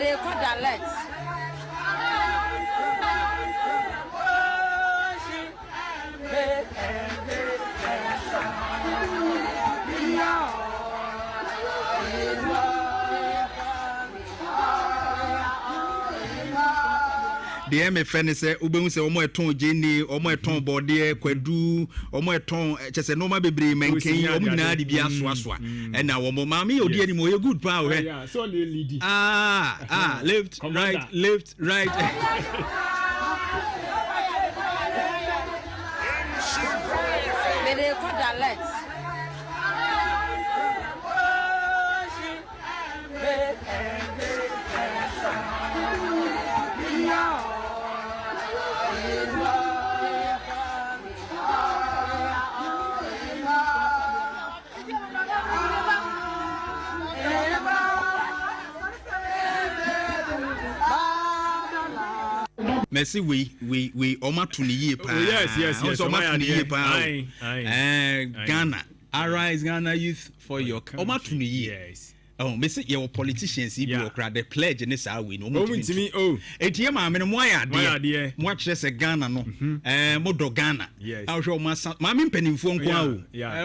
they call that the MFN say ubemu say omo eton jeni omo eton bode kwadu omo eton chese no ma bebre menken omo nyina de bia soasoa e na wo mama odi ani mo ye good pa we yeah so le lead left right they call that Merci we oma to ni ye pa yes oma to ni ye pa Ghana arise Ghana youth for your oma to ni ye yes oh me say your politicians if you crowd the pledge in this we no mo ntimi etie ma me no mo ayade mo akire se Ghana no mo do Ghana ahwe ma me mpanimfo nko a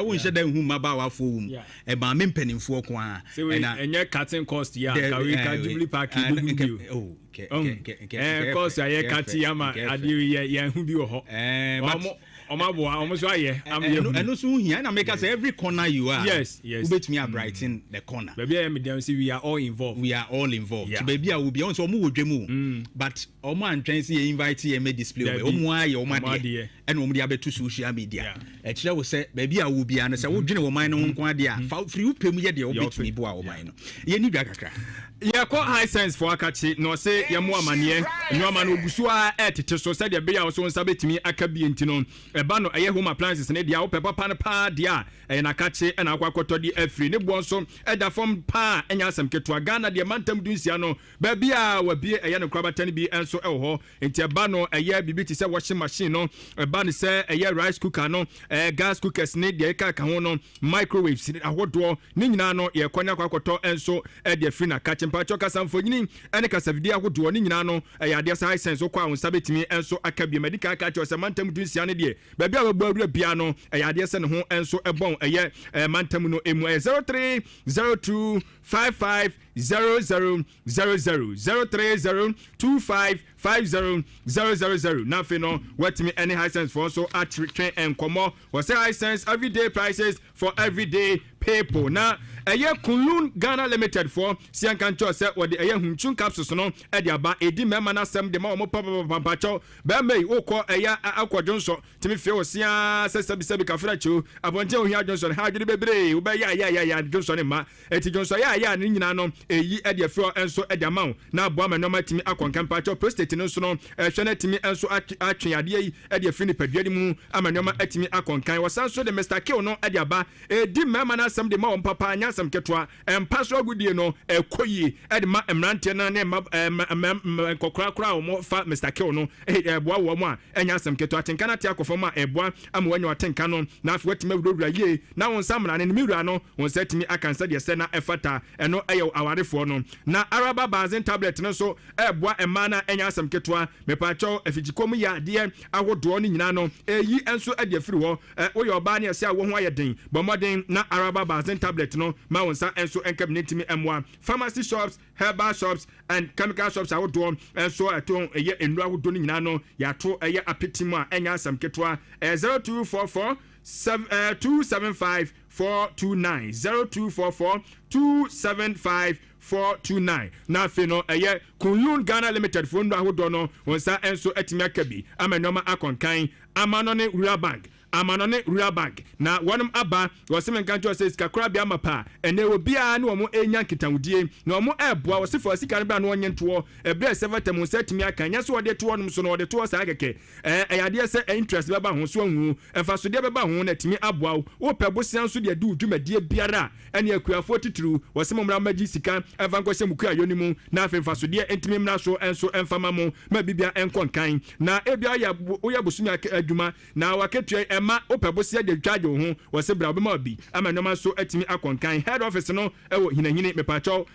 wo nhye da hu maba wafo wum ma me mpanimfo nko a na enye cutting cost ya ka Jubilee Park bu course I kati ama adi ya hu bi wo ho omo so aye and so here na make us every corner you are yes ubet me brighten the corner baby I dem say we are all involved baby I will be on so omo wodwemu but omo antwen say invite ye me display omo aye omo de and omo de abetu social media e kire wo say baby I will be an say wodwene wo man no nko ade a free upem ye de obet me bo a wo man no ye ni dwa kakra yeah call high sense for akachi no say ye mo amane nyoma no obusu a etete so say de be ya so nsa betimi aka bi entino eba no eye home appliances ne dia wo pepa pa dia na akachi na akwakoto di afri ne bo nso eda form pa enya asem keto Ghana de mantam dunsia no ba bia wa bie eye no kraba tane bi enso e ho enti eba no eye bibi ti say washing machine no eba no say eye rice cooker no gas cookers ne de ka ho no microwaves ahodo ne nyina no ye konya akwakoto enso e de free na akachi mpacho kasamfonyini ene kasavidi ahodo ne nyina no ya de high sense okwa wonsa betimi enso akabie medical akachi osamantam dunsia ne de ba bia ba awura bia no ya de se ne ho enso ebon eye mantam no emu 0302550000 0302550000 na fe no watimi any high sense for so at train and commo was high sense everyday prices for everyday people na eye Kulun Ghana Limited for Siankancho say what the eye hunchun capsules no e dia ba edi mema na sem de ma omo papa cho be me okọ eye akwadwonso timi fe osia sebi kafra cho abonje ohia Johnson ha dwede bebre wo be ya Johnson ma eti Johnson ya ni nyina no eyi e dia fe enso e dia ma na aboa ma no ma timi akonkan pa cho prostate no so no hwene timi enso atwe ade yi e dia fi ni paduade mu amanyoma atimi akonkan wasanso de Mr. Kill no e dia ba edi mema na sem de ma papa anya sam ketwa empasro agudie no ekoyi edma emrante na ne kokrakra wo fa Mr. Kill no eboa wo mo a enya sam ketwa tenkana te akofo ma eboa am wanyo atenka no na afi wetima wudowura ye na won samra ne miwura no won setimi akansa de se na efata eno eyo awarefo no na araba bazin tablet no so eboa ema na enya sam asam ketwa mepacho afigikom ya de ahodo no nyina no eyi enso ade afiri ho wo ye oba ne ase a wo ho ayeden bomoden na araba bazen tablet no ma wonsa enso enkabinetimi emwa pharmacy shops herbal shops and chemical shops ahodo enso aton eye enru ahodo no nyina no yato eye apetimu a enya asam ketwa 0244 275 429 0244 275 429 na fe no eye Kunyun Ghana Limited phone no ahodo no wonsa enso atimi akabi amanoma akonkan amanone rural bank na wanum aba wasem nkanto says kakra bia mapa ene obia na omo enya nkitawudie na omo eboa wasifo sika bia na onye nto ebre sevatem setimi akanya so ode to onum so no ode to sa keke ayade se interest beba ho so anwu emfa so de beba ho na timi aboa wo pebosian so de du dwumadie biara ene akuafo tituru wasem mra magi sika emfa nkose muku ayonimu na afemfa so de entimi mra so enso emfama mo ma bibia enkonkan na ebia ya oya bosumi adwuma na waketua ma opebosia de twaje ho wose bra obema bi amanoma so atimi akonkan head office no ewo hinahini mepacho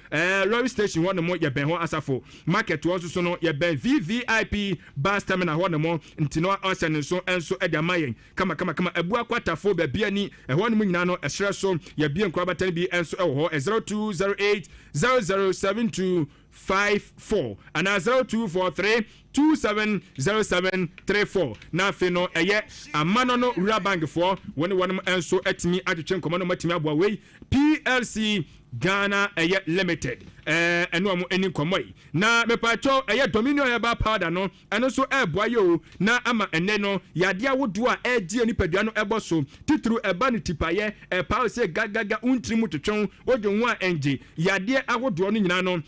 lorry station ho no mo ye ben ho asafo market wo so no ye ben VVIP bus terminal ho no mo ntino osen so enso edamayen kama ebu akwatafo ba bia ni ho no mo nyina no esre so ye bia nkrabatan bi enso ewo ho 0208 007254 and 0243 270734 na fe no eye amano no rural bank for when one enso atimi atwetwe nkomo no matimi aboa we PLC Ghana Limited eno amu eni komoi na mepacho Dominion Herbal Powder no eno so eboa yo na ama ene no yade awodo a egie ni padua no eboso titru eba ni tipaye paul se gagaga untrimu twetwon odwon a enje yade awodo no nyina no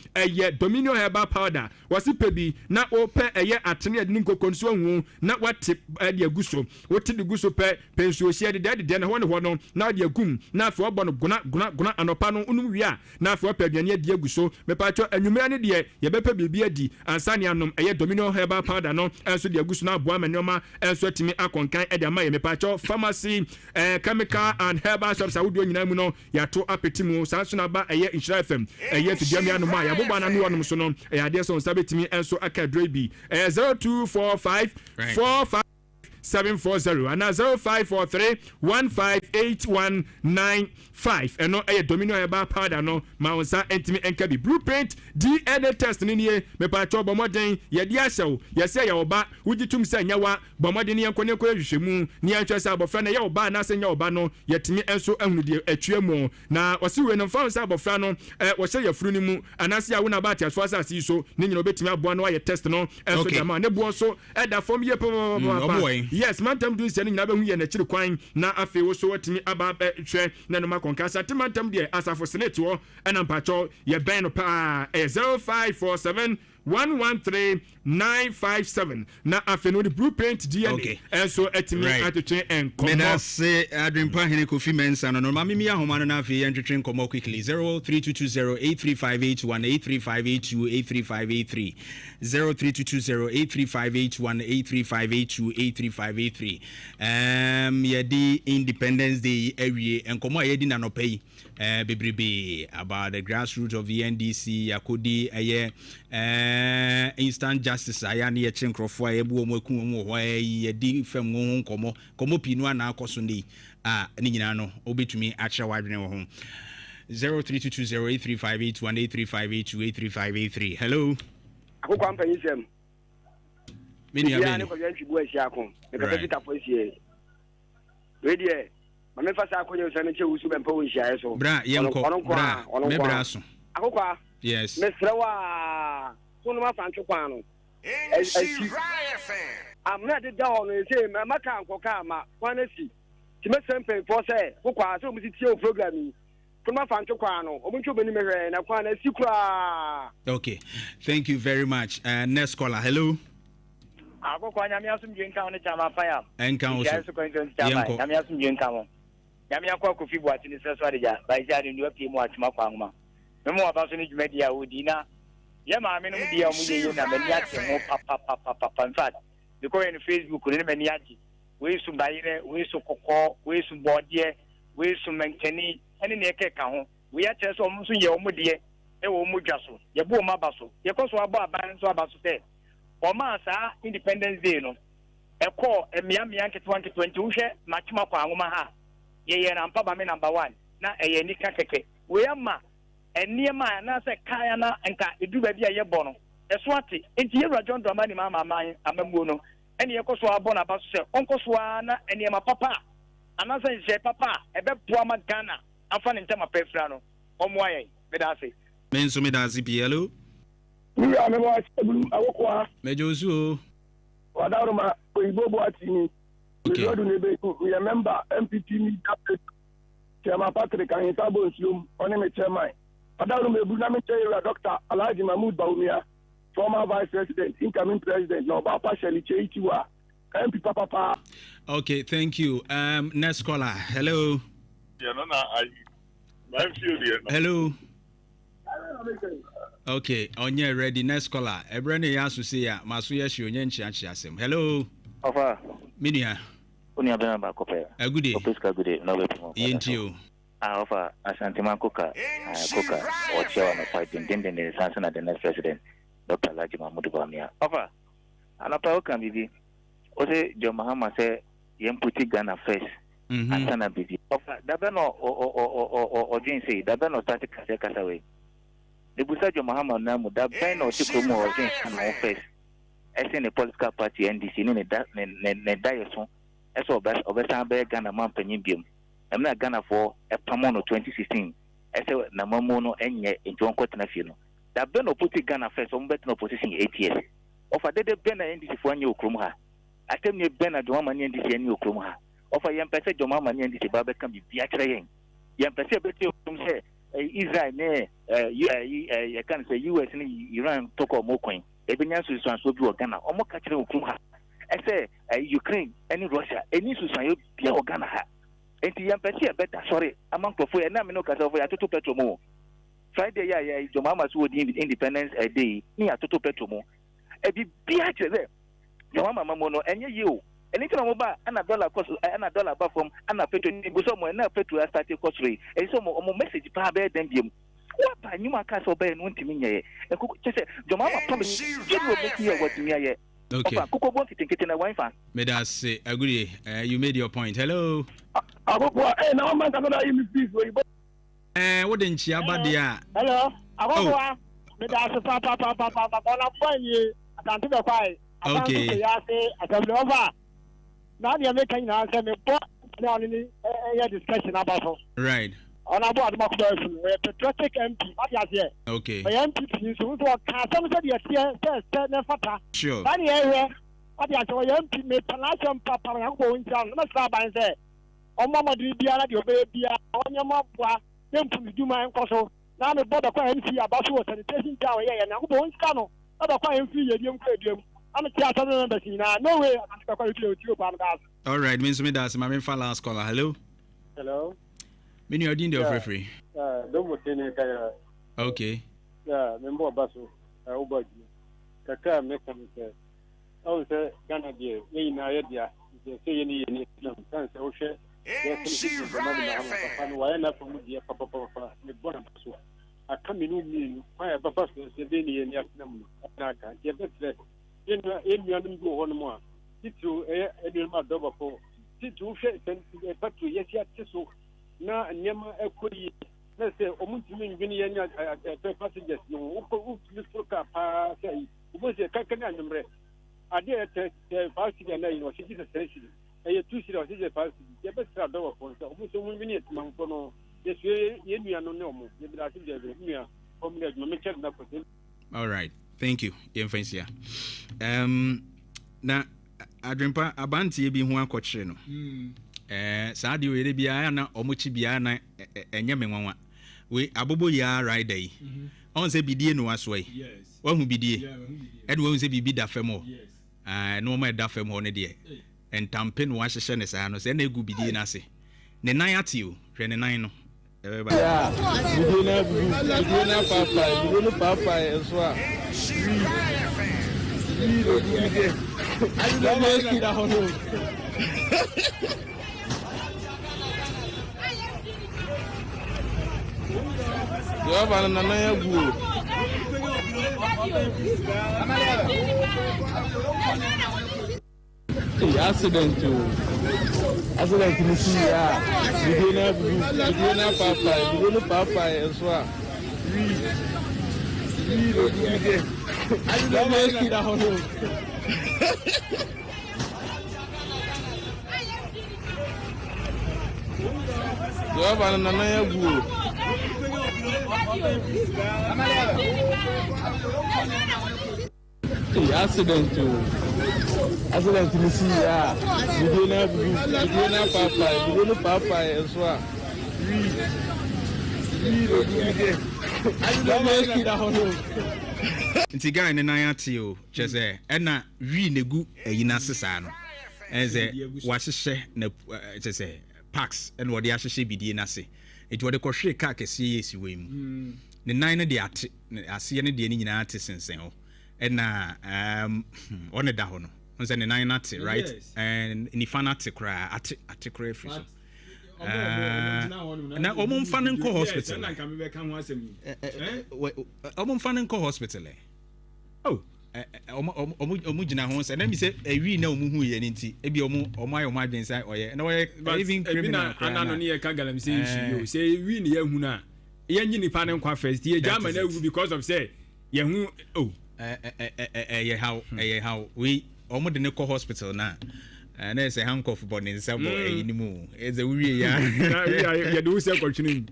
Dominion Herbal Powder wasipebi na ope atene ade nkokonso anwu na wate de aguso wote de guso pe pensuo hie de na ho no na de agum na afi obo no guna anopa no unum wia na afi opaduane de aguso mepacho anwumra ne de yebepa bibia di ansane anom Dominion Herbal Powder no enso de aguso na aboa manoma enso atimi akonkan de ama mepacho pharmacy chemical and herbal shops awodo nyina mu no yato apetimu sanso na ba Insura FM fidiamia no ma yaboba na no wonom so no ade so sabetimi enso akadrebi 0245 45 740 and 0543 158195 and no Dominion Herbal Powder no maunsa entimi enkabi blueprint DNA test ni nie mepacho bomoden ye dia hyew ye se ye oba wugitum se nyawa bomoden ye nkone ko hwehwemu ni antwe se abofra na ye oba na se nya oba no yetimi enso ahunudie atwemu na wasiwe no mfa se abofra no wo hye ye furu ni mu anase awu na ba tia so asase so ni nyina obetimi aboa no ye test no enso dama ne buo so eda form ye yes mantam du se ni nyina be hu ye na chiri kwan na afi wo so watimi aba hwe na no makonkasa timantam de asafo senate wo ena mpacho ye ben no pa 0547 113-957 na afeno the blueprint DNA enso etimi atwetwe enkomo mena se adwempa hene Kofi Mensem no mama mi ahoma no na afi entwetwe enkomo quickly 03220835818358283583 03220835818358283583 yedi Independence Day awie enkomo yedi na no pay bebrebe about the grassroots of the NDC yakodi instant justice ayane ye chenkrofo ayebu omoku omo ho yedi fam ho komo pinu ana akoso ndi ni nyina no obetumi akyere wadwene wo ho 03220835818358283583 hello akoko ampanyisem mini abeni ko yanchi bu asia ko e ka peta fosie wedie mame fasa akonye usane che usu bempa wo hia eso bra yenko bra me bra so akoko yes mesrawa so no ma fancho kwa no I'm not down and say maka ankoka ma kwanasi ti mesempe for say kokwa so mu ti tie program kuma fancho kwa no omuncho beni mehwe na kwanasi kura. Okay, thank you very much. Next caller, hello. Akoko nyame asum jenka on chama fire enka on so nyame asum jenka mo nyame akwa Kofi buati ni seso adeja bai jari ndu apie mu atuma kwa ngoma memo abaso ni dwumadi ya odi na ye ma me no dia mu ye na mani ate mo papa in fact because in Facebook ni mani ate we su bayire we su kokko we su bodie we su menteni ene ne keka ho we ya cheso omusu ye omudie e wo mu dwaso ye bu o mabaso ye koso abo aban so abaso te Omasa Independence Day no. A call a Miami 2020 Machima Kwanguma. Ye and Papa number 1. Na a Yenika Keke. We are ma and near my Nasa Kayana and Ka do baby a bono. A swati, into your John Dramani Mama mine, Amamuno, and Yakoswa Bonabas, Uncle Swana, and Yama Papa. Another is Papa, a bed Puama Ghana, and fun in Tama Pefrano. Omwaye, Medasi. Mensumidasi Pielo. We are never Mejosu. Wadaruma, Boatini. We remember MPP meet Chairman Patrick and Hitabo Zoom on a chairman. Wadaruma Bunami Dr. Alaji Mahmoud Baumia, former Vice President, incoming President, no Papa Shelley Cheitua, MP Papa. Okay, thank you. Next caller. Hello. Hello. Okay, on your ready. Next caller. Ebrene yasu say ya masuya shi onye nchi asem. Hello. Ofa. Minia. Unia bena ba kope. Good day. Opeska good day. No we promo. Yentio. Ofa, Asante Koka. Koka. O chair na fighting den sansa the next president. Dr. Alaji Mahmoud Baumia. Ofa. Anapa okan bibi. Ose Jo Mahama say yemputi Ghana first. Asana bibi. Ofa, dabeno o jin say dabeno start kasa we. The Busajo Mahama Namu, that Ben or Chikumo or James first. As in a political party NDC in a diason, as of Obesambe Ghana Man Penimbium. I'm not Ghana for a Pamono 2016. As a Namamono and yet in John Cottonafino. That Ben or put Ghana first on better opposition 8 years. Of a dead Ben NDC for new Krumha. I tell me Ben at Dwama NDC and new Krumha. Of a young person, Jomama NDC Baba can be Biatrain. Young person, say. Israel, I can say US and Iran talk of more coin. Ebenyans is transferred to Ghana, or more catching Oklahoma. I say Ukraine, any Russia, any society, Pia Ghana. And the Embassy better, sorry, among the four and I'm no Casover at Toto Petromo. Friday, your mama's would Independence a day near Toto Petromo. A big biatch there. Your mama mono and you. Anything about $1 cost $1 back from Anna Petro, and now Petro started cost rate, and some more message power than him. What by Numa Castle Bay and one to me? And just say, your mama promised you will make me what me. Okay. Coco won't take it in a wife. May I say, agree. You made your point. Hello. What didn't you about there? Hello. Okay. Now you're making an answer discussion about right. On about the we're patriotic MP. What you say? Okay. My MP who some said you're sure. Any area. What you say? Your MP may Panasian Papa and going down. Let's start by say, oh, Mama, do you be your baby? On your mom, then do my uncle. Now the border MC about was sanitation tower and I'm going to scan. Other fine free, you don't I'm a theater member. No way. All right, Miss Midas, my last caller. Hello. Hello. Many are doing the free. Okay. Yeah, member Basso. Ubagi. Kaka mechanism. Oh, sir, Ghana, dear. In idea. They say any Islam. Ocean. Yes, and why not from the Papa, the Bonabasso. I come in, my papa, the Dini and Yapnam. Yes, that's in the go on more. Situ a double for Situ a factory, yes, yes, so now and Yama equity. Let's say, Omutin Vinian passengers, no, Mr. say, was a Kakan number. I dare test passing and I know she is a station. A 2 seat of his passage, the best double for almost 1 minute, Mancono. Yes, you are no more. All right. Thank you. Yemfensia. Na adwempa abanti bi ho akɔkyere no. Saa de we bia na omochi bia na enye menwanwa. We abobo ya rider yi. On se bidie no aso yi. Yes. Wa hu bidie. E do we se bibi da fam ho. No ma da fam ho ne de. Entampe no ahyehye ne saa no se na egu bidie na se. Ne nan ate o. Hwe ne nan no. Everybody. Yeah. Papa as well. You have an Accident ni si ya bidena papa eso a wi lo bide la ma ki da hono yo ba na ya gu accident ni si ya bidena papa eso a wi lo bide la ma ki da hono nti guy ne nan ate o kyese ɛna wi negu ayina sesa no ɛze wahyehyɛ na kyese parks ɛna wɔde ahyehyɛ bidie na se enti wɔde kɔhwe car kɛse yesi wɔ mu ne nan ne de ate ase ne de ne nyinaa ate sensen ho ɛna ɔne da ho no nse ne nan ate right and nifa na ate kra ate kra free so na omo mfa ne nkɔ hospital na nka me bɛka ho asɛm omo mfa ne nkɔ hospital omo gyina ho sɛ na mi sɛ awi na omo hu yɛ ne nti ebi omo ayo omo adwen sɛ ɔyɛ na ɔyɛ even criminal anano ne yɛ ka galam sɛ nshi yo sɛ wi ne yɛ hu na yɛ nyi nipa ne nkwa first yɛ jama na wu because of say yɛ hu ɛyɛ how we omo de ne kɔ hospital na na ɛsɛ handcuff bɔ ne nsa bɔ ɛyi ni mu ɛsɛ wuwie ya yɛ de wusa kɔtwene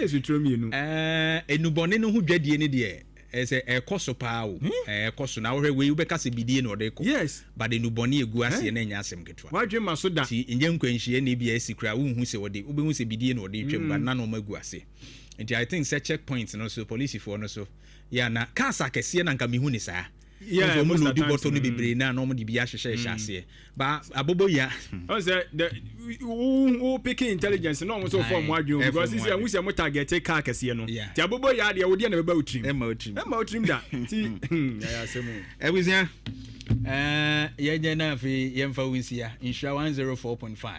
so tro mi enu enubɔne no ho dwadie ne deɛ ɛsɛ ɛkɔ so paa o ɛkɔ so na wohwɛ wei wobɛka sɛ bidie na ɔde kɔ yes but enubɔne egu aseɛ na nya asɛm ketewa wadwe ma so da ti nyɛ nkwanhyia na bia asi kra wohu sɛ wɔde wobɛhu sɛ bidie na ɔde twam but na no magu ase nti I think sɛ checkpoint no so policefoɔ no so ya na cars akɛseɛ na nka mehu ne saa yeah mo no di bottle no bebre na no mo di bia hyehyɛ aseɛ ba abobo ya o say the o picking intelligence no mo so form adwon because this we say mo target car kɛseɛ no ti abobo ya de wo de na beba utrim e ma utrim da ti ya asɛm ebusia yɛgye na afi yɛmfa winsia insha 104.5